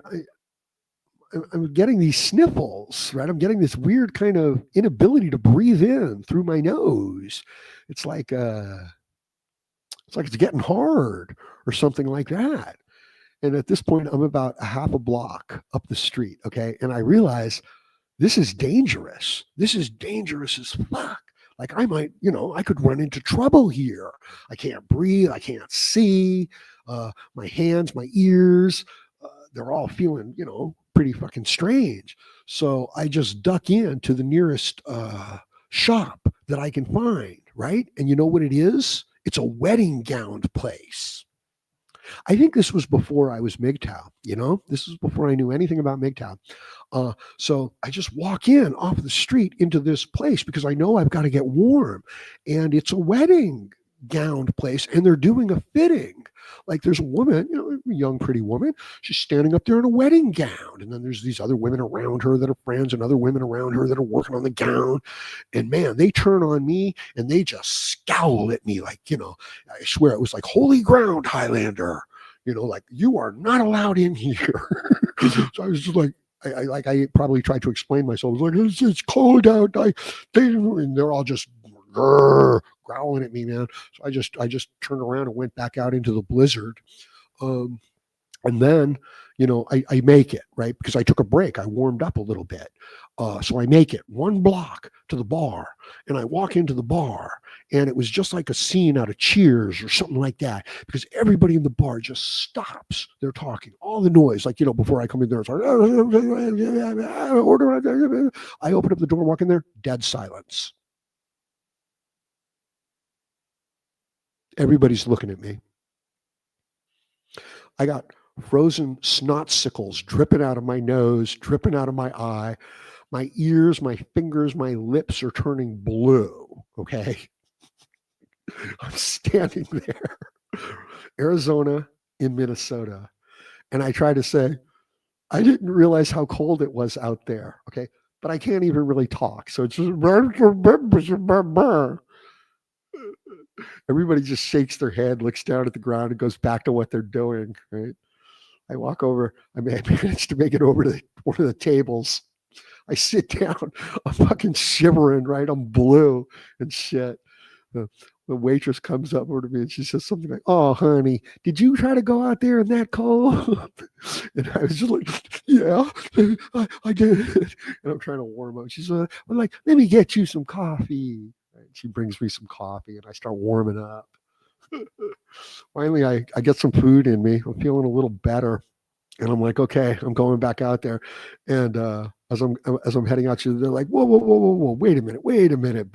I'm getting these sniffles, right? I'm getting this weird kind of inability to breathe in through my nose. It's like it's getting hard or something like that. And at this point, I'm about a half a block up the street. Okay. And I realize this is dangerous. This is dangerous as fuck. Like I might, I could run into trouble here. I can't breathe. I can't see. My hands, my ears, they're all feeling, pretty fucking strange. So I just duck into the nearest shop that I can find, right? And you know what it is? It's a wedding gown place. I think this was before I was Mgtow, This was before I knew anything about Mgtow. So I just walk in off the street into this place because I know I've got to get warm. And it's a wedding gown place and they're doing a fitting. Like there's a woman, a young, pretty woman. She's standing up there in a wedding gown. And then there's these other women around her that are friends and other women around her that are working on the gown. And man, they turn on me and they just scowl at me like, I swear it was like holy ground, Highlander. Like you are not allowed in here. So I was just like, I probably tried to explain myself. I was like, it's cold out. And they're all just growling at me, man. So I just turned around and went back out into the blizzard. Um, and then, I make it, right? Because I took a break. I warmed up a little bit. So I make it 1 block to the bar and I walk into the bar and it was just like a scene out of Cheers or something like that because everybody in the bar just stops. They're talking, all the noise, like, before I come in there, it's like, I open up the door, walk in there, dead silence. Everybody's looking at me. I got frozen snot sickles dripping out of my nose, dripping out of my eye. My ears, my fingers, my lips are turning blue. Okay. I'm standing there, Arizona in Minnesota. And I try to say, I didn't realize how cold it was out there. Okay. But I can't even really talk. So it's just, everybody just shakes their head, looks down at the ground, and goes back to what they're doing. Right. I walk over. I managed to make it over to one of the tables. I sit down. I'm fucking shivering, right? I'm blue and shit. The waitress comes up over to me and she says something like, "Oh, honey, did you try to go out there in that cold?" And I was just like, "Yeah, I did." And I'm trying to warm up. She's like, "Let me get you some coffee." And she brings me some coffee and I start warming up. Finally, I get some food in me. I'm feeling a little better. And I'm like, okay, I'm going back out there. And as I'm heading out, they're like, whoa, whoa, whoa, whoa, whoa, wait a minute,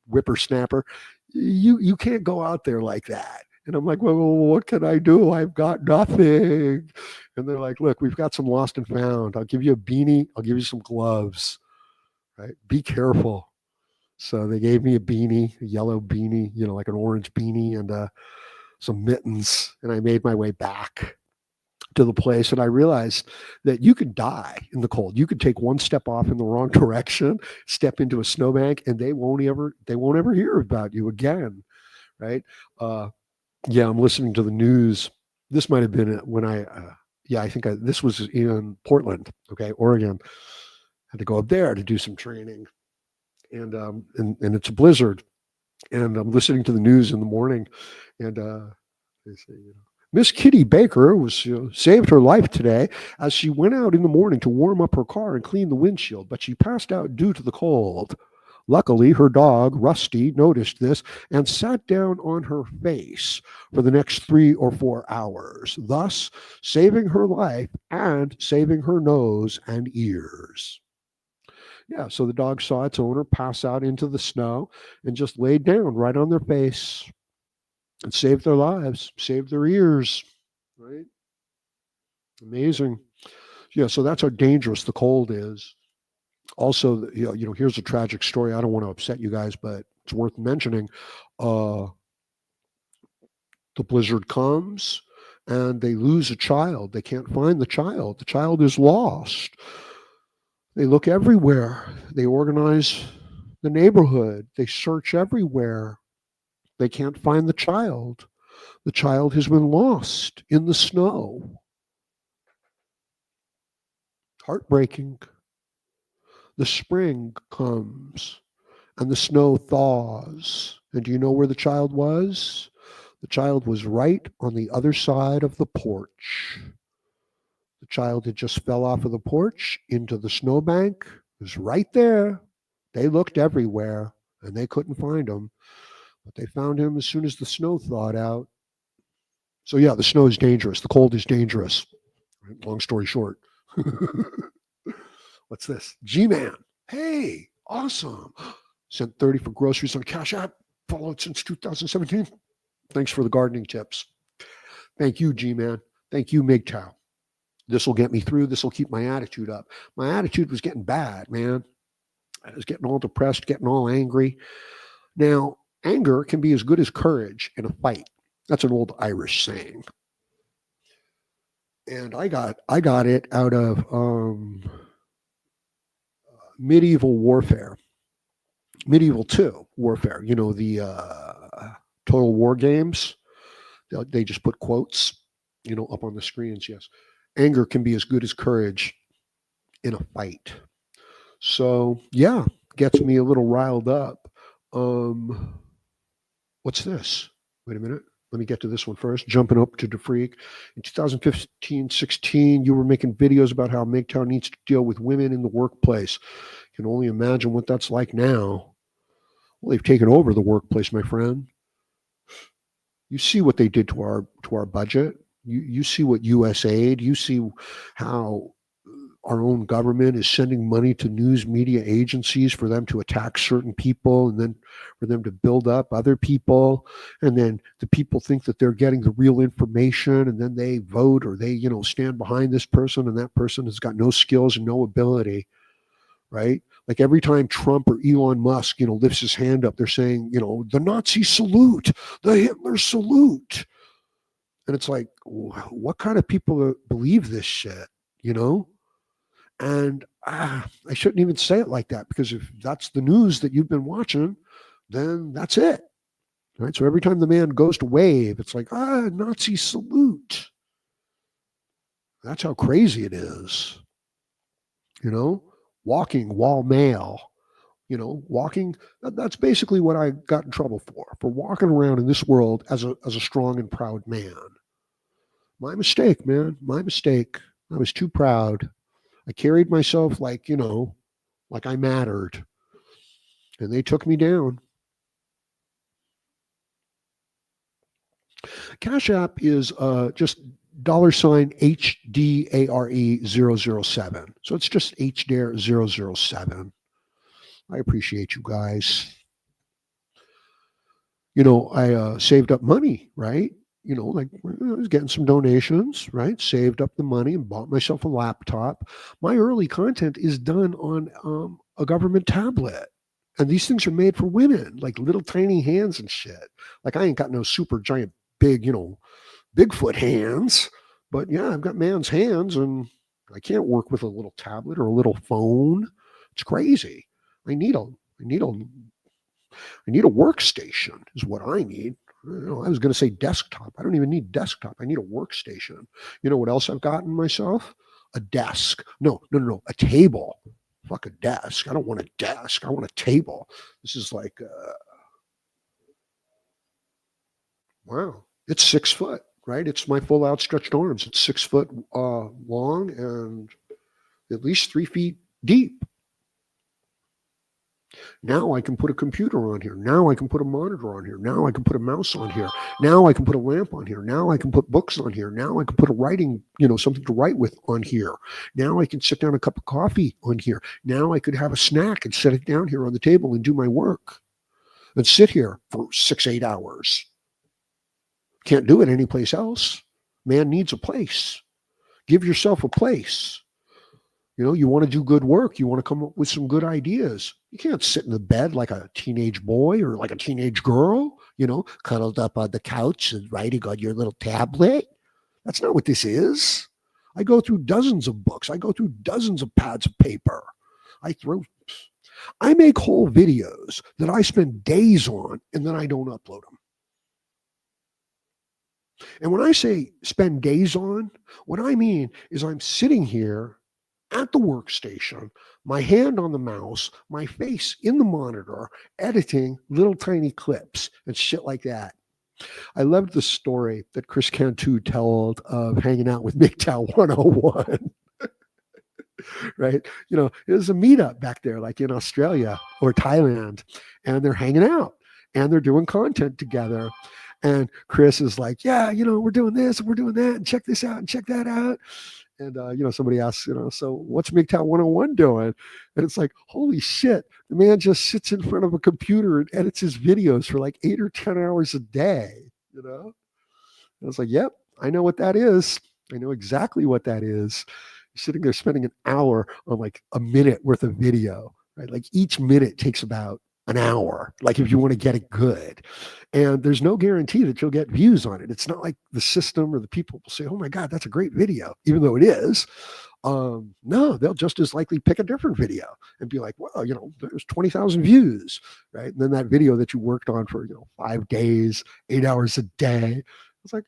whippersnapper, you can't go out there like that. And I'm like, well, what can I do? I've got nothing. And they're like, look, we've got some lost and found. I'll give you a beanie. I'll give you some gloves. Right? Be careful. So they gave me a beanie, a yellow beanie, like an orange beanie, and some mittens. And I made my way back to the place and I realized that you could die in the cold. You could take one step off in the wrong direction, step into a snowbank, and they won't ever hear about you again. Right. Yeah, I'm listening to the news. This might have been when I think this was in Portland, okay, Oregon. I had to go up there to do some training, and it's a blizzard, and I'm listening to the news in the morning, and they say, Miss Kitty Baker was saved her life today as she went out in the morning to warm up her car and clean the windshield, but she passed out due to the cold. Luckily, her dog, Rusty, noticed this and sat down on her face for the next 3 or 4 hours, thus saving her life and saving her nose and ears. Yeah, so the dog saw its owner pass out into the snow and just laid down right on their face and saved their lives, saved their ears. Right? Amazing. Yeah, so that's how dangerous the cold is. Also, here's a tragic story. I don't want to upset you guys, but it's worth mentioning. Uh, the blizzard comes and they lose a child. They can't find the child. The child is lost. They look everywhere. They organize the neighborhood. They search everywhere. They can't find the child. The child has been lost in the snow. Heartbreaking. The spring comes and the snow thaws. And do you know where the child was? The child was right on the other side of the porch. The child had just fell off of the porch into the snowbank. It was right there. They looked everywhere and they couldn't find him, but they found him as soon as the snow thawed out. So, yeah, the snow is dangerous. The cold is dangerous. Long story short. What's this? G Man. Hey, awesome. Sent 30 for groceries on Cash App. Followed since 2017. Thanks for the gardening tips. Thank you, G Man. Thank you, Mgtow. This will get me through. This will keep my attitude up. My attitude was getting bad, man. I was getting all depressed, getting all angry. Now, anger can be as good as courage in a fight. That's an old Irish saying. And I got it out of medieval warfare, medieval 2 warfare. You know, the Total War games. They just put quotes, up on the screens. Yes, anger can be as good as courage in a fight. So yeah, gets me a little riled up. Um, what's this? Wait a minute. Let me get to this one first. Jumping up to DeFreak. In 2015-16, you were making videos about how Mgtow needs to deal with women in the workplace. You can only imagine what that's like now. Well, they've taken over the workplace, my friend. You see what they did to our budget. You see what USAID. You see how our own government is sending money to news media agencies for them to attack certain people and then for them to build up other people. And then the people think that they're getting the real information and then they vote or they, stand behind this person and that person has got no skills and no ability, right? Like every time Trump or Elon Musk, lifts his hand up, they're saying, the Nazi salute, the Hitler salute. And it's like, what kind of people believe this shit, And I shouldn't even say it like that because if that's the news that you've been watching, then that's it. Right. So every time the man goes to wave, it's like, Nazi salute. That's how crazy it is. Walking wall male, walking. That's basically what I got in trouble for walking around in this world as a strong and proud man. My mistake, man. My mistake. I was too proud. I carried myself like I mattered. And they took me down. Cash App is just $ HDARE 007. So it's just HDARE 007. I appreciate you guys. I saved up money, right? Like I was getting some donations, right? Saved up the money and bought myself a laptop. My early content is done on a government tablet. And these things are made for women, like little tiny hands and shit. Like I ain't got no super giant, big, Bigfoot hands. But yeah, I've got man's hands and I can't work with a little tablet or a little phone. It's crazy. I need a I need a I need a workstation is what I need. I was going to say desktop. I don't even need desktop. I need a workstation. You know what else I've gotten myself? A desk. No, no, no, no. A table. Fuck a desk. I don't want a desk. I want a table. This is like, wow. It's 6 foot, right? It's my full outstretched arms. It's 6 foot long and at least 3 feet deep. Now I can put a computer on here. Now I can put a monitor on here. Now I can put a mouse on here. Now I can put a lamp on here. Now I can put books on here. Now I can put a writing, something to write with on here. Now I can sit down a cup of coffee on here. Now I could have a snack and set it down here on the table and do my work and sit here for 6, 8 hours. Can't do it anyplace else. Man needs a place. Give yourself a place. You want to do good work. You want to come up with some good ideas. You can't sit in the bed like a teenage boy or like a teenage girl, cuddled up on the couch and writing on your little tablet. That's not what this is. I go through dozens of books. I go through dozens of pads of paper. I make whole videos that I spend days on and then I don't upload them. And when I say spend days on, what I mean is I'm sitting here at the workstation, my hand on the mouse, my face in the monitor, editing little tiny clips and shit like that. I loved the story that Chris Cantu told of hanging out with Mgtow 101, right? There's a meetup back there, like in Australia or Thailand, and they're hanging out and they're doing content together. And Chris is like, yeah, we're doing this and we're doing that and check this out and check that out. And, somebody asks, so what's Mgtow 101 doing? And it's like, holy shit, the man just sits in front of a computer and edits his videos for like 8 or 10 hours a day, And I was like, yep, I know what that is. I know exactly what that is. You're sitting there spending an hour on like a minute worth of video, right? Like each minute takes about an hour, like if you want to get it good. And there's no guarantee that you'll get views on it. It's not like the system or the people will say, oh my God, that's a great video, even though it is. No, they'll just as likely pick a different video and be like, well, there's 20,000 views, right? And then that video that you worked on for, 5 days, 8 hours a day, it's like,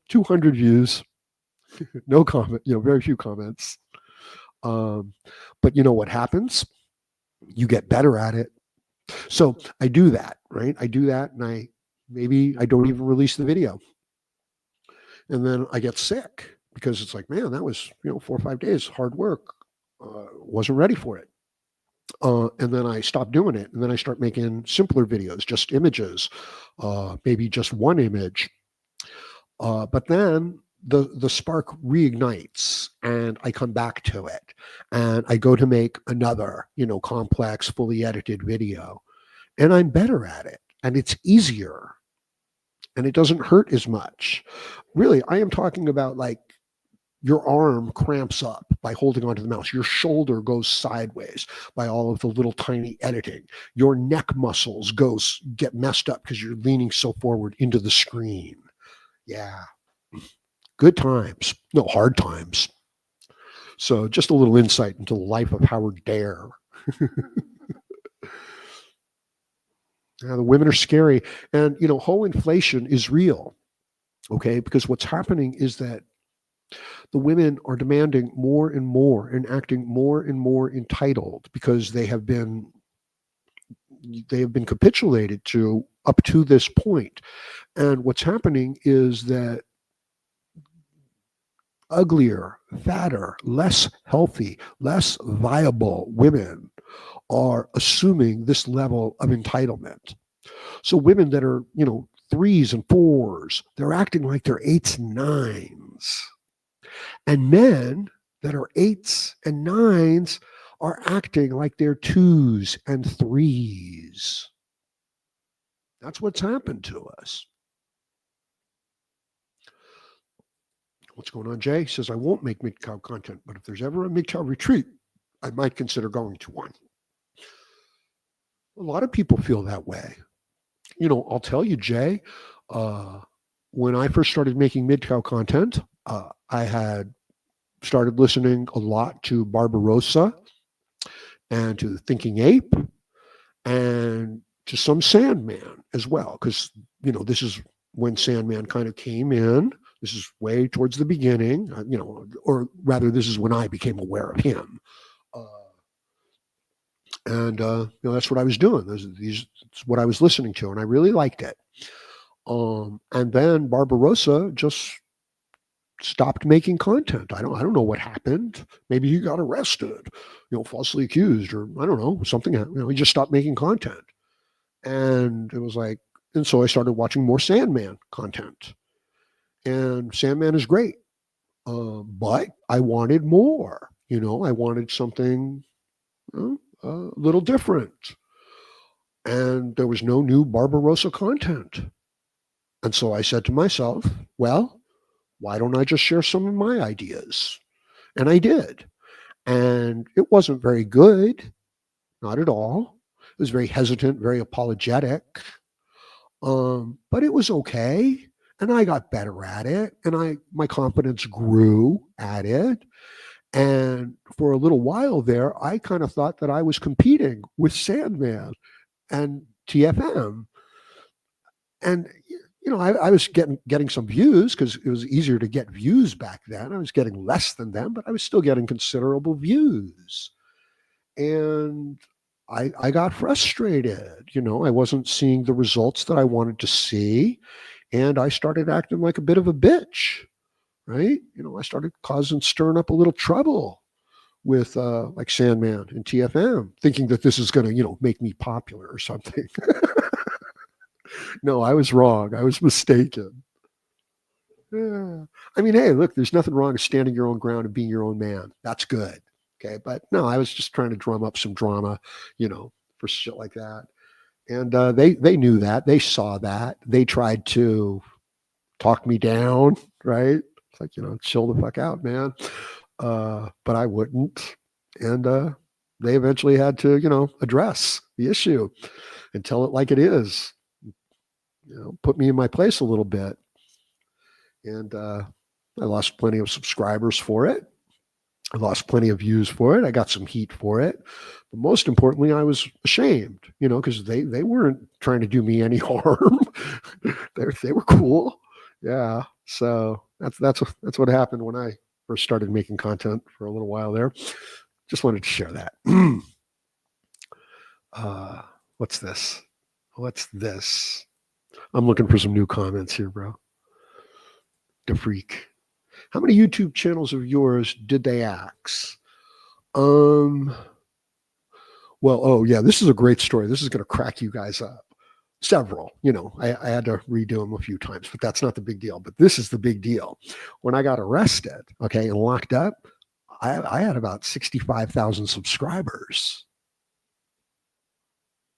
200 views, no comment, very few comments. But you know what happens? You get better at it. So I do that, right? I do that, and maybe I don't even release the video. And then I get sick because it's like, man, that was, 4 or 5 days, hard work. Wasn't ready for it. And then I stop doing it. And then I start making simpler videos, just images, maybe just one image. But then the spark reignites and I come back to it and I go to make another, complex, fully edited video, and I'm better at it and it's easier and it doesn't hurt as much. Really, I am talking about like your arm cramps up by holding onto the mouse. Your shoulder goes sideways by all of the little tiny editing. Your neck muscles get messed up because you're leaning so forward into the screen. Yeah. Good times. No, hard times. So just a little insight into the life of Howard Dare. The women are scary. And, whole inflation is real. Okay. Because what's happening is that the women are demanding more and more and acting more and more entitled because they have been capitulated to up to this point. And what's happening is that uglier, fatter, less healthy, less viable women are assuming this level of entitlement. So women that are, 3s and 4s, they're acting like they're 8s and 9s. And men that are 8s and 9s are acting like they're 2s and 3s. That's what's happened to us. What's going on, Jay? He says, I won't make Mgtow content, but if there's ever a Mgtow retreat, I might consider going to one. A lot of people feel that way. I'll tell you, Jay, when I first started making Mgtow content, I had started listening a lot to Barbarossa and to the Thinking Ape and to some Sandman as well, because, this is when Sandman kind of came in. This is way towards the beginning, or rather, this is when I became aware of him. And that's what I was doing. It's what I was listening to, and I really liked it. And then Barbarossa just stopped making content. I don't know what happened. Maybe he got arrested, falsely accused, or I don't know, something. He just stopped making content, and it was like, and so I started watching more Sandman content. And Sandman is great, but I wanted more. I wanted something a little different. And there was no new Barbarossa content. And so I said to myself, well, why don't I just share some of my ideas? And I did. And it wasn't very good, not at all. It was very hesitant, very apologetic. But it was okay. And I got better at it. And my confidence grew at it. And for a little while there, I kind of thought that I was competing with Sandman and TFM. And, I was getting some views because it was easier to get views back then. I was getting less than them, but I was still getting considerable views. And I got frustrated. I wasn't seeing the results that I wanted to see. And I started acting like a bit of a bitch, right? I started stirring up a little trouble with like Sandman and TFM, thinking that this is going to, make me popular or something. No, I was wrong. I was mistaken. Yeah. I mean, hey, look, there's nothing wrong with standing your own ground and being your own man. That's good. Okay. But no, I was just trying to drum up some drama, for shit like that. And they knew that. They saw that. They tried to talk me down, right? It's like, chill the fuck out, man. But I wouldn't. And they eventually had to, address the issue and tell it like it is. Put me in my place a little bit. And I lost plenty of subscribers for it. I lost plenty of views for it. I got some heat for it. But most importantly, I was ashamed, because they weren't trying to do me any harm. they were cool. Yeah. So that's what happened when I first started making content for a little while there. Just wanted to share that. What's this? What's this? I'm looking for some new comments here, bro. The freak. How many YouTube channels of yours did they axe? Well, oh yeah, this is a great story. This is going to crack you guys up. Several, I had to redo them a few times, but that's not the big deal. But this is the big deal. When I got arrested, okay, and locked up, I had about 65,000 subscribers.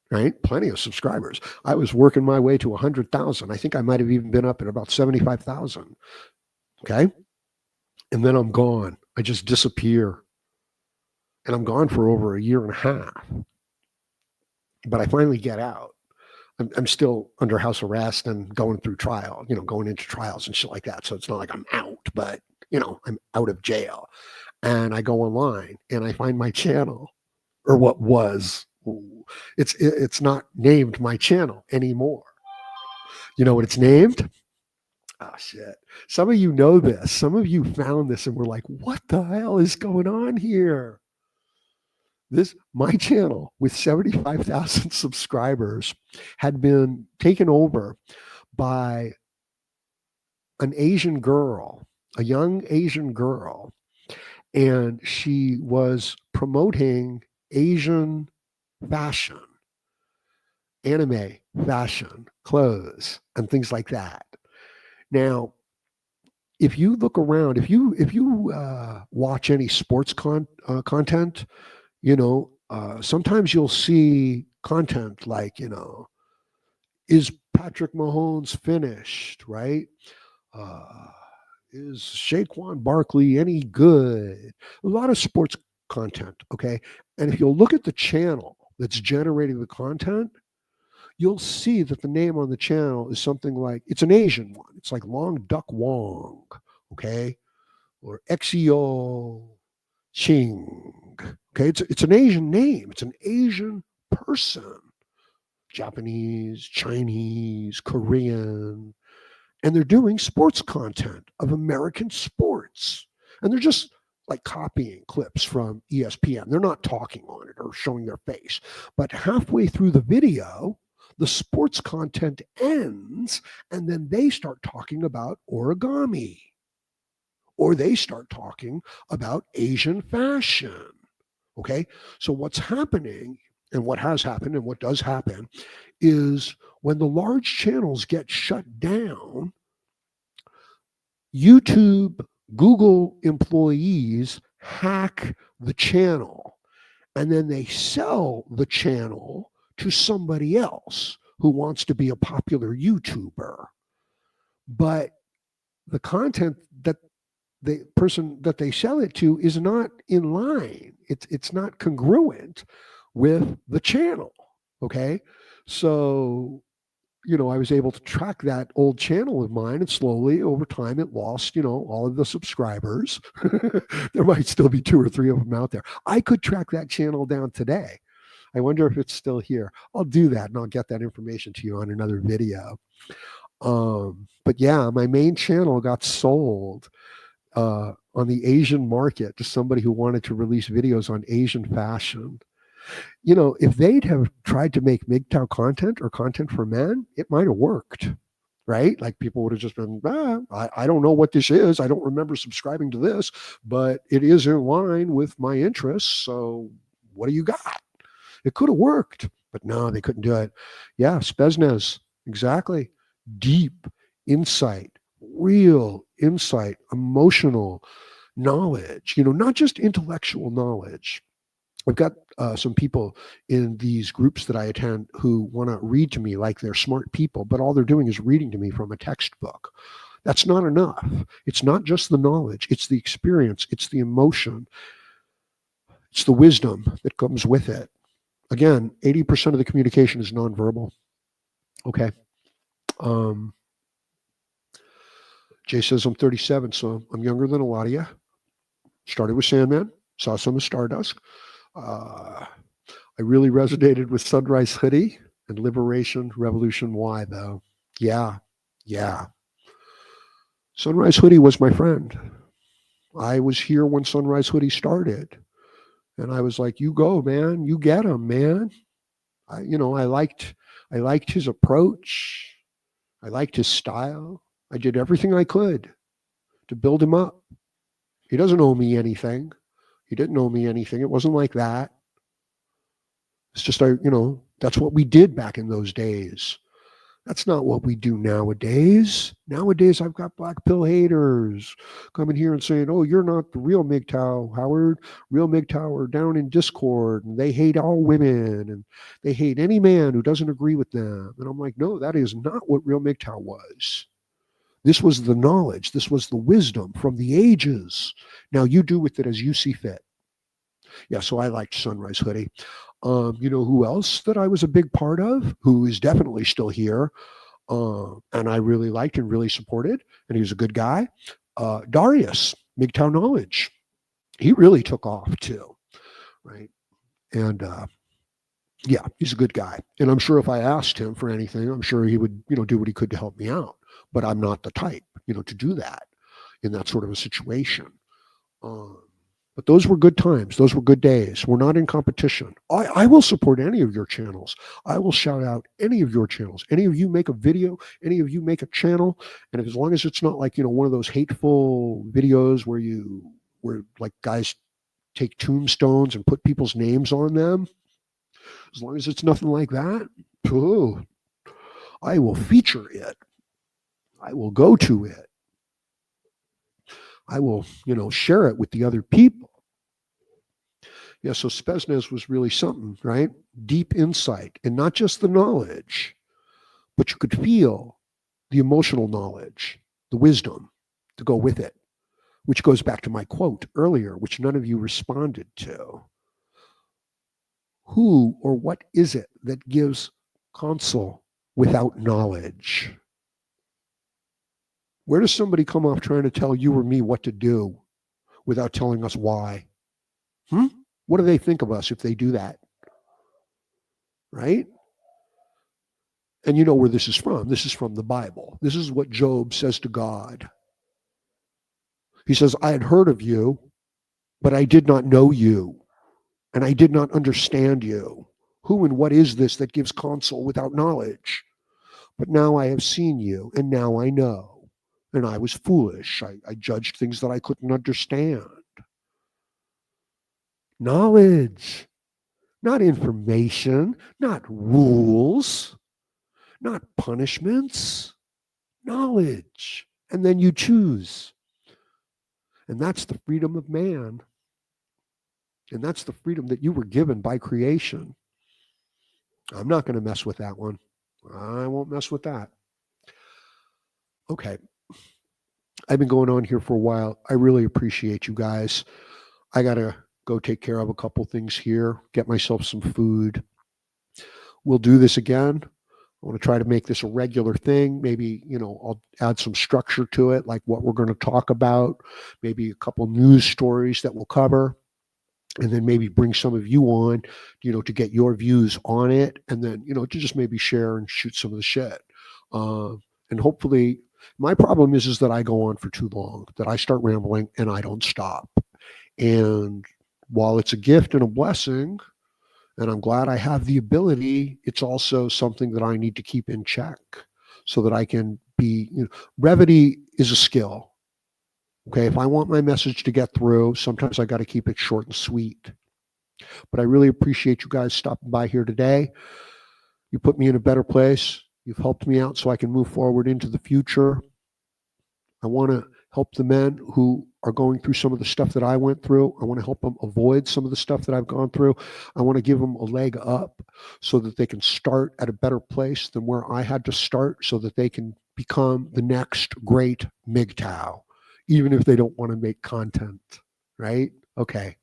Right? Plenty of subscribers. I was working my way to 100,000. I think I might have even been up at about 75,000. Okay. And then I'm gone. I just disappear. And I'm gone for over a year and a half. But I finally get out. I'm still under house arrest and going through trial, going into trials and shit like that. So it's not like I'm out, but, I'm out of jail. And I go online and I find my channel, or what was. It's not named my channel anymore. You know what it's named? Oh shit. Some of you know this. Some of you found this and were like, what the hell is going on here? My channel with 75,000 subscribers had been taken over by an Asian girl, a young Asian girl, and she was promoting Asian fashion, anime fashion, clothes, and things like that. Now, if you look around, if you watch any sports content, sometimes you'll see content like, is Patrick Mahomes finished, right? Is Saquon Barkley any good? A lot of sports content, okay? And if you'll look at the channel that's generating the content, you'll see that the name on the channel is something like, it's an Asian one. It's like Long Duck Wong, okay? Or Xeo Ching, okay? It's an Asian name. It's an Asian person. Japanese, Chinese, Korean. And they're doing sports content of American sports. And they're just like copying clips from ESPN. They're not talking on it or showing their face. But halfway through the video, the sports content ends, and then they start talking about origami, or they start talking about Asian fashion. Okay. So what's happening, and what has happened and what does happen, is when the large channels get shut down, YouTube, Google employees hack the channel, and then they sell the channel to somebody else who wants to be a popular YouTuber. But the content that the person that they sell it to is not in line. It's not congruent with the channel. Okay. So, I was able to track that old channel of mine, and slowly over time it lost, all of the subscribers. There might still be 2 or 3 of them out there. I could track that channel down today. I wonder if it's still here. I'll do that and I'll get that information to you on another video. But yeah, my main channel got sold on the Asian market to somebody who wanted to release videos on Asian fashion. If they'd have tried to make Mgtow content or content for men, it might have worked, right? Like people would have just been, I don't know what this is. I don't remember subscribing to this, but it is in line with my interests. So what do you got? It could have worked, but no, they couldn't do it. Yeah, Speznes, exactly. Deep insight, real insight, emotional knowledge, not just intellectual knowledge. I've got some people in these groups that I attend who want to read to me like they're smart people, but all they're doing is reading to me from a textbook. That's not enough. It's not just the knowledge, it's the experience, it's the emotion, it's the wisdom that comes with it. Again, 80% of the communication is nonverbal. Okay. Um, Jay says, I'm 37, so I'm younger than a lot of you. Started with Sandman, saw some of Stardust. I really resonated with Sunrise Hoodie and Liberation Revolution. Why, though? Yeah, yeah. Sunrise Hoodie was my friend. I was here when Sunrise Hoodie started. And I was like, you go, man. You get him, man. I liked his approach. I liked his style. I did everything I could to build him up. He doesn't owe me anything. He didn't owe me anything. It wasn't like that. It's just, that's what we did back in those days. That's not what we do nowadays. Nowadays, I've got black pill haters coming here and saying, oh, you're not the real Mgtow, Howard. Real Mgtow are down in Discord and they hate all women and they hate any man who doesn't agree with them. And I'm like, no, that is not what real Mgtow was. This was the knowledge. This was the wisdom from the ages. Now you do with it as you see fit. Yeah, so I liked Sunrise Hoodie. You know who else that I was a big part of, who is definitely still here, and I really liked and really supported, and he was a good guy. Darius, Mgtow Knowledge. He really took off too, right? And yeah, he's a good guy. And I'm sure if I asked him for anything, I'm sure he would, do what he could to help me out. But I'm not the type, to do that in that sort of a situation. Um, but those were good times. Those were good days. We're not in competition. I will support any of your channels. I will shout out any of your channels. Any of you make a video, any of you make a channel. And as long as it's not like, one of those hateful videos where like guys take tombstones and put people's names on them, as long as it's nothing like that, ooh, I will feature it. I will go to it. I will, share it with the other people. Yeah, so Speznes was really something, right? Deep insight, and not just the knowledge, but you could feel the emotional knowledge, the wisdom to go with it, which goes back to my quote earlier, which none of you responded to. Who or what is it that gives counsel without knowledge? Where does somebody come off trying to tell you or me what to do without telling us why? What do they think of us if they do that? Right? And you know where this is from. This is from the Bible. This is what Job says to God. He says, I had heard of you, but I did not know you, and I did not understand you. Who and what is this that gives counsel without knowledge? But now I have seen you, and now I know. And I was foolish. I judged things that I couldn't understand. Knowledge, not information, not rules, not punishments, knowledge. And then you choose. And that's the freedom of man. And that's the freedom that you were given by creation. I'm not going to mess with that one. I won't mess with that. Okay. I've been going on here for a while. I really appreciate you guys. I got to go take care of a couple things here, get myself some food. We'll do this again. I want to try to make this a regular thing. Maybe, I'll add some structure to it, like what we're going to talk about, maybe a couple news stories that we'll cover, and then maybe bring some of you on, to get your views on it, and then, to just maybe share and shoot some of the shit. And hopefully, my problem is that I go on for too long, that I start rambling and I don't stop. And while it's a gift and a blessing, and I'm glad I have the ability, it's also something that I need to keep in check so that I can be, brevity is a skill. Okay. If I want my message to get through, sometimes I got to keep it short and sweet. But I really appreciate you guys stopping by here today. You put me in a better place. You've helped me out so I can move forward into the future. I want to help the men who are going through some of the stuff that I went through. I want to help them avoid some of the stuff that I've gone through. I want to give them a leg up so that they can start at a better place than where I had to start, so that they can become the next great Mgtow, even if they don't want to make content, right? Okay.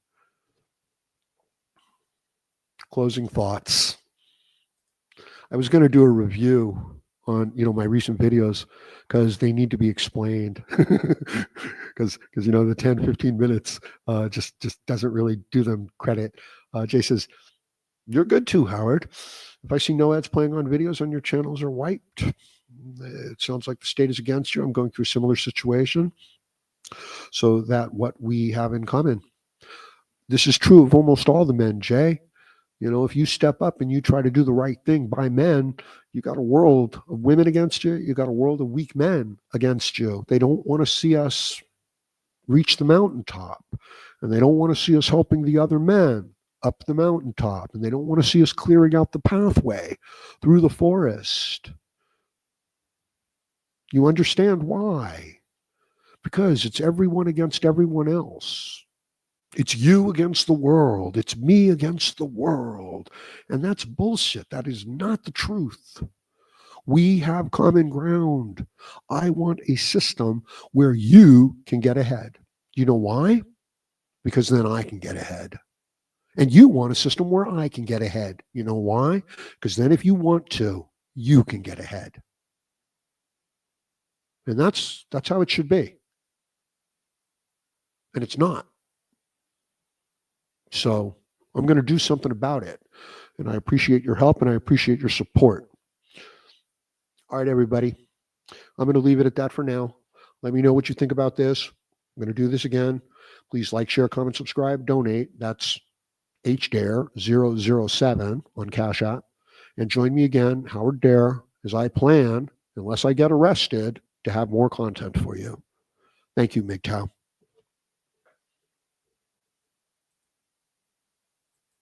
Closing thoughts. I was going to do a review on my recent videos because they need to be explained, because the 10-15 minutes just doesn't really do them credit. Jay says, you're good too, Howard. If I see no ads playing on videos on your channels are wiped. It sounds like the state is against you. I'm going through a similar situation. So that what we have in common. This is true of almost all the men, Jay. If you step up and you try to do the right thing by men, you got a world of women against you. You got a world of weak men against you. They don't want to see us reach the mountaintop, and they don't want to see us helping the other men up the mountaintop, and they don't want to see us clearing out the pathway through the forest. You understand why? Because it's everyone against everyone else. It's you against the world. It's me against the world. And that's bullshit. That is not the truth. We have common ground. I want a system where you can get ahead. You know why? Because then I can get ahead. And you want a system where I can get ahead. You know why? Because then if you want to, you can get ahead. And that's how it should be. And it's not. So I'm going to do something about it. And I appreciate your help and I appreciate your support. All right, everybody. I'm going to leave it at that for now. Let me know what you think about this. I'm going to do this again. Please like, share, comment, subscribe, donate. That's HDare007 on Cash App. And join me again, Howard Dare, as I plan, unless I get arrested, to have more content for you. Thank you, Mgtow.